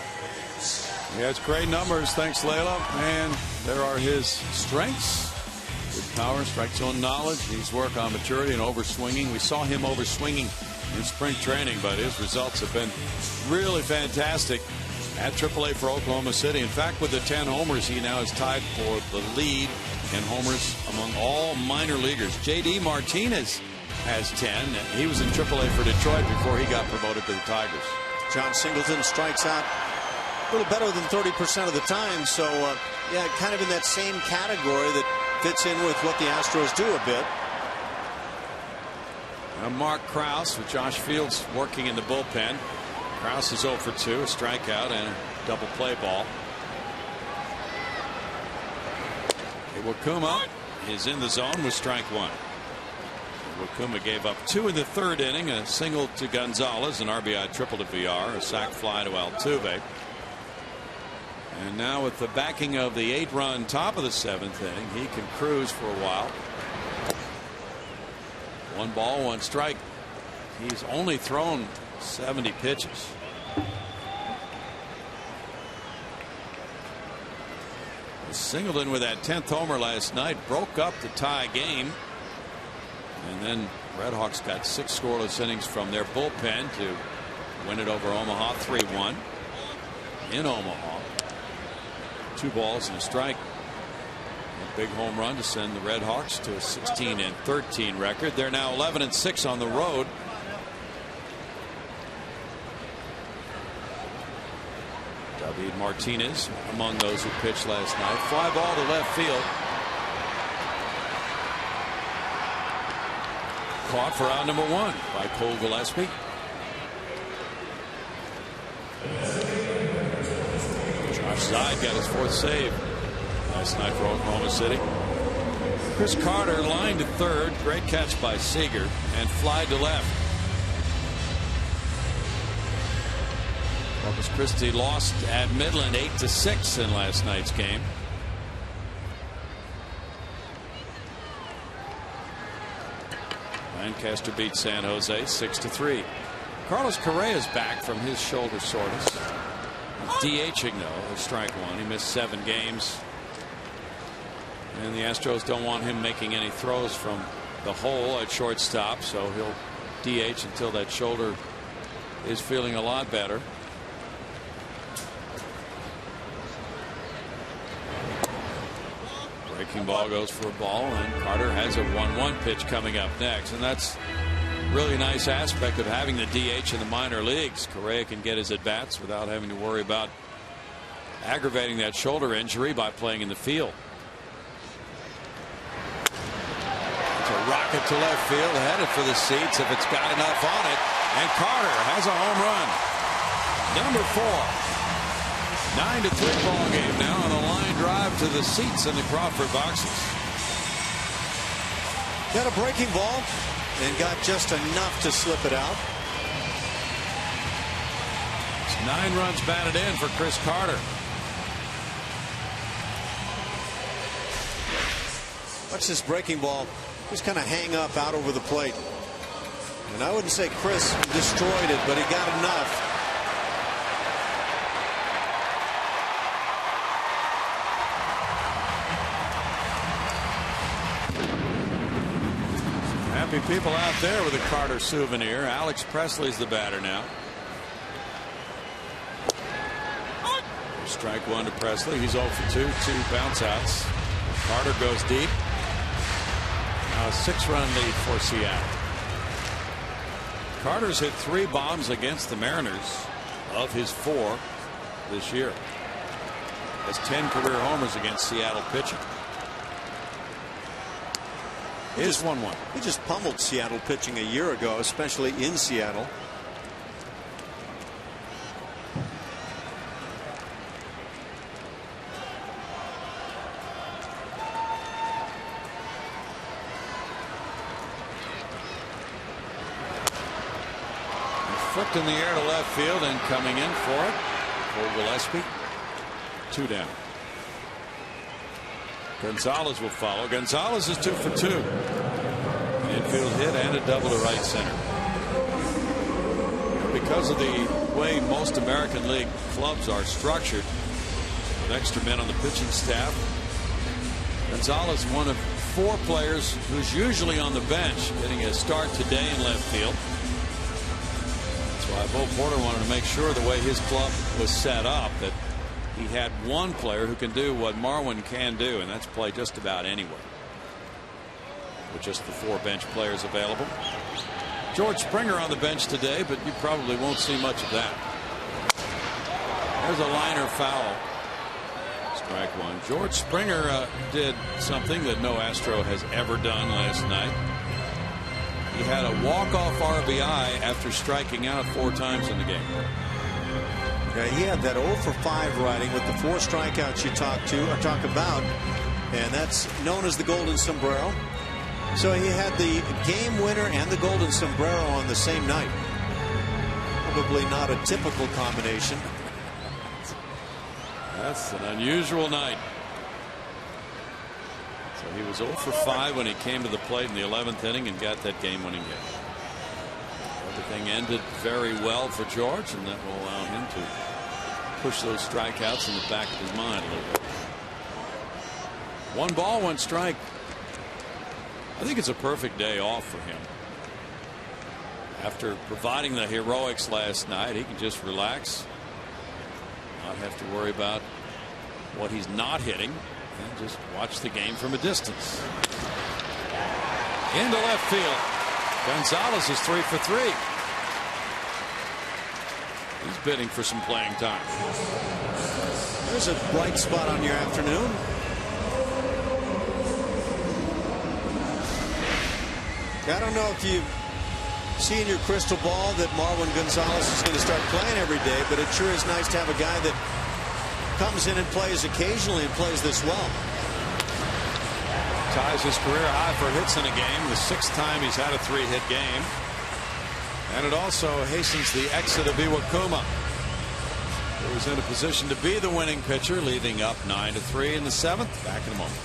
He has great numbers, thanks, Layla. And there are his strengths. Good power, strike zone knowledge. He's work on maturity and overswinging. We saw him overswinging in spring training, but his results have been really fantastic at AAA for Oklahoma City. In fact, with the 10 homers, he now is tied for the lead in homers among all minor leaguers. J.D. Martinez has 10. He was in AAA for Detroit before he got promoted to the Tigers. John Singleton strikes out a little better than 30% of the time. So, yeah, kind of in that same category that fits in with what the Astros do a bit. Now Mark Krause with Josh Fields working in the bullpen. Krause is 0 for 2, a strikeout and a double play ball. Iwakuma is in the zone with strike 1. Iwakuma gave up 2 in the 3rd inning, a single to Gonzalez, an RBI triple to VR, a sac fly to Altuve. And now with the backing of the 8-run top of the 7th inning, he can cruise for a while. 1 ball, 1 strike. He's only thrown 70 pitches. Singleton with that 10th homer last night broke up the tie game, and then Red Hawks got 6 scoreless innings from their bullpen to win it over Omaha 3-1 in Omaha. 2 balls and a strike. A big home run to send the Red Hawks to a 16-13 record. They're now 11-6 on the road. David Martinez among those who pitched last night. Fly ball to left field. Caught for out number 1 by Cole Gillespie. Josh Zide got his 4th save last night for Oklahoma City. Chris Carter lined to 3rd. Great catch by Seager and fly to left. Corpus Christi lost at Midland 8-6 in last night's game. Lancaster beat San Jose 6-3. Carlos Correa's back from his shoulder soreness. DHing though, strike 1. He missed 7 games. And the Astros don't want him making any throws from the hole at shortstop, so he'll DH until that shoulder is feeling a lot better. Breaking ball goes for a ball, and Carter has a 1-1 pitch coming up next, and that's really nice aspect of having the DH in the minor leagues. Correa can get his at bats without having to worry about aggravating that shoulder injury by playing in the field. It's a rocket to left field, headed for the seats if it's got enough on it, and Carter has a home run. Number 4. 9-3 ball game now on a line drive to the seats in the Crawford boxes. Got a breaking ball and got just enough to slip it out. It's 9 runs batted in for Chris Carter. Watch this breaking ball just kind of hang up out over the plate. And I wouldn't say Chris destroyed it, but he got enough. Happy people out there with a Carter souvenir. Alex Presley's the batter now. Strike 1 to Presley. He's 0 for 2. 2 bounce outs. Carter goes deep. Now a 6-run lead for Seattle. Carter's hit 3 bombs against the Mariners of his 4 this year. Has 10 career homers against Seattle pitching. is 1-1. He just pummeled Seattle pitching a year ago, especially in Seattle. Flipped in the air to left field and coming in for it for Gillespie. 2 down. Gonzalez will follow. Gonzalez is 2 for 2. Infield hit and a double to right center. Because of the way most American League clubs are structured, with extra men on the pitching staff, Gonzalez, one of 4 players who's usually on the bench, getting a start today in left field. That's why Bo Porter wanted to make sure the way his club was set up that he had one player who can do what Marwin can do, and that's play just about anywhere with just the 4 bench players available. George Springer on the bench today, but you probably won't see much of that. There's a liner foul. Strike 1. George Springer did something that no Astro has ever done last night. He had a walk-off RBI after striking out 4 times in the game. Yeah, he had that 0 for 5 riding with the 4 strikeouts you talk about, and that's known as the Golden Sombrero. So he had the game winner and the Golden Sombrero on the same night. Probably not a typical combination. That's an unusual night. So he was 0 for 5 when he came to the plate in the 11th inning and got that game-winning hit. Everything ended very well for George, and that will allow him to push those strikeouts in the back of his mind a little bit. 1 ball, 1 strike. I think it's a perfect day off for him. After providing the heroics last night, he can just relax, not have to worry about what he's not hitting, and just watch the game from a distance. Into left field. Gonzalez is 3 for 3. He's bidding for some playing time. There's a bright spot on your afternoon. I don't know if you see in your crystal ball that Marwin Gonzalez is going to start playing every day, but it sure is nice to have a guy that comes in and plays occasionally and plays this well. Ties his career high for hits in a game, the 6th time he's had a 3-hit game. And it also hastens the exit of Iwakuma, who was in a position to be the winning pitcher, leading up 9-3 in the 7th. Back in a moment.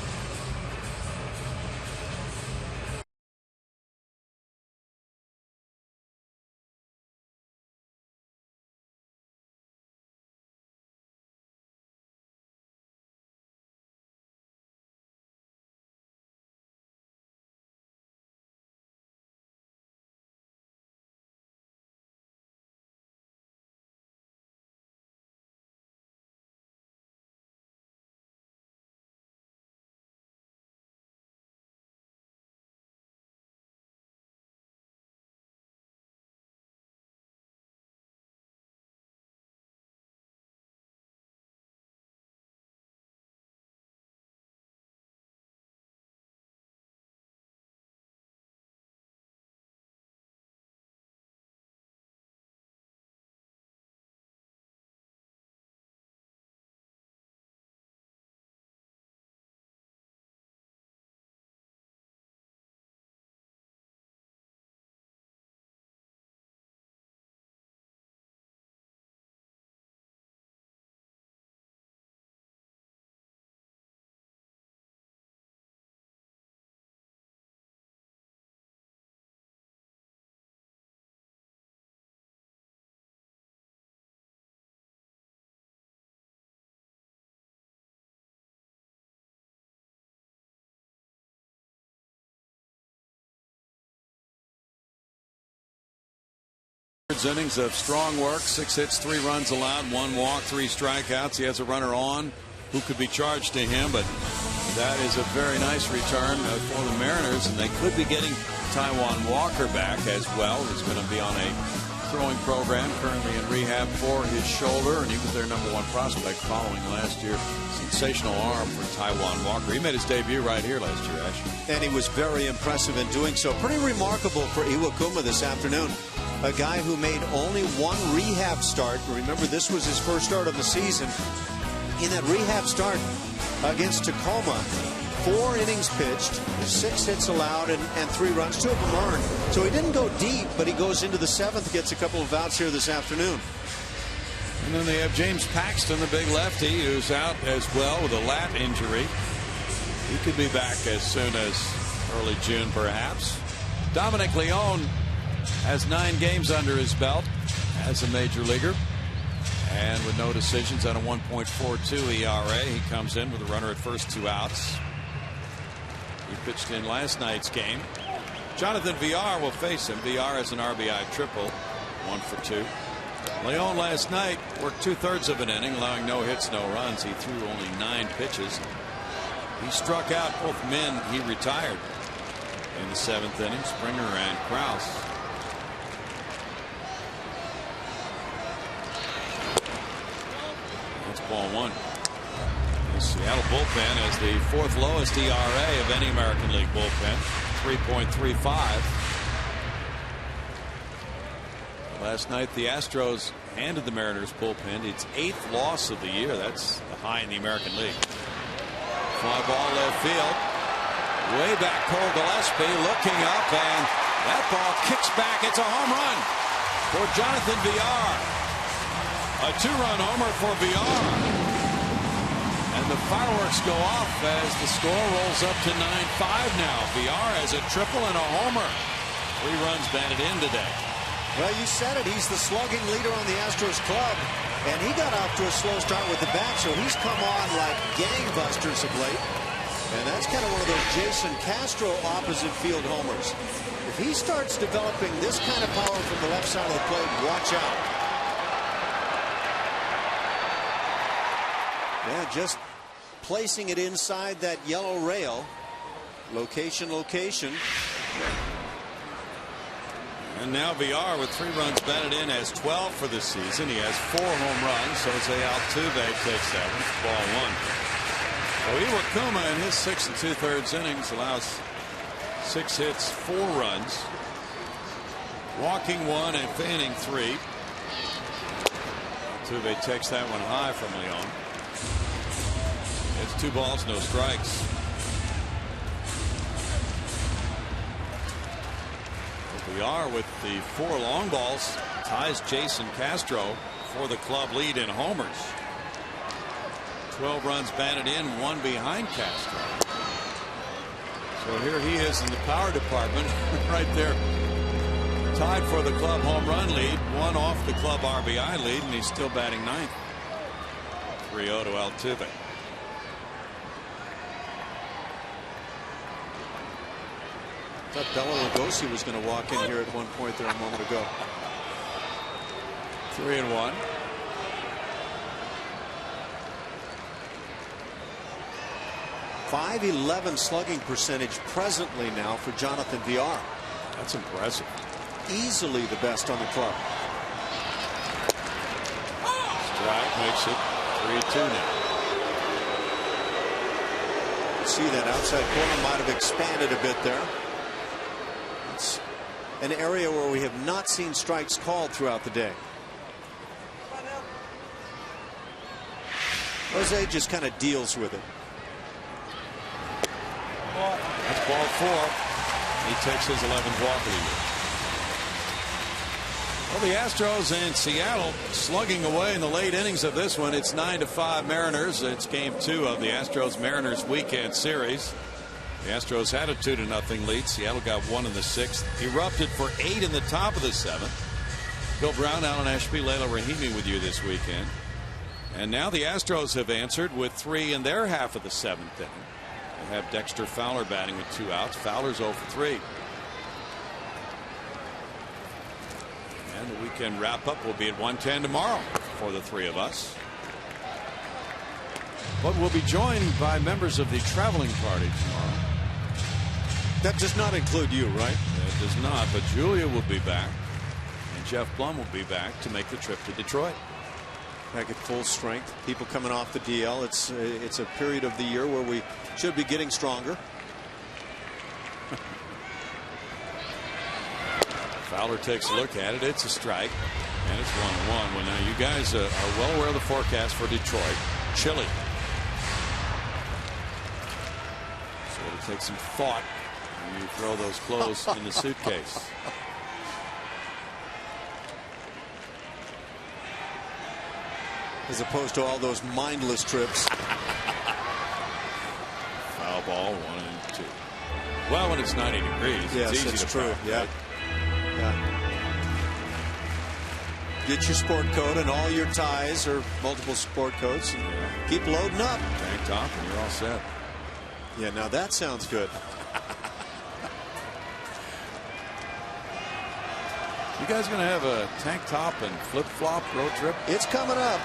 Innings of strong work, 6 hits, 3 runs allowed, 1 walk, 3 strikeouts. He has a runner on who could be charged to him, but that is a very nice return for the Mariners, and they could be getting Taijuan Walker back as well. He's going to be on a throwing program, currently in rehab for his shoulder, and he was their #1 prospect following last year's sensational arm for Taijuan Walker. He made his debut right here last year, Ash. And he was very impressive in doing so. Pretty remarkable for Iwakuma this afternoon. A guy who made only one rehab start. Remember, this was his first start of the season. In that rehab start against Tacoma, 4 innings pitched, 6 hits allowed, and 3 runs, 2 of them earned. So he didn't go deep, but he goes into the 7th, gets a couple of outs here this afternoon. And then they have James Paxton, the big lefty, who's out as well with a lat injury. He could be back as soon as early June, perhaps. Dominic Leone has 9 games under his belt as a major leaguer. And with no decisions on a 1.42 ERA, he comes in with a runner at first, 2 outs. He pitched in last night's game. Jonathan Villar will face him. Villar has an RBI triple, 1 for 2. Leone last night worked 2/3 of an inning, allowing no hits, no runs. He threw only 9 pitches. He struck out both men he retired in the 7th inning, Springer and Krause. That's ball 1. The Seattle bullpen has the 4th lowest ERA of any American League bullpen, 3.35. Last night the Astros handed the Mariners bullpen its 8th loss of the year. That's the high in the American League. Fly ball left field. Way back, Cole Gillespie looking up, and that ball kicks back. It's a home run for Jonathan Villar. A 2-run homer for Villar. And the fireworks go off as the score rolls up to 9-5 now. Villar has a triple and a homer. 3 runs batted in today. Well, you said it. He's the slugging leader on the Astros club. And he got off to a slow start with the bat, so he's come on like gangbusters of late. And that's kind of one of those Jason Castro opposite field homers. If he starts developing this kind of power from the left side of the plate, watch out. Yeah, just placing it inside that yellow rail. Location, location. And now Villar with 3 runs batted in has 12 for the season. He has 4 home runs. Jose Altuve takes that one. Ball 1. So Iwakuma in his 6 2/3 innings allows 6 hits, 4 runs, walking 1 and fanning 3. Altuve takes that one high from Leone. It's 2 balls, no strikes. Villar with the 4 long balls ties Jason Castro for the club lead in homers. 12 runs batted in, 1 behind Castro. So here he is in the power department right there, tied for the club home run lead, 1 off the club RBI lead, and he's still batting 9th. 3-0 to Altuve. I thought Bela Lugosi was going to walk in here at one point there a moment ago. 3-1. .511 slugging percentage presently now for Jonathan Villar. That's impressive. Easily the best on the club. Strike makes it 3-2 now. See that outside corner might have expanded a bit there. It's an area where we have not seen strikes called throughout the day. Jose just kind of deals with it. That's ball 4. He takes his 11th walk of the year. Well, the Astros and Seattle slugging away in the late innings of this one. It's 9-5 Mariners. It's game 2 of the Astros-Mariners weekend series. The Astros had a 2-0 lead. Seattle got 1 in the 6th. Erupted for 8 in the top of the 7th. Bill Brown, Alan Ashby, Leila Rahimi with you this weekend. And now the Astros have answered with 3 in their half of the 7th inning. They have Dexter Fowler batting with 2 outs. Fowler's 0 for 3. And the weekend wrap-up will be at 1:10 tomorrow for the 3 of us. But we'll be joined by members of the traveling party tomorrow. That does not include you, right? It does not, but Julia will be back. And Jeff Blum will be back to make the trip to Detroit. Back at full strength. People coming off the DL. It's a period of the year where we should be getting stronger. Fowler takes a look at it. It's a strike. And it's 1-1. Well, now you guys are well aware of the forecast for Detroit. Chilly. So it'll take some thought when you throw those clothes in the suitcase. As opposed to all those mindless trips. Foul ball, 1-2. Well, when it's 90 degrees, yes, it's easy it's to true. pack, Yeah. right? Yeah. Get your sport coat and all your ties or multiple sport coats and keep loading up. Tank top and you're all set. Yeah, now that sounds good. You guys going to have a tank top and flip-flop road trip? It's coming up.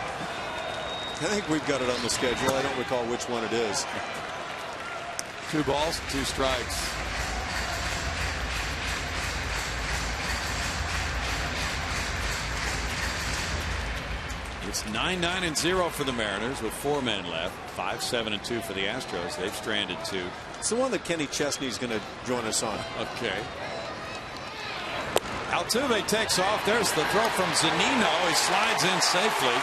I think we've got it on the schedule. I don't recall which one it is. 2 balls, 2 strikes. It's 9-9-0 for the Mariners with 4 men left. 5-7-2 for the Astros. They've stranded 2. It's the one that Kenny Chesney's going to join us on. Okay. Altuve takes off. There's the throw from Zunino. He slides in safely.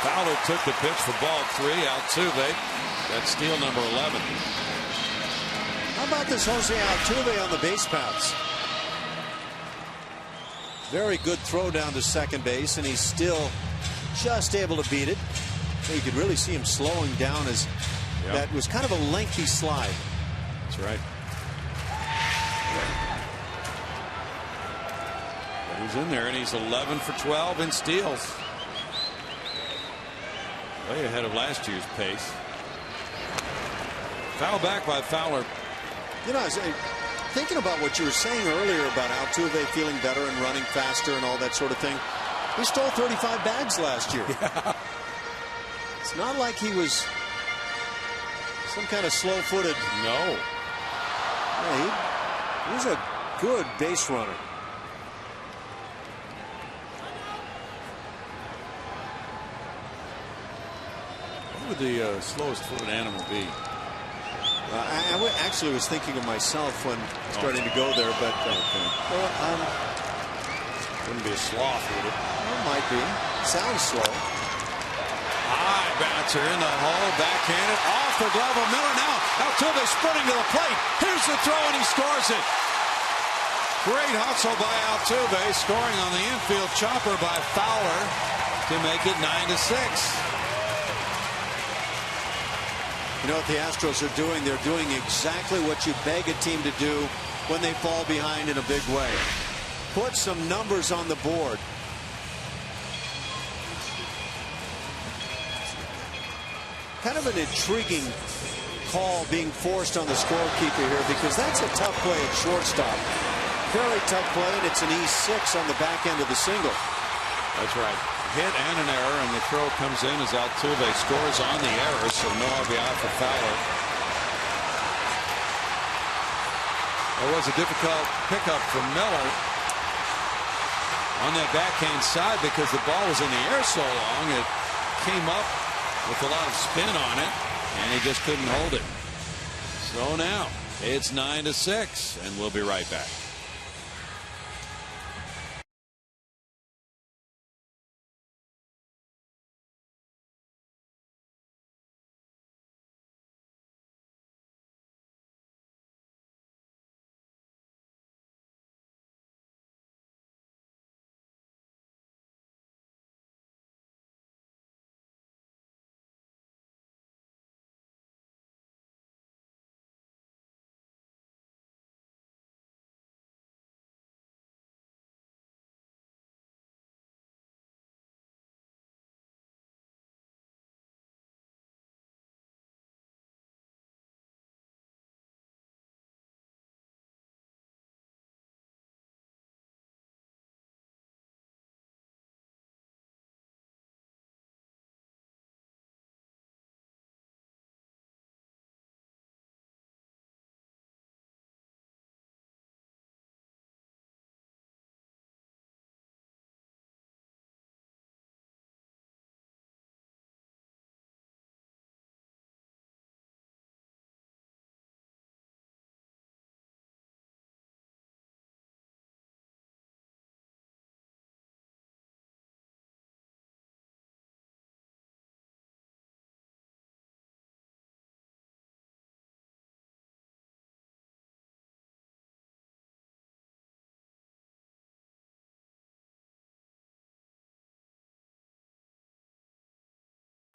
Fowler took the pitch for ball 3. Altuve. That's steal number 11. How about this Jose Altuve on the base paths? Very good throw down to second base, and he's still just able to beat it. You could really see him slowing down as that was kind of a lengthy slide. That's right. But he's in there, and he's 11 for 12 in steals. Way ahead of last year's pace. Foul back by Fowler. You know, I was thinking about what you were saying earlier about Altuve feeling better and running faster and all that sort of thing. He stole 35 bags last year. Yeah. It's not like he was some kind of slow-footed. No. Yeah, he's a good base runner. What would the slowest footed animal be? I actually was thinking of myself when starting to go there, but wouldn't be a sloth, would it? It might be. Sounds slow. High bouncer in the hole, backhanded off the glove of Miller. Now Altuve sprinting to the plate. Here's the throw, and he scores it. Great hustle by Altuve, scoring on the infield chopper by Fowler to make it 9-6. You know what the Astros are doing? They're doing exactly what you beg a team to do when they fall behind in a big way. Put some numbers on the board. Kind of an intriguing call being forced on the scorekeeper here, because that's a tough play at shortstop. Very tough play, and it's an E6 on the back end of the single. That's right. Hit and an error, and the throw comes in as Altuve scores on the error, so no RBI for Fowler. It was a difficult pickup for Miller on that backhand side because the ball was in the air so long it came up with a lot of spin on it, and he just couldn't hold it. So now it's 9-6, and we'll be right back.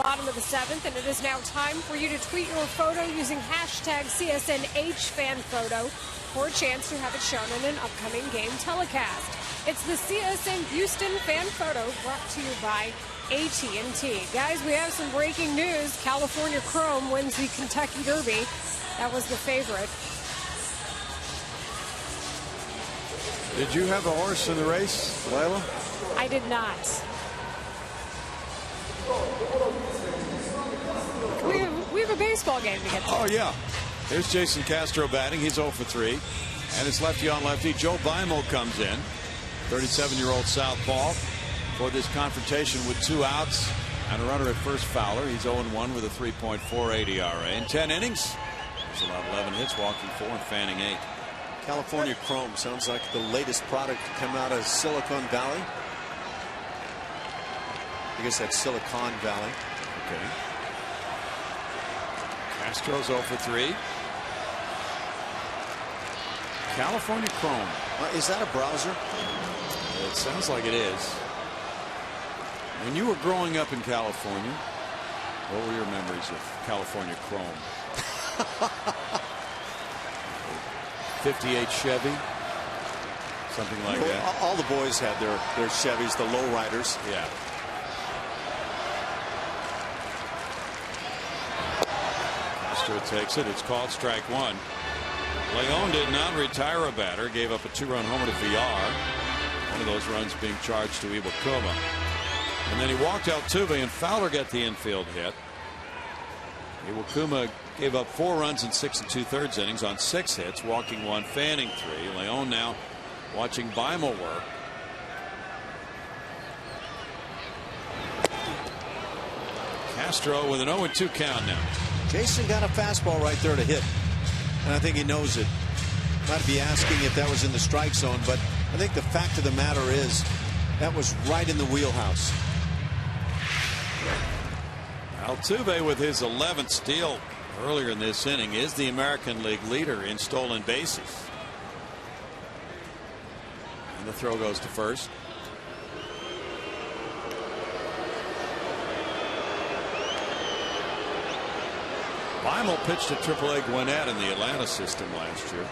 bottom of the 7th, and it is now time for you to tweet your photo using hashtag CSNHFanPhoto for a chance to have it shown in an upcoming game telecast. It's the CSN Houston Fan Photo brought to you by AT&T. Guys, we have some breaking news. California Chrome wins the Kentucky Derby. That was the favorite. Did you have a horse in the race, Layla? I did not. We have a baseball game to get to. Oh, yeah. There's Jason Castro batting. He's 0 for 3. And it's lefty on lefty. Joe Beimel comes in. 37-year-old southpaw for this confrontation with 2 outs and a runner at first. Fowler. He's 0-1 with a 3.48 ERA. In 10 innings, he's allowed 11 hits, walking 4 and fanning 8. California Chrome sounds like the latest product to come out of Silicon Valley. I guess that's Silicon Valley. Okay. Castro's 0 for 3. California Chrome. Is that a browser? It sounds like it is. When you were growing up in California, what were your memories of California Chrome? 58 Chevy, something like that. All the boys had their Chevys, the lowriders. Yeah. Castro takes it. It's called strike 1. Leon did not retire a batter. Gave up a 2-run homer to VR. One of those runs being charged to Iwakuma. And then he walked Altuve, and Fowler got the infield hit. Iwakuma gave up 4 runs in 6 2/3 innings on 6 hits, walking 1, fanning 3. Leon now watching Beimel work. Castro with an 0-2 count now. Jason got a fastball right there to hit, and I think he knows it. Might be asking if that was in the strike zone, but I think the fact of the matter is that was right in the wheelhouse. Altuve, with his 11th steal earlier in this inning, is the American League leader in stolen bases. And the throw goes to first. Beimel pitched a AAA Gwinnett in the Atlanta system last year.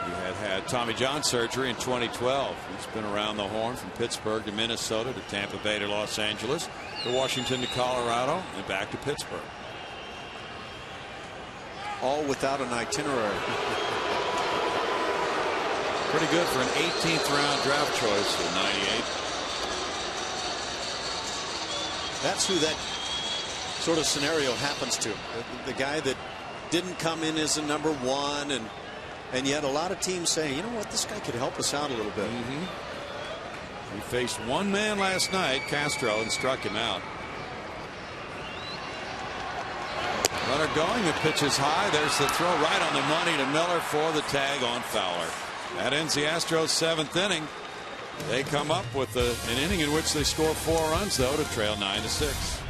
He had Tommy John surgery in 2012. He's been around the horn from Pittsburgh to Minnesota to Tampa Bay to Los Angeles to Washington to Colorado and back to Pittsburgh. All without an itinerary. Pretty good for an 18th round draft choice in '98. That's who that sort of scenario happens to. The guy that didn't come in as a number 1, and yet a lot of teams say, you know what, this guy could help us out a little bit. He faced one man last night, Castro, and struck him out. Runner going, the pitch is high. There's the throw right on the money to Miller for the tag on Fowler. That ends the Astros' 7th inning. They come up with an inning in which they score 4 runs, though, to trail 9-6.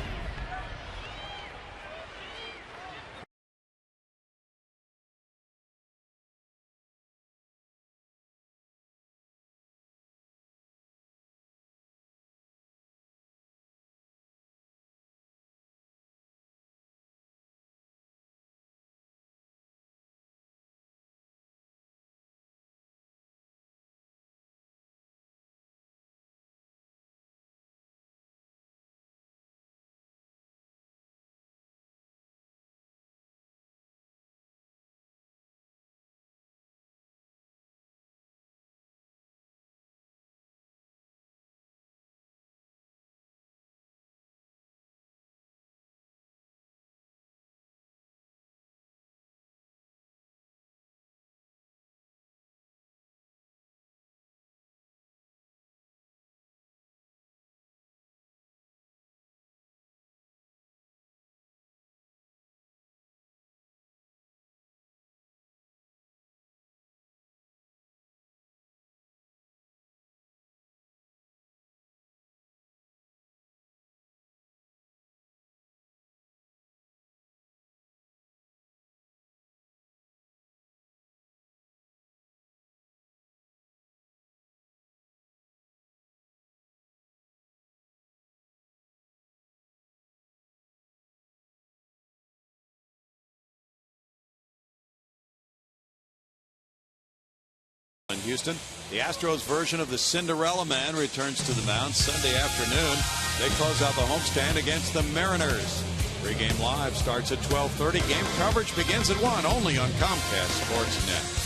Houston. The Astros version of the Cinderella Man returns to the mound Sunday afternoon. They close out the homestand against the Mariners. Pre-game live starts at 12:30. Game coverage begins at 1, only on Comcast Sportsnet.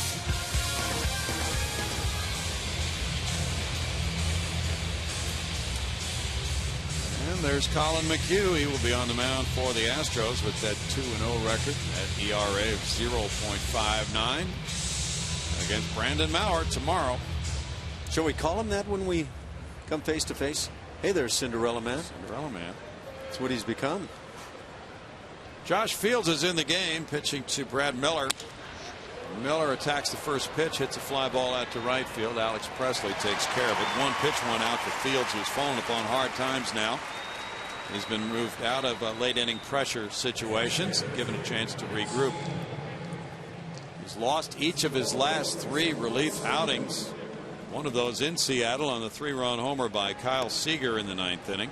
And there's Colin McHugh. He will be on the mound for the Astros with that 2-0 record, that ERA of 0.59 against Brandon Maurer tomorrow. Shall we call him that when we come face to face? Hey there, Cinderella Man. Cinderella Man. That's what he's become. Josh Fields is in the game, pitching to Brad Miller. Miller attacks the first pitch, hits a fly ball out to right field. Alex Presley takes care of it. 1 pitch, 1 out for Fields, who's fallen upon hard times now. He's been moved out of late inning pressure situations and given a chance to regroup. He's lost each of his last 3 relief outings. One of those in Seattle on the 3-run homer by Kyle Seager in the 9th inning.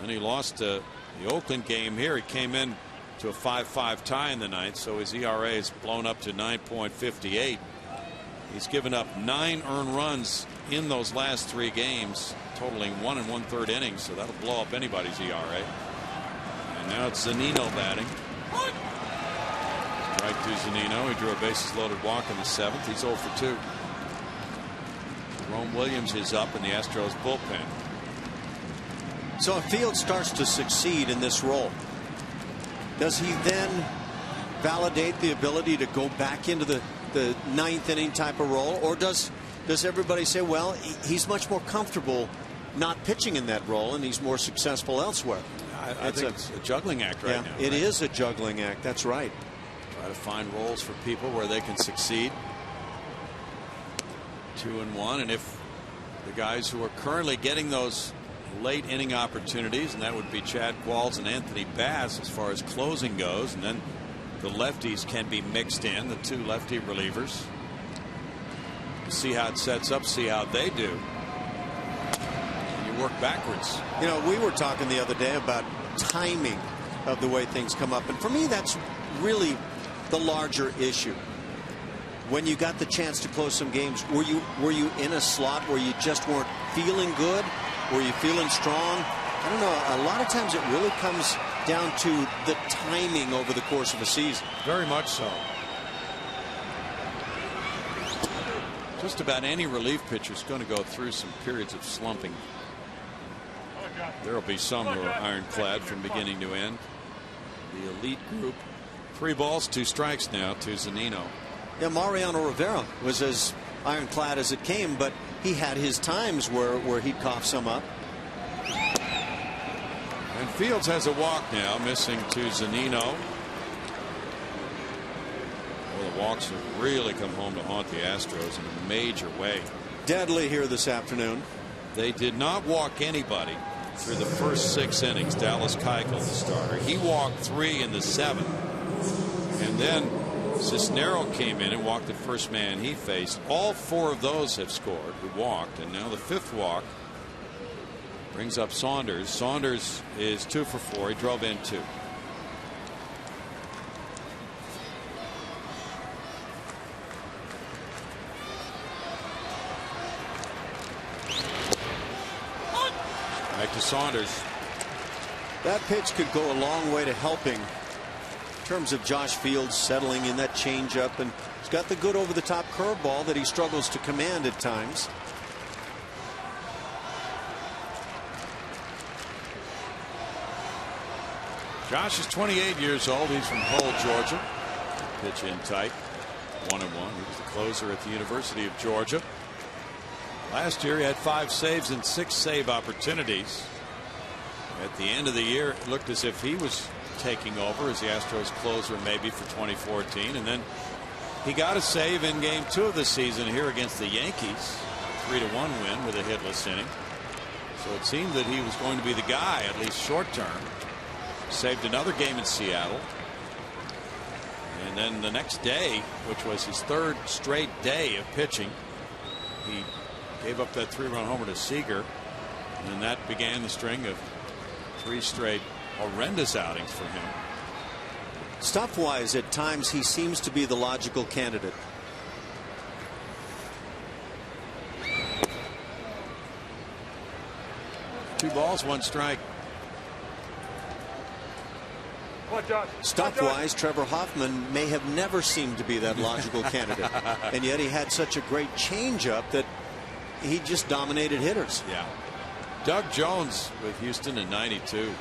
Then he lost the Oakland game here. He came in to a 5-5 tie in the 9th, so his ERA is blown up to 9.58. He's given up 9 earned runs in those last 3 games, totaling 1 1/3 innings, so that'll blow up anybody's ERA. And now it's Zunino batting. Strike to Zunino. He drew a bases loaded walk in the 7th. He's 0 for 2. Rome Williams is up in the Astros bullpen. So if Fields starts to succeed in this role, does he then validate the ability to go back into the 9th inning type of role, or does everybody say, well, he's much more comfortable not pitching in that role and he's more successful elsewhere? I think it's a juggling act right now. It is a juggling act. That's right. Try to find roles for people where they can succeed. 2-1, and if the guys who are currently getting those late inning opportunities, and that would be Chad Qualls and Anthony Bass as far as closing goes, and then the lefties can be mixed in, the 2 lefty relievers. See how it sets up, see how they do. And you work backwards. You know, we were talking the other day about timing of the way things come up, and for me that's really the larger issue. When you got the chance to close some games, were you in a slot where you just weren't feeling good? Were you feeling strong? I don't know. A lot of times it really comes down to the timing over the course of a season. Very much so. Just about any relief pitcher is going to go through some periods of slumping. There will be some who are ironclad from beginning to end. The elite group. 3 balls, 2 strikes now to Zunino. Yeah, Mariano Rivera was as ironclad as it came, but he had his times where he'd cough some up. And Fields has a walk now, missing to Zunino. Well, the walks have really come home to haunt the Astros in a major way. Deadly here this afternoon. They did not walk anybody through the first 6 innings. Dallas Keuchel, the starter. He walked 3 in the 7th. And then Cisnero came in and walked the first man he faced. All 4 of those have scored who walked, and now the 5th walk brings up Saunders. Saunders is 2 for 4. He drove in 2. Back to Saunders. That pitch could go a long way to helping in terms of Josh Fields settling in that changeup, and he's got the good over-the-top curveball that he struggles to command at times. Josh is 28 years old. He's from Hull, Georgia. Pitch in tight. 1-1. He was the closer at the University of Georgia. Last year he had 5 saves and 6 save opportunities. At the end of the year it looked as if he was taking over as the Astros closer maybe for 2014, and then he got a save in game 2 of the season here against the Yankees. 3-1 win with a hitless inning. So it seemed that he was going to be the guy, at least short term. Saved another game in Seattle. And then the next day, which was his 3rd straight day of pitching, he gave up that 3-run homer to Seager. And that began the string of 3 straight horrendous outings for him. Stuff-wise, at times he seems to be the logical candidate. 2 balls, 1 strike. Stuff-wise, Trevor Hoffman may have never seemed to be that logical candidate, and yet he had such a great changeup that he just dominated hitters. Yeah. Doug Jones with Houston in '92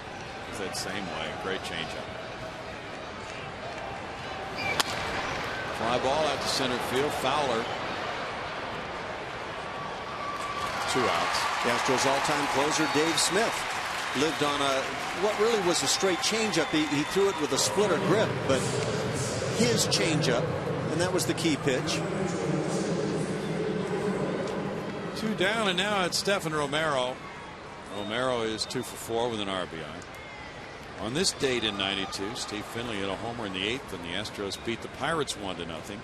was that same way. Great changeup. Fly ball out to center field. Fowler. 2 outs. The Astros all-time closer Dave Smith lived on what really was a straight changeup. He threw it with a splitter grip, but his changeup, and that was the key pitch. 2 down, and now it's Stephen Romero. Romero is 2 for 4 with an RBI. On this date in '92, Steve Finley hit a homer in the 8th, and the Astros beat the Pirates 1-0.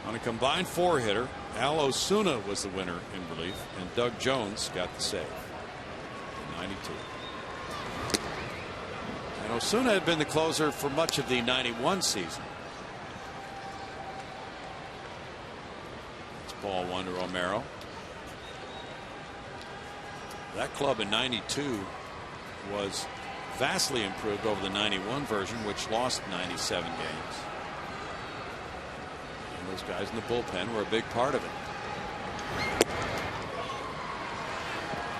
On a combined 4-hitter, Al Osuna was the winner in relief, and Doug Jones got the save in '92. And Osuna had been the closer for much of the '91 season. It's ball 1 to Romero. That club in '92 was vastly improved over the '91 version, which lost 97 games. And those guys in the bullpen were a big part of it.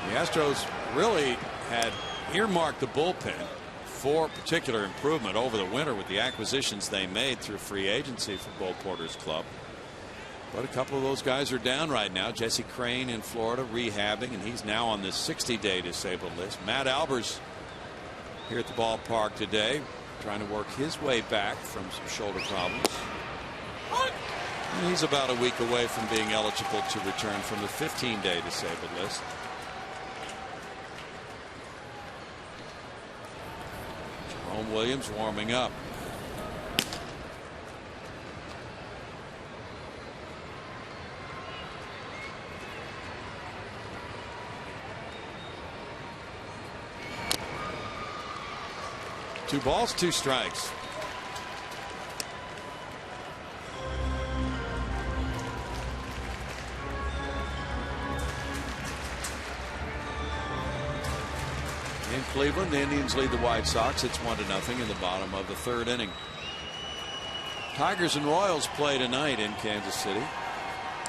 The Astros really had earmarked the bullpen for particular improvement over the winter with the acquisitions they made through free agency for Bo Porter's club. But a couple of those guys are down right now. Jesse Crane in Florida rehabbing, and he's now on the 60-day disabled list. Matt Albers here at the ballpark today, trying to work his way back from some shoulder problems. And he's about a week away from being eligible to return from the 15-day disabled list. Jerome Williams warming up. Two balls, 2 strikes. In Cleveland, the Indians lead the White Sox. It's 1-0 in the bottom of the 3rd inning. Tigers and Royals play tonight in Kansas City.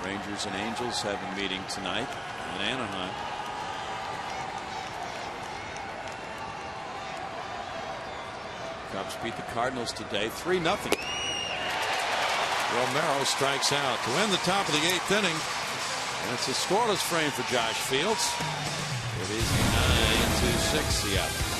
Rangers and Angels have a meeting tonight in Anaheim. Cubs beat the Cardinals today 3-0. Romero strikes out to end the top of the 8th inning, and it's a scoreless frame for Josh Fields. It is 9-6 Seattle.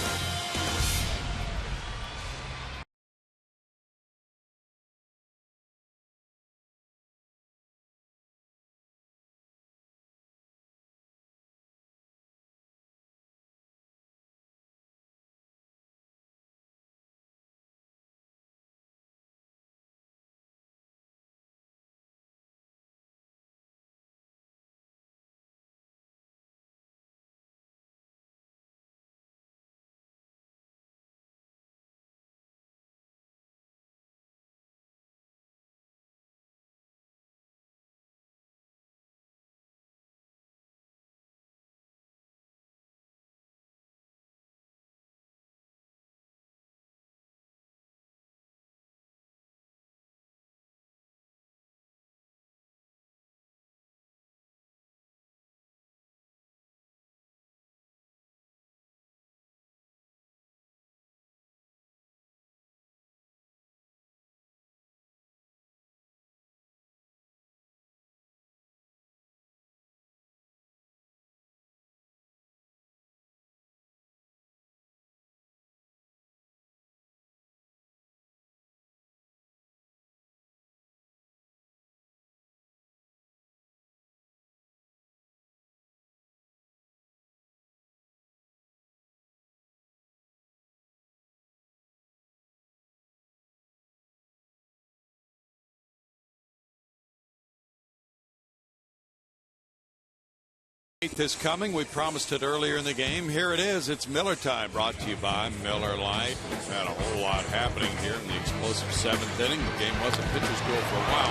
Is coming. We promised it earlier in the game. Here it is. It's Miller time, brought to you by Miller Lite. We've had a whole lot happening here in the explosive 7th inning. The game wasn't pitcher's duel for a while.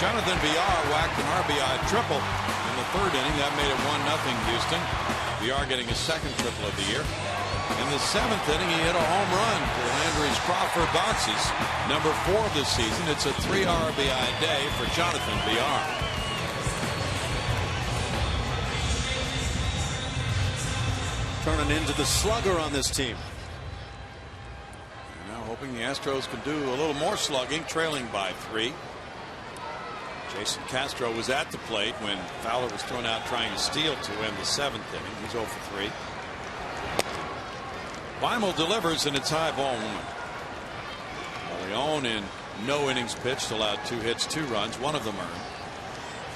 Jonathan Villar whacked an RBI triple in the 3rd inning. That made it 1-0 Houston. VR getting his second triple of the year. In the 7th inning, he hit a home run to Landry's Crawford boxes. Number 4 of the season. It's a 3 RBI day for Jonathan VR. Turning into the slugger on this team. And now hoping the Astros can do a little more slugging, trailing by 3. Jason Castro was at the plate when Fowler was thrown out trying to steal to end the 7th inning. He's 0 for 3. Weimel delivers, and it's high ball 1. Leone in no innings pitched allowed 2 hits, 2 runs, 1 of them earned.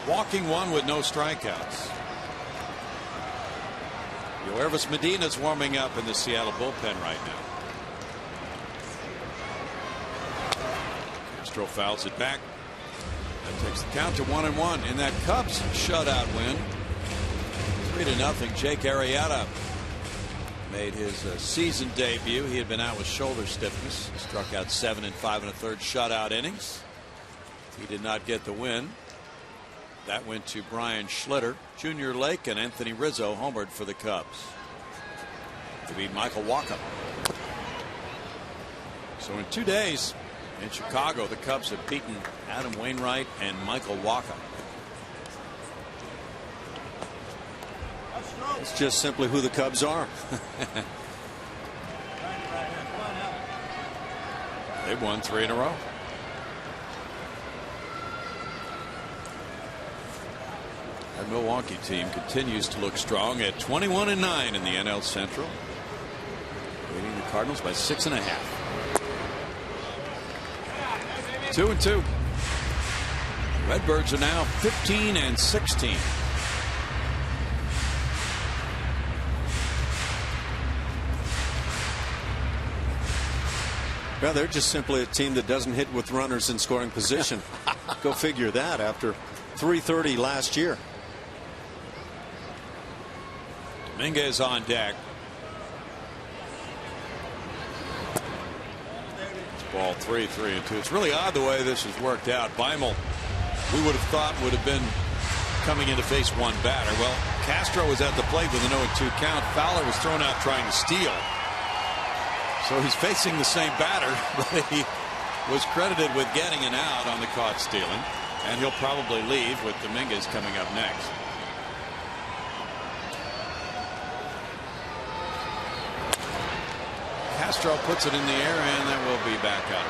Walking 1 with no strikeouts. Yoervis Medina's warming up in the Seattle bullpen right now. Castro fouls it back. That takes the count to 1-1 in that Cubs shutout win. 3-0. Jake Arrieta made his season debut. He had been out with shoulder stiffness. He struck out 7 and 5 1/3 shutout innings. He did not get the win. That went to Brian Schlitter. Junior Lake and Anthony Rizzo homered for the Cubs to beat Michael Wacha. So in 2 days in Chicago, the Cubs have beaten Adam Wainwright and Michael Wacha. It's just simply who the Cubs are. They've won 3 in a row. That Milwaukee team continues to look strong at 21-9 in the NL Central, leading the Cardinals by 6.5. 2-2. Redbirds are now 15-16. Well, they're just simply a team that doesn't hit with runners in scoring position. Go figure that after .330 last year. Dominguez on deck. It's ball 3, 3-2. It's really odd the way this has worked out. Weimel, we would have thought would have been coming in to face one batter. Well, Castro was at the plate with a 0-2 count. Fowler was thrown out trying to steal. So he's facing the same batter, but he was credited with getting an out on the caught stealing, and he'll probably leave with Dominguez coming up next. Castro puts it in the air, and that will be back up.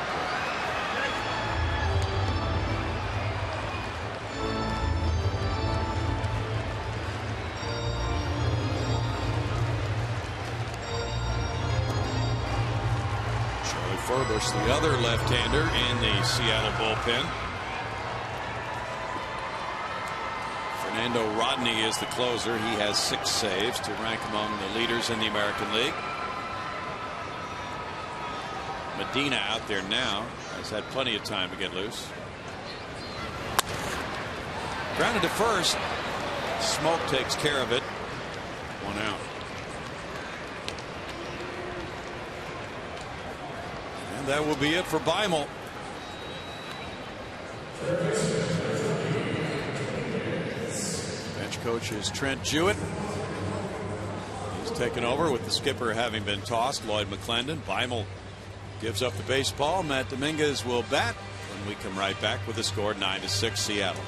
Charlie Furbush, the other left-hander in the Seattle bullpen. Fernando Rodney is the closer. He has 6 saves to rank among the leaders in the American League. Medina out there now has had plenty of time to get loose. Grounded to first. Smoke takes care of it. 1 out. And that will be it for Weimel. Bench coach is Trent Jewett. He's taken over with the skipper having been tossed, Lloyd McClendon. Weimel gives up the baseball. Matt Dominguez will bat when we come right back with the score 9-6 Seattle.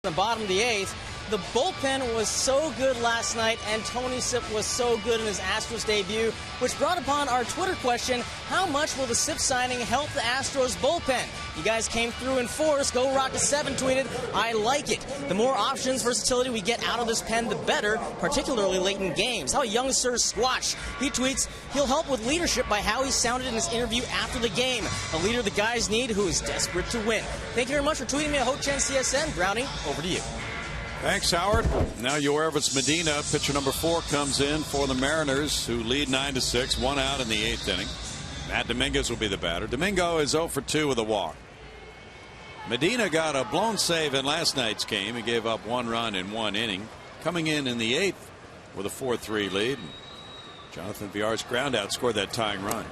the bottom of the 8th. The bullpen was so good last night, and Tony Sipp was so good in his Astros debut, which brought upon our Twitter question, how much will the Sipp signing help the Astros bullpen? You guys came through in force. Go Rock to 7 tweeted, I like it. The more options, versatility we get out of this pen, the better, particularly late in games. How a young Sir Squatch. He tweets, he'll help with leadership by how he sounded in his interview after the game. A leader the guys need who is desperate to win. Thank you very much for tweeting me at HoChen CSN. Brownie, over to you. Thanks, Howard. Now Yoervis Medina, pitcher number 4, comes in for the Mariners, who lead 9-6, 1 out in the 8th inning. Matt Dominguez will be the batter. Domingo is 0 for 2 with a walk. Medina got a blown save in last night's game. He gave up 1 run in 1 inning. Coming in the 8th with a 4-3 lead. Jonathan Villar's groundout scored that tying run.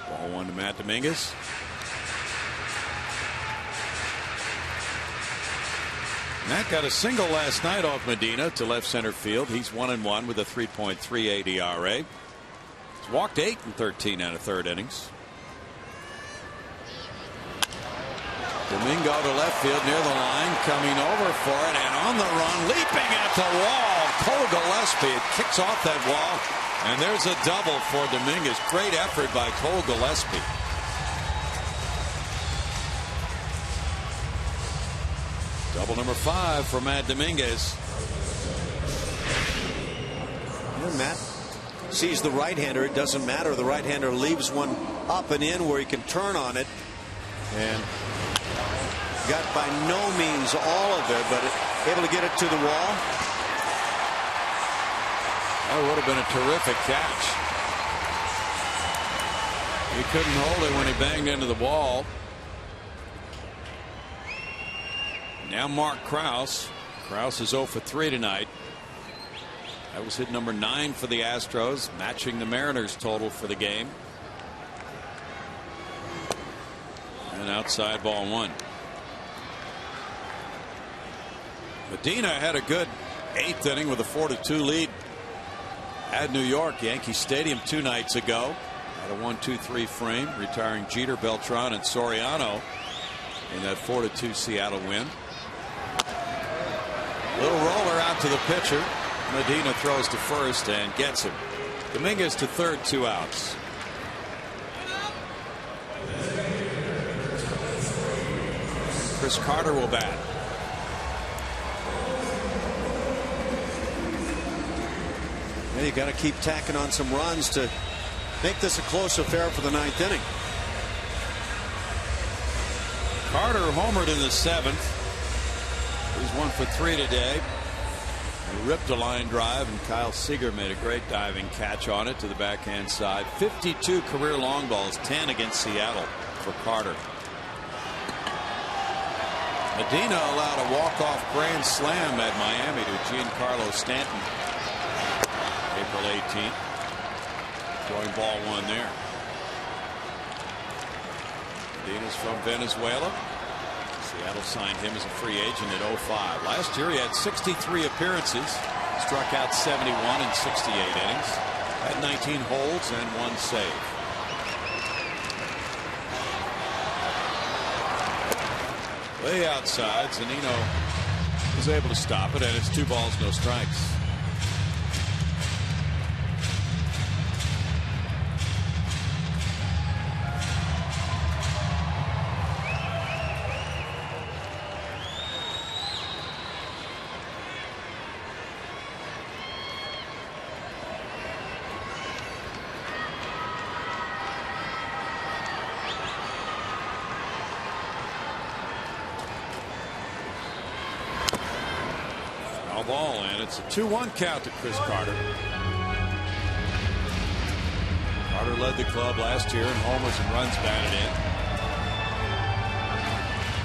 Ball 1 to Matt Dominguez. Matt got a single last night off Medina to left center field. He's 1-1 with a 3.38 ERA. He's walked 8 in 13 out of third innings. Domingo to left field near the line, coming over for it, and on the run, leaping at the wall. Cole Gillespie, it kicks off that wall, and there's a double for Dominguez. Great effort by Cole Gillespie. Double number 5 for Matt Dominguez. Yeah, Matt sees the right-hander. It doesn't matter. The right-hander leaves one up and in where he can turn on it. And got by no means all of it, but able to get it to the wall. That would have been a terrific catch. He couldn't hold it when he banged into the wall. Now Mark Krause. Krause is 0 for 3 tonight. That was hit number 9 for the Astros, matching the Mariners total for the game. And outside ball 1. Medina had a good 8th inning with a 4-2 lead at New York Yankee Stadium 2 nights ago. Had a 1-2-3 frame, retiring Jeter, Beltran, and Soriano in that 4-2 Seattle win. Little roller out to the pitcher. Medina throws to first and gets him. Dominguez to third, 2 outs. Chris Carter will bat. Yeah, you got to keep tacking on some runs to make this a close affair for the 9th inning. Carter homered in the 7th. He's 1 for 3 today. He ripped a line drive, and Kyle Seager made a great diving catch on it to the backhand side. 52 career long balls, 10 against Seattle for Carter. Medina allowed a walk-off grand slam at Miami to Giancarlo Stanton. April 18th. Throwing ball 1 there. Medina's from Venezuela. Seattle signed him as a free agent at 05. Last year he had 63 appearances, struck out 71 in 68 innings, had 19 holds and 1 save. Way outside, Zunino was able to stop it, and it's 2 balls, no strikes. Ball, and it's a 2-1 count to Chris Carter. Carter led the club last year in homers and runs batted in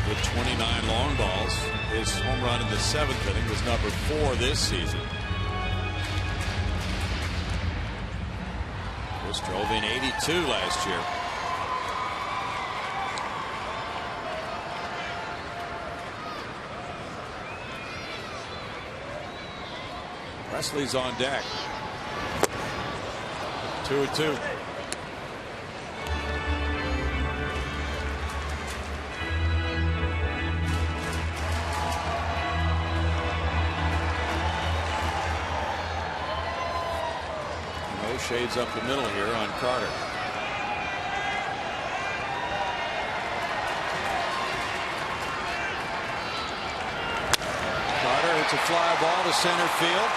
with 29 long balls. His home run in the 7th inning was number 4 this season. Chris drove in 82 last year. Presley's on deck. 2-2. shades up the middle here on Carter. Carter hits a fly ball to center field.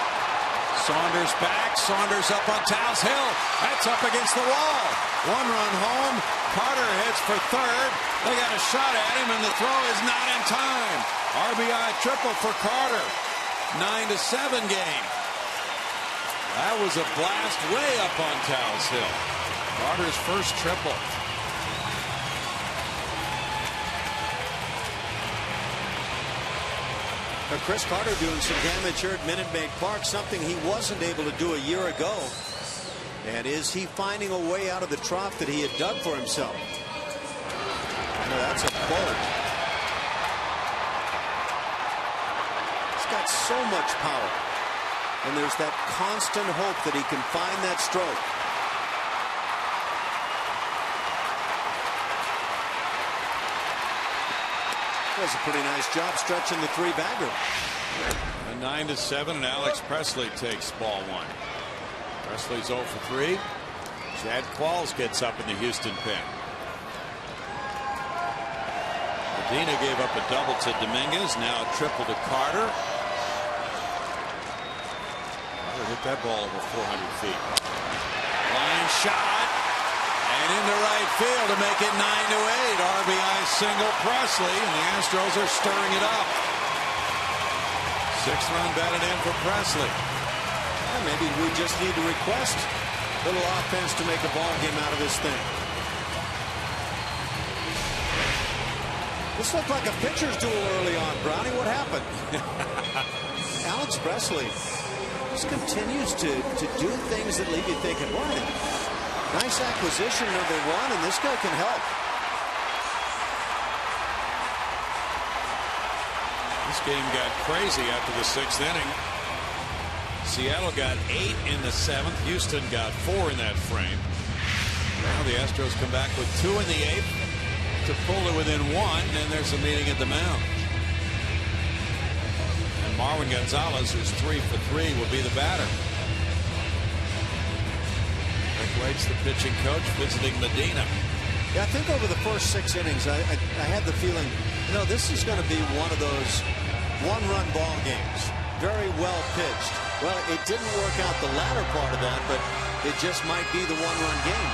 Saunders back. Saunders up on Towles Hill. That's up against the wall. 1 run home. Carter hits for third. They got a shot at him, and the throw is not in time. RBI triple for Carter. 9-7 game. That was a blast way up on Towles Hill. Carter's first triple. Chris Carter doing some damage here at Minute Maid Park, something he wasn't able to do a year ago. And is he finding a way out of the trough that he had dug for himself? No, that's a bolt. He's got so much power. And there's that constant hope that he can find that stroke. Does a pretty nice job stretching the 3-bagger. A 9-7, and Alex Presley takes ball 1. Presley's 0 for 3. Chad Qualls gets up in the Houston pen. Medina gave up a double to Dominguez. Now a triple to Carter. Carter hit that ball over 400 feet. Line shot. And into right field to make it 9-8. RBI single Presley, and the Astros are stirring it up. 6th run batted in for Presley. Well, maybe we just need to request a little offense to make a ball game out of this thing. This looked like a pitcher's duel early on. Brownie, what happened? Alex Presley just continues to do things that leave you thinking, why? Nice acquisition, number 1, and this guy can help. This game got crazy after the 6th inning. Seattle got 8 in the 7th. Houston got 4 in that frame. Now the Astros come back with 2 in the 8th to pull it within 1, and there's a meeting at the mound. And Marwin Gonzalez, who's 3 for 3, will be the batter. Waits the pitching coach visiting Medina. Yeah, I think over the first 6 innings, I had the feeling, this is going to be one of those one-run ball games. Very well pitched. Well, it didn't work out the latter part of that, but it just might be the one-run game.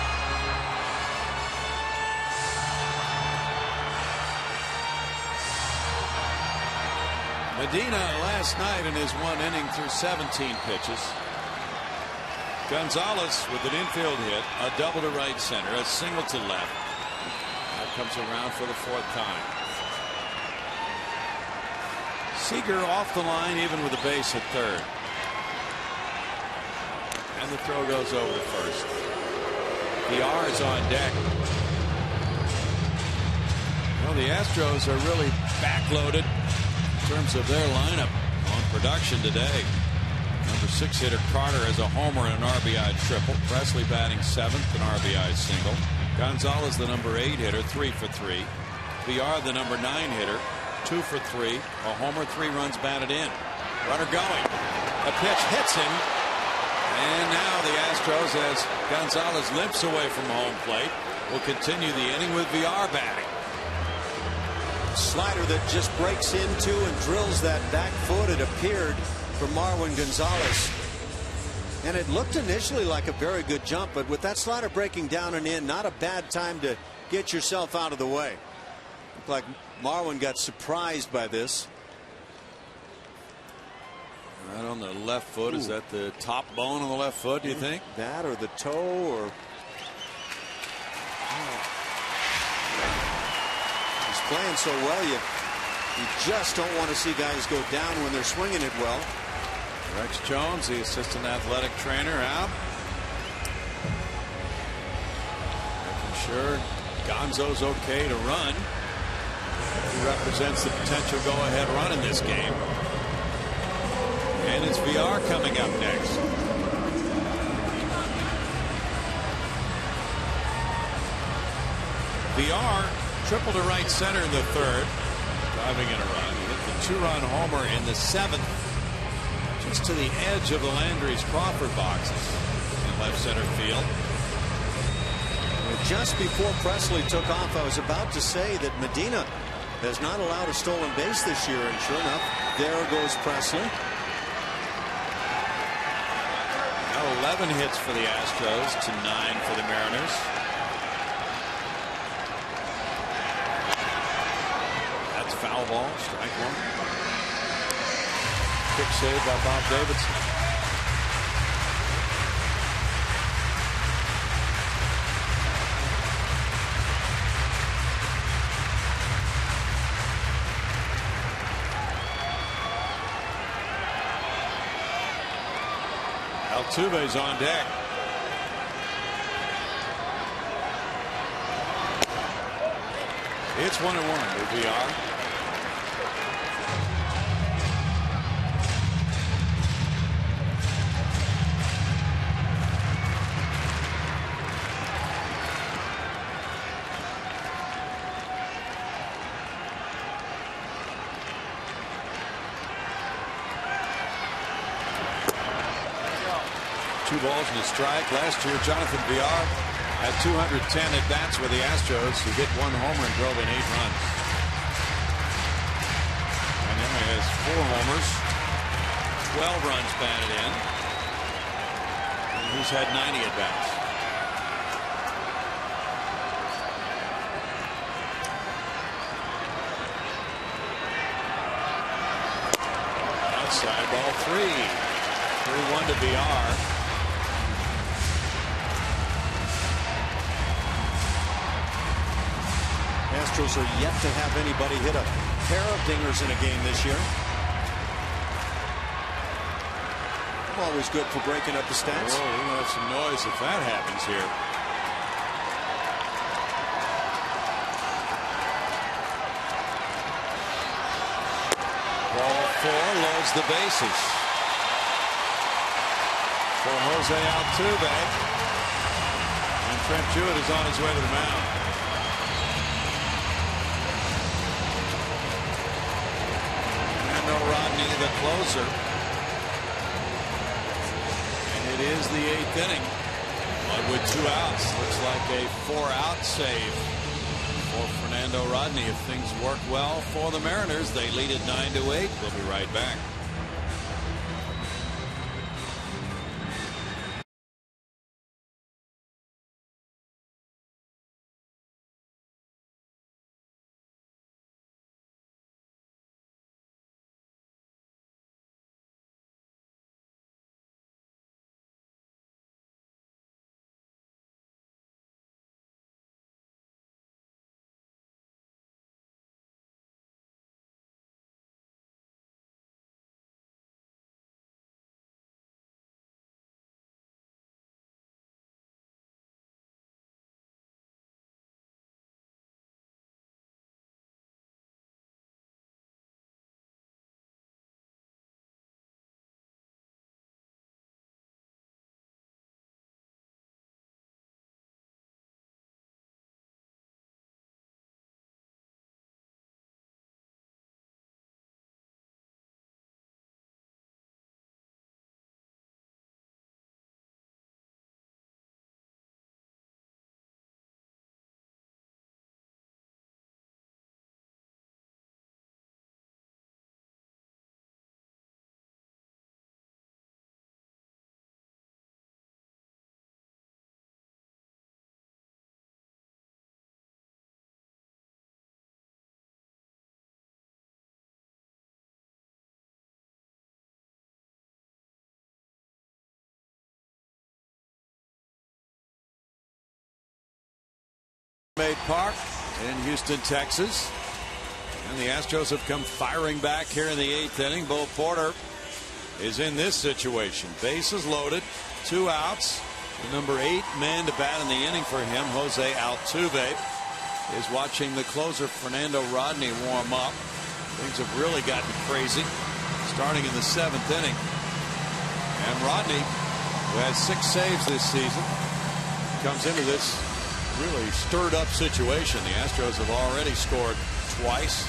Medina last night in his 1 inning threw 17 pitches. Gonzalez with an infield hit, a double to right center, a single to left. That comes around for the 4th time. Seager off the line even with a base at 3rd. And the throw goes over the 1st. VR is on deck. Well, the Astros are really backloaded in terms of their lineup on production today. Number 6 hitter Carter has a homer and an RBI triple. Presley batting 7th, an RBI single. Gonzalez, the number 8 hitter, 3 for 3. VR, the number 9 hitter, 2 for 3. A homer, 3 runs batted in. Runner going. A pitch hits him. And now the Astros, as Gonzalez limps away from home plate, will continue the inning with VR batting. Slider that just breaks into and drills that back foot. It appeared for Marwin Gonzalez, and it looked initially like a very good jump, but with that slider breaking down and in, not a bad time to get yourself out of the way. Looked like Marwin got surprised by this. Right on the left foot. Ooh. Is that the top bone on the left foot, do you think? That or the toe, or he's playing so well, you just don't want to see guys go down when they're swinging it well. Rex Jones, the assistant athletic trainer, out. Making sure Gonzo's okay to run. He represents the potential go-ahead run in this game. And it's VR coming up next. VR triple to right center in the 3rd. Driving in a run. He hit the 2-run homer in the 7th. Just to the edge of the Landry's Crawford boxes. And left center field. Just before Presley took off, I was about to say that Medina has not allowed a stolen base this year, and sure enough, there goes Presley. 11 hits for the Astros to 9 for the Mariners. That's foul ball, strike one. Quick save by Bob Davidson. Altuve's on deck. It's 1-1 to VR. Two balls and a strike. Last year, Jonathan Villar had 210 at-bats with the Astros. He hit one homer and drove in 8 runs. And now he has 4 homers, 12 runs batted in. And he's had 90 at-bats. Outside ball 3. 3-1 to VR. Astros are yet to have anybody hit a pair of dingers in a game this year. Always good for breaking up the stats. Whoa, we're gonna have some noise if that happens here. Ball 4 loads the bases for Jose Altuve, and Trent Jewett is on his way to the mound. Rodney, the closer, and it is the 8th inning, but with 2 outs. Looks like a 4-out save for Fernando Rodney. If things work well for the Mariners, they lead it 9-8. We'll be right back. Park in Houston, Texas, and the Astros have come firing back here in the 8th inning. Bo Porter is in this situation. Bases loaded, 2 outs. The number 8 man to bat in the inning for him, Jose Altuve, is watching the closer Fernando Rodney warm up. Things have really gotten crazy starting in the 7th inning, and Rodney, who has 6 saves this season, comes into this really stirred up situation. The Astros have already scored twice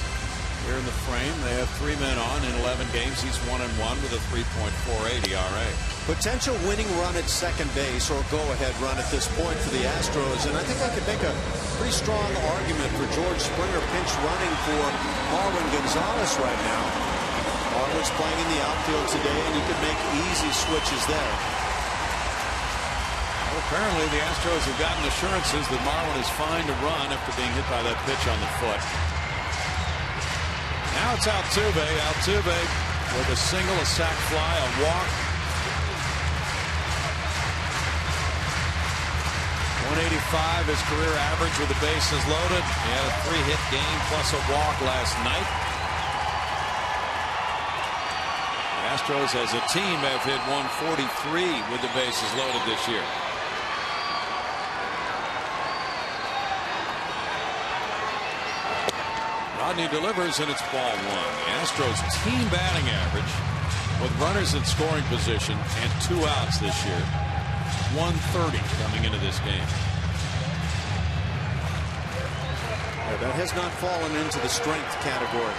Here in the frame, they have 3 men on in 11 games. He's 1-1 with a 3.48 ERA. Potential winning run at second base or go-ahead run at this point for the Astros, and I think I could make a pretty strong argument for George Springer pinch running for Marwin Gonzalez right now. Marwin's playing in the outfield today, and you could make easy switches there. Well, apparently the Astros have gotten assurances that Marwin is fine to run after being hit by that pitch on the foot. Now it's Altuve. Altuve with a single, a sac fly, a walk. 185 his career average with the bases loaded. He had a 3-hit game plus a walk last night. The Astros as a team have hit 143 with the bases loaded this year. Rodney delivers, and it's ball 1. The Astros team batting average with runners in scoring position and 2 outs this year. 130 coming into this game. Yeah, that has not fallen into the strength category.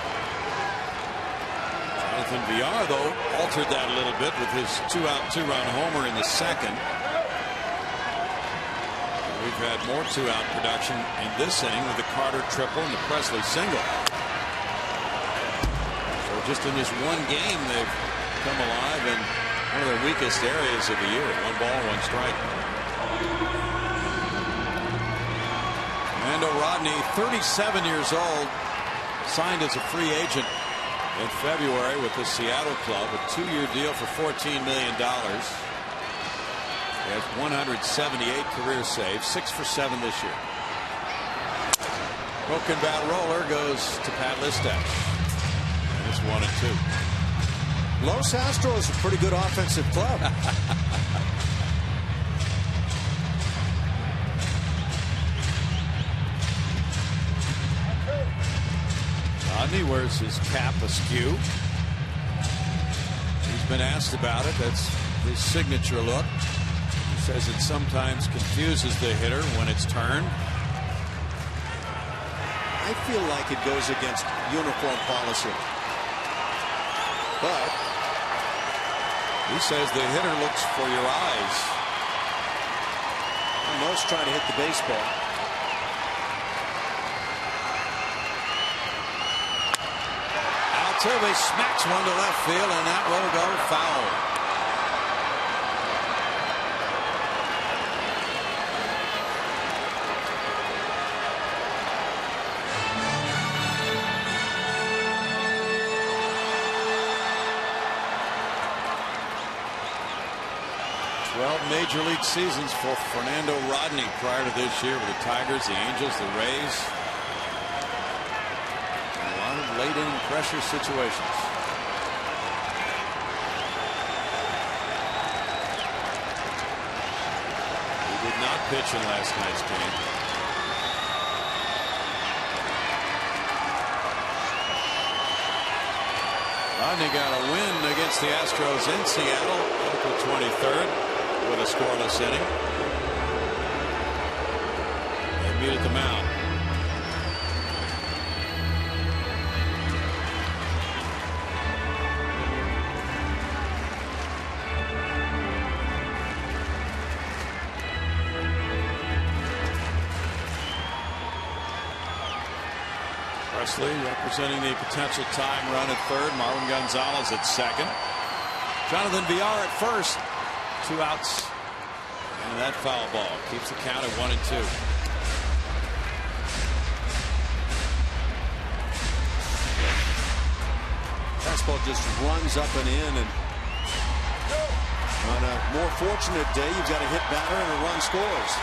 Jonathan Villar, though, altered that a little bit with his 2-out, 2-run homer in the second. We've had more 2-out production in this inning with the Carter triple and the Presley single. So just in this one game, they've come alive in one of their weakest areas of the year. 1 ball, 1 strike. Fernando Rodney, 37 years old, signed as a free agent in February with the Seattle club, a 2-year deal for $14 million. He has 178 career saves, 6 for 7 this year. Broken bat roller goes to Pat Listach. And it's 1-2. Los Astros, a pretty good offensive club. Rodney wears his cap askew. He's been asked about it. That's his signature look. Says it sometimes confuses the hitter when it's turned. I feel like it goes against uniform policy. But he says the hitter looks for your eyes. Most trying to hit the baseball. Altuve smacks one to left field, and that will go foul. Major league seasons for Fernando Rodney prior to this year with the Tigers, the Angels, the Rays. A lot of late inning pressure situations. He did not pitch in last night's game. Rodney got a win against the Astros in Seattle, April 23rd. With a scoreless inning. They meet at the mound. Presley representing the potential time run at third. Marwin Gonzalez at second. Jonathan Villar at first. 2 outs, and that foul ball keeps the count at 1-2. Fastball just runs up and in, and on a more fortunate day, you've got a hit batter and a run scores.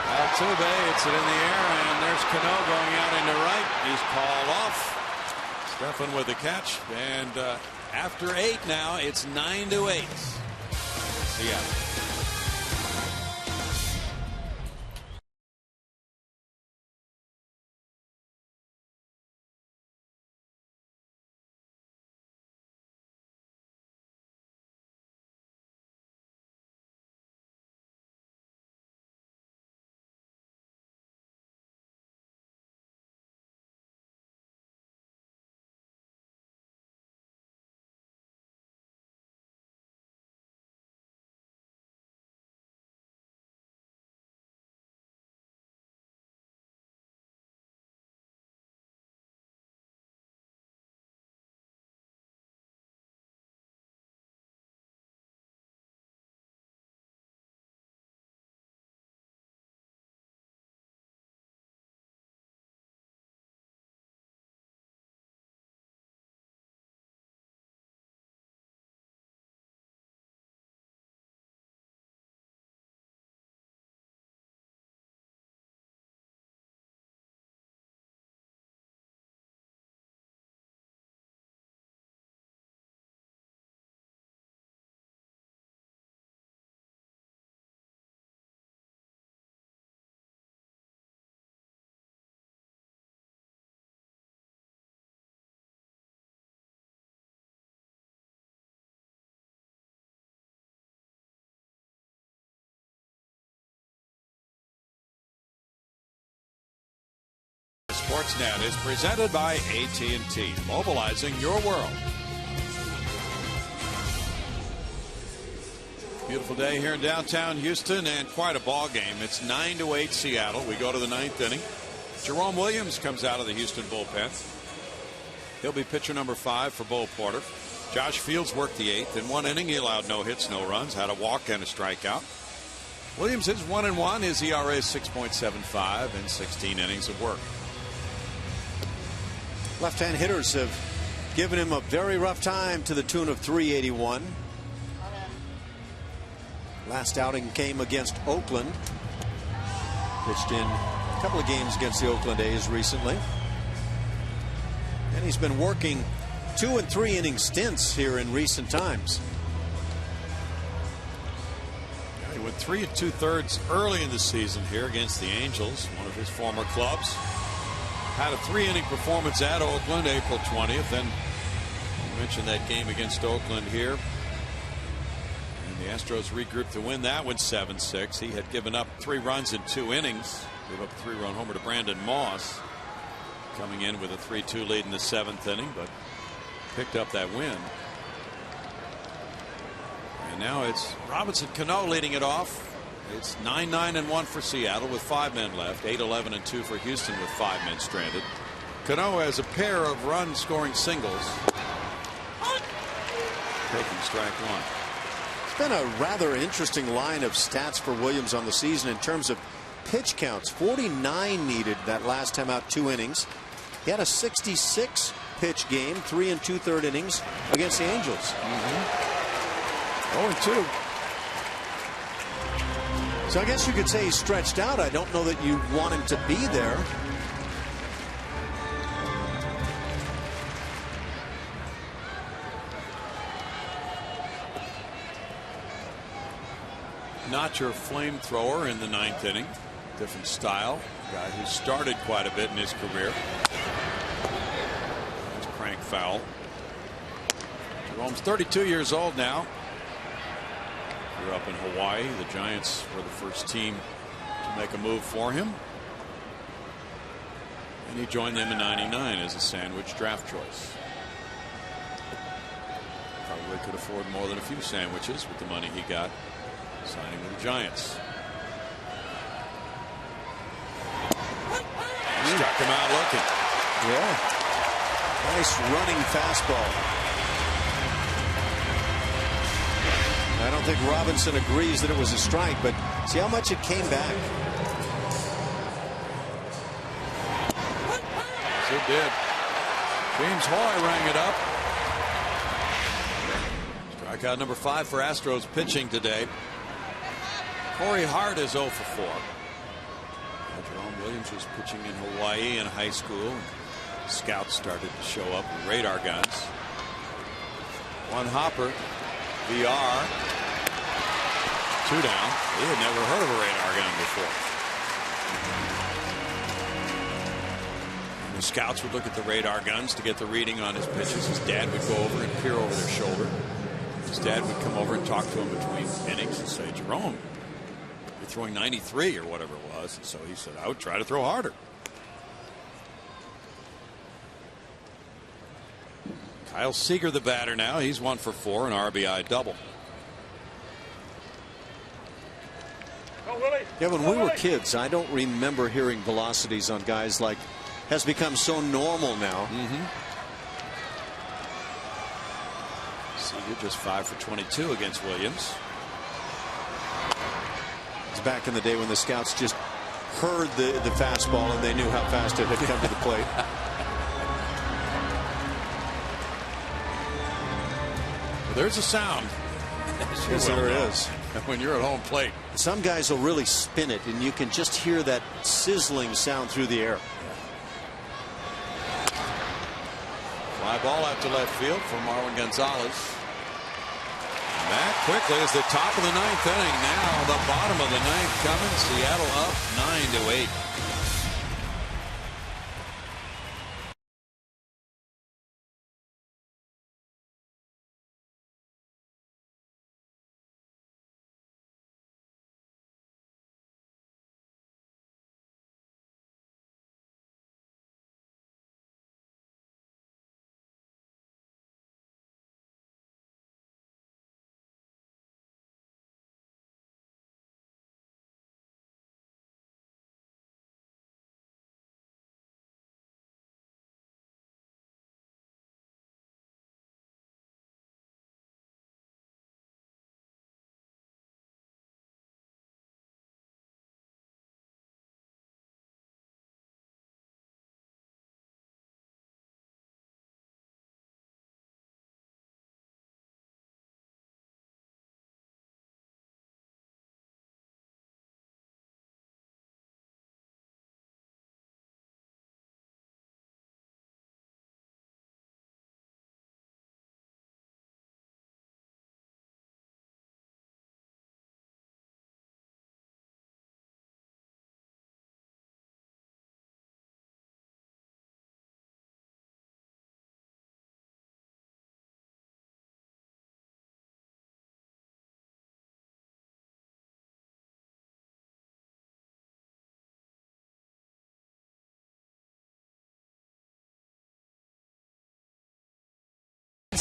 Altuve, it's it in the air, and there's Cano going out into right. He's called off. Stephan with the catch, and after 8 now, it's 9-8. Seattle. Sportsnet is presented by AT&T, mobilizing your world. Beautiful day here in downtown Houston, and quite a ball game. It's 9-8 Seattle. We go to the ninth inning. Jerome Williams comes out of the Houston bullpen. He'll be pitcher number 5 for Bo Porter. Josh Fields worked the 8th. In 1 inning, he allowed no hits, no runs, had a walk and a strikeout. Williams is 1-1. His ERA is 6.75 in 16 innings of work. Left-hand hitters have given him a very rough time to the tune of 381. Last outing came against Oakland. Pitched in a couple of games against the Oakland A's recently. And he's been working 2 and 3 inning stints here in recent times. He went 3 2/3 early in the season here against the Angels, one of his former clubs. Had a 3-inning performance at Oakland April 20th. And you mentioned that game against Oakland here. And the Astros regrouped to win that one 7-6. He had given up 3 runs in 2 innings. Gave up a 3-run homer to Brandon Moss. Coming in with a 3-2 lead in the 7th inning, but picked up that win. And now it's Robinson Cano leading it off. It's 9-9-1 for Seattle with 5 men left. 8-11-2 for Houston with 5 men stranded. Cano has a pair of run-scoring singles. Taking strike 1. It's been a rather interesting line of stats for Williams on the season in terms of pitch counts. 49 needed that last time out, 2 innings. He had a 66 pitch game, 3 2/3 innings against the Angels. 0-2. So I guess you could say he's stretched out. I don't know that you want him to be there. Not your flamethrower in the 9th inning. Different style. Guy who started quite a bit in his career. It's crank foul. Jerome's 32 years old now. Grew up in Hawaii. The Giants were the first team to make a move for him. And he joined them in '99 as a sandwich draft choice. Probably could afford more than a few sandwiches with the money he got signing with the Giants. Struck him out looking. Yeah. Nice running fastball. I don't think Robinson agrees that it was a strike, but see how much it came back. Yes, it did. James Hoy rang it up. Strikeout number 5 for Astros pitching today. Corey Hart is 0 for 4. Jerome Williams was pitching in Hawaii in high school. Scouts started to show up with radar guns. One hopper. VR. 2 down. He had never heard of a radar gun before. And the scouts would look at the radar guns to get the reading on his pitches. His dad would go over and peer over their shoulder. His dad would come over and talk to him between innings and say, Jerome, you're throwing 93 or whatever it was. And so he said, I would try to throw harder. Kyle Seager, the batter now. He's 1 for 4, an RBI double. Yeah, when we were kids, I don't remember hearing velocities on guys like has become so normal now. Seager just 5 for 22 against Williams. It's back in the day when the scouts just heard the fastball and they knew how fast it had come to the plate. There's a sound. Yes, there is. When you're at home plate. Some guys will really spin it, and you can just hear that sizzling sound through the air. Fly ball out to left field for Marwin Gonzalez. And that quickly is the top of the 9th inning. Now the bottom of the 9th coming. Seattle up 9-8.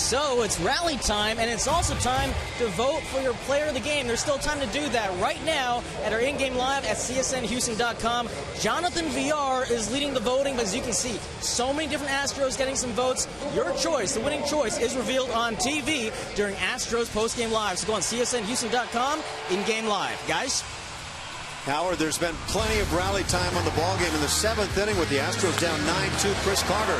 So it's rally time, and it's also time to vote for your player of the game. There's still time to do that right now at our in-game live at csnhouston.com. Jonathan VR is leading the voting, but as you can see, so many different Astros getting some votes. Your choice, the winning choice, is revealed on TV during Astros postgame live. So go on csnhouston.com, in-game live. Guys? Howard, there's been plenty of rally time on the ballgame in the 7th inning with the Astros down 9-2. Chris Carter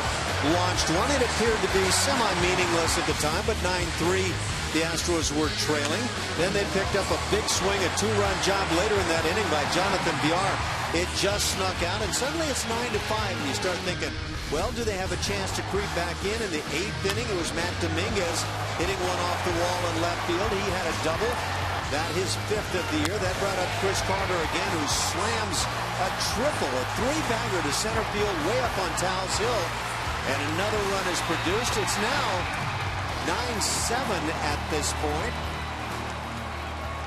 launched one. It appeared to be semi-meaningless at the time, but 9-3, the Astros were trailing. Then they picked up a big swing, a 2-run job later in that inning by Jonathan Villar. It just snuck out, and suddenly it's 9-5, and you start thinking, well, do they have a chance to creep back in? In the 8th inning, it was Matt Dominguez hitting one off the wall in left field. He had a double. That his 5th of the year. That brought up Chris Carter again, who slams a triple, a 3-bagger to center field way up on Taos Hill. And another run is produced. It's now 9-7 at this point.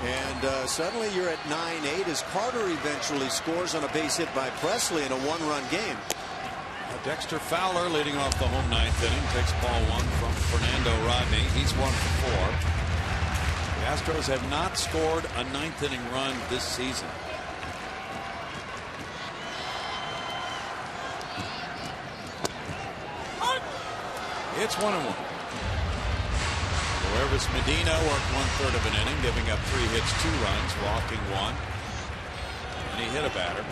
And suddenly you're at 9-8 as Carter eventually scores on a base hit by Presley in a 1-run game. Dexter Fowler leading off the home 9th inning takes ball 1 from Fernando Rodney. He's 1 for 4. The Astros have not scored a 9th inning run this season. It's 1-1. Huervis Medina worked 1/3 of an inning, giving up 3 hits, 2 runs, walking 1. And he hit a batter.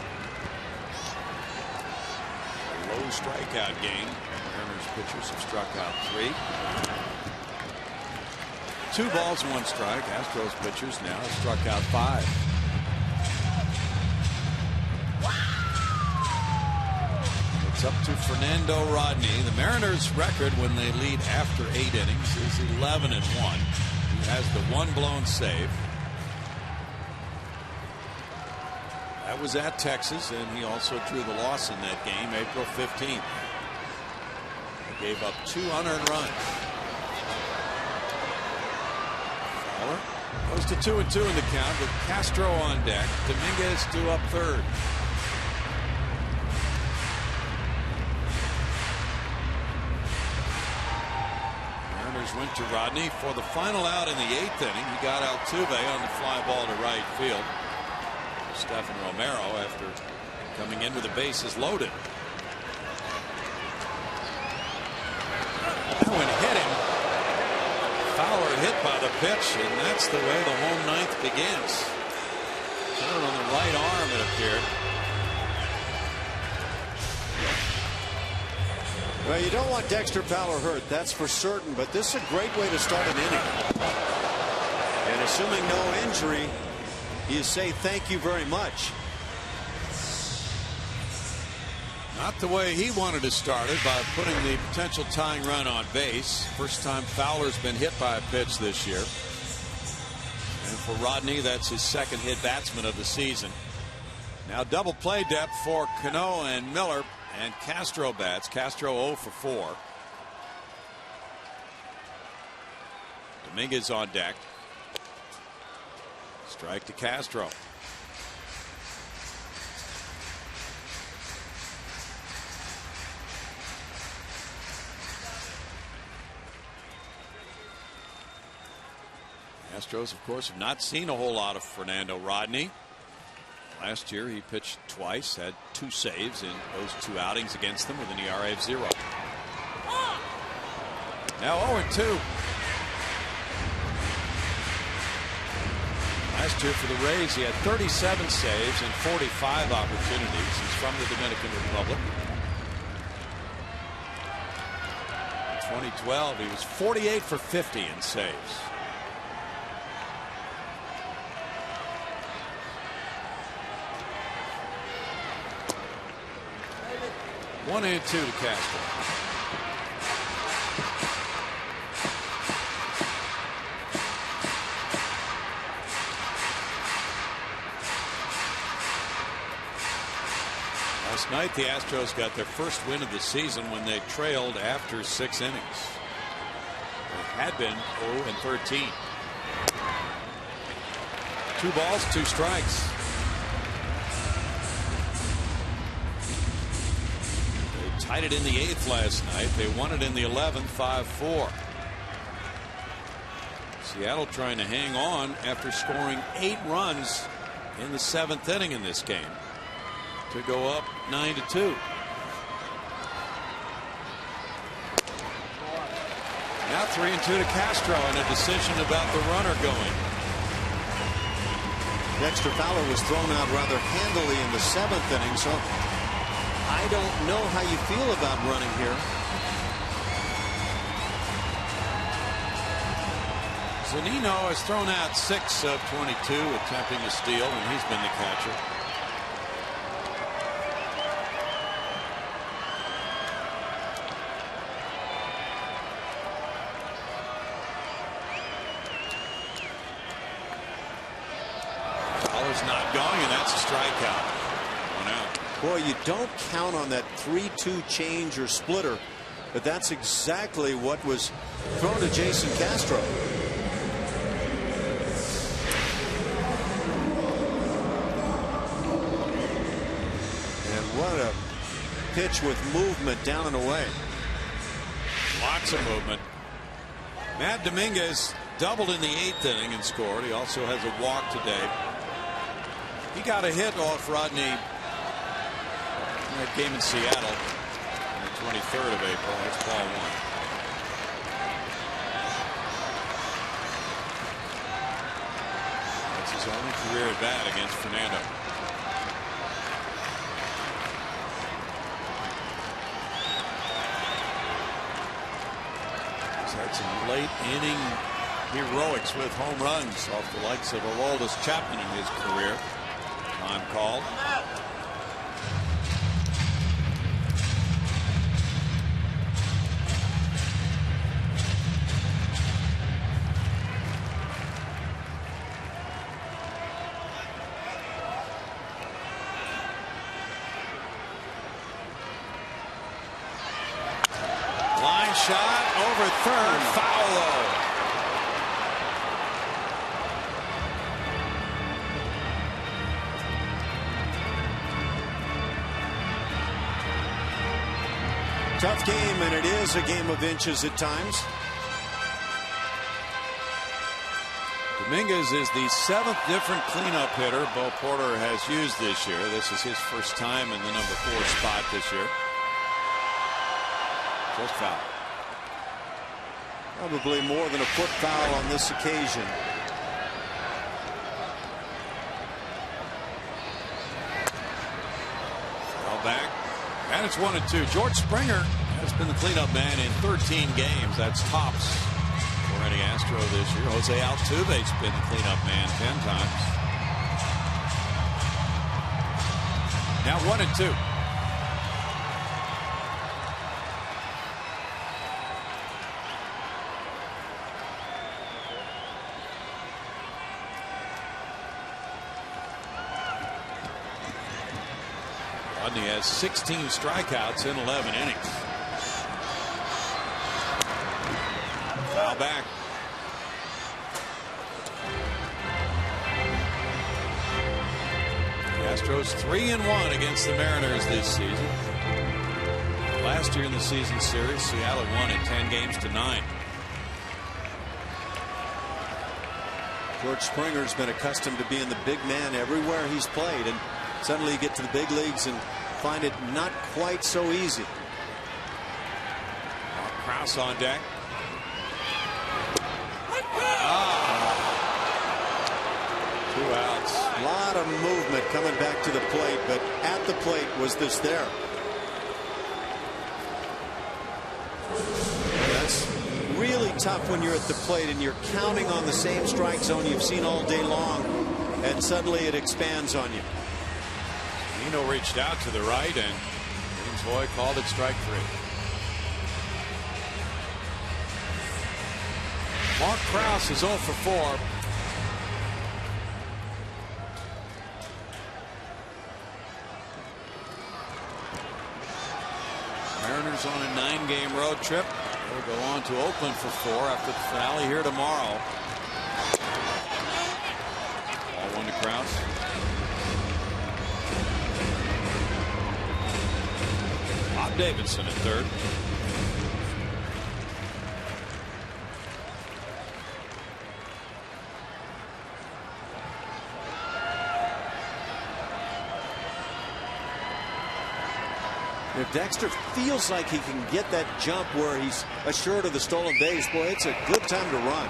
A low strikeout game. Mariners pitchers have struck out 3. 2 balls, 1 strike. Astros pitchers now have struck out 5. It's up to Fernando Rodney. The Mariners' record when they lead after 8 innings is 11-1. He has the 1 blown save. That was at Texas, and he also drew the loss in that game April 15th. They gave up 2 unearned runs. Goes to 2-2 in the count with Castro on deck. Dominguez due up 3rd. Mariners went to Rodney for the final out in the 8th inning. He got Altuve on the fly ball to right field. Stephen Romero after coming in with the bases loaded. That one hit him. Fowler hit by the pitch, and that's the way the home 9th begins. Kind of on the right arm, it appeared. Well, you don't want Dexter Fowler hurt, that's for certain, but this is a great way to start an inning. And assuming no injury, you say thank you very much. Not the way he wanted to start it, by putting the potential tying run on base. First time Fowler's been hit by a pitch this year. And for Rodney, that's his 2nd hit batsman of the season. Now double play depth for Cano and Miller, and Castro bats. Castro 0 for 4. Dominguez on deck. Strike to Castro. Astros, of course, have not seen a whole lot of Fernando Rodney. Last year, he pitched twice, had 2 saves in those 2 outings against them with an ERA of 0. Now 0-2. Last year for the Rays, he had 37 saves and 45 opportunities. He's from the Dominican Republic. In 2012, he was 48 for 50 in saves. 1-2 to Castro. Last night, the Astros got their first win of the season when they trailed after 6 innings. They had been 0-13. 2 balls, 2 strikes. They tied it in the 8th last night. They won it in the 11th, 5-4. Seattle trying to hang on after scoring 8 runs in the 7th inning in this game to go up 9-2. Now 3-2 to Castro, and a decision about the runner going. Dexter Fowler was thrown out rather handily in the 7th inning, so I don't know how you feel about running here. Zunino has thrown out 6 of 22, attempting to steal, and he's been the catcher. Fowler's not going, and that's a strikeout. 1 out. Boy, you don't count on that 3-2 change or splitter, but that's exactly what was thrown to Jason Castro. What a pitch with movement down and away. Lots of movement. Matt Dominguez doubled in the 8th inning and scored. He also has a walk today. He got a hit off Rodney in that game in Seattle on the 23rd of April. That's ball 1. That's his only career at bat against Fernando. Had some late inning heroics with home runs off the likes of Aroldis Chapman in his career. Time called. Line shot over third, foul though. Tough game, and it is a game of inches at times. Dominguez is the 7th different cleanup hitter Bo Porter has used this year. This is his first time in the number 4 spot this year. Just foul. Probably more than a foot foul on this occasion. Foul back. And it's 1-2. George Springer has been the cleanup man in 13 games. That's tops for any Astro this year. Jose Altuve's been the cleanup man 10 times. Now 1-2. Rodney has 16 strikeouts in 11 innings. Foul back. The Astros 3-1 against the Mariners this season. Last year in the season series, Seattle won it 10-9. George Springer's been accustomed to being the big man everywhere he's played, and suddenly you get to the big leagues and find it not quite so easy. Krause on deck. Two outs. A lot of movement coming back to the plate, but at the plate was this there. That's really tough when you're at the plate and you're counting on the same strike zone you've seen all day long, and suddenly it expands on you. Nino reached out to the right, and James Hoy called it strike 3. Mark Krause is 0 for 4. Mariners on a 9-game road trip. They'll go on to Oakland for 4 after the finale here tomorrow. Ball 1 to Krause. Bob Davidson at third. If Dexter feels like he can get that jump where he's assured of the stolen base, boy, it's a good time to run.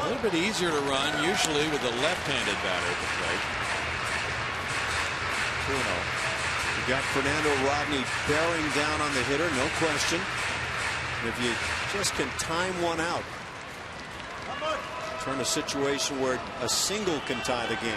A little bit easier to run, usually with a left-handed batter at the plate. 2-0. You got Fernando Rodney bearing down on the hitter, no question. And if you just can time one out, turn a situation where a single can tie the game.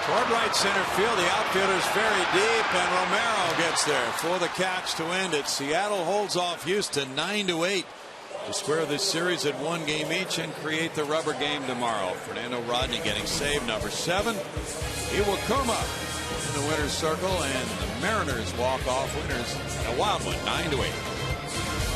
Toward right center field, the outfielder's very deep, and Romero gets there for the catch to end it. Seattle holds off Houston 9-8 to square this series at 1 game each and create the rubber game tomorrow. Fernando Rodney getting save number 7. Iwakuma in the winner's circle, and the Mariners walk off winners in a wild one, 9-8.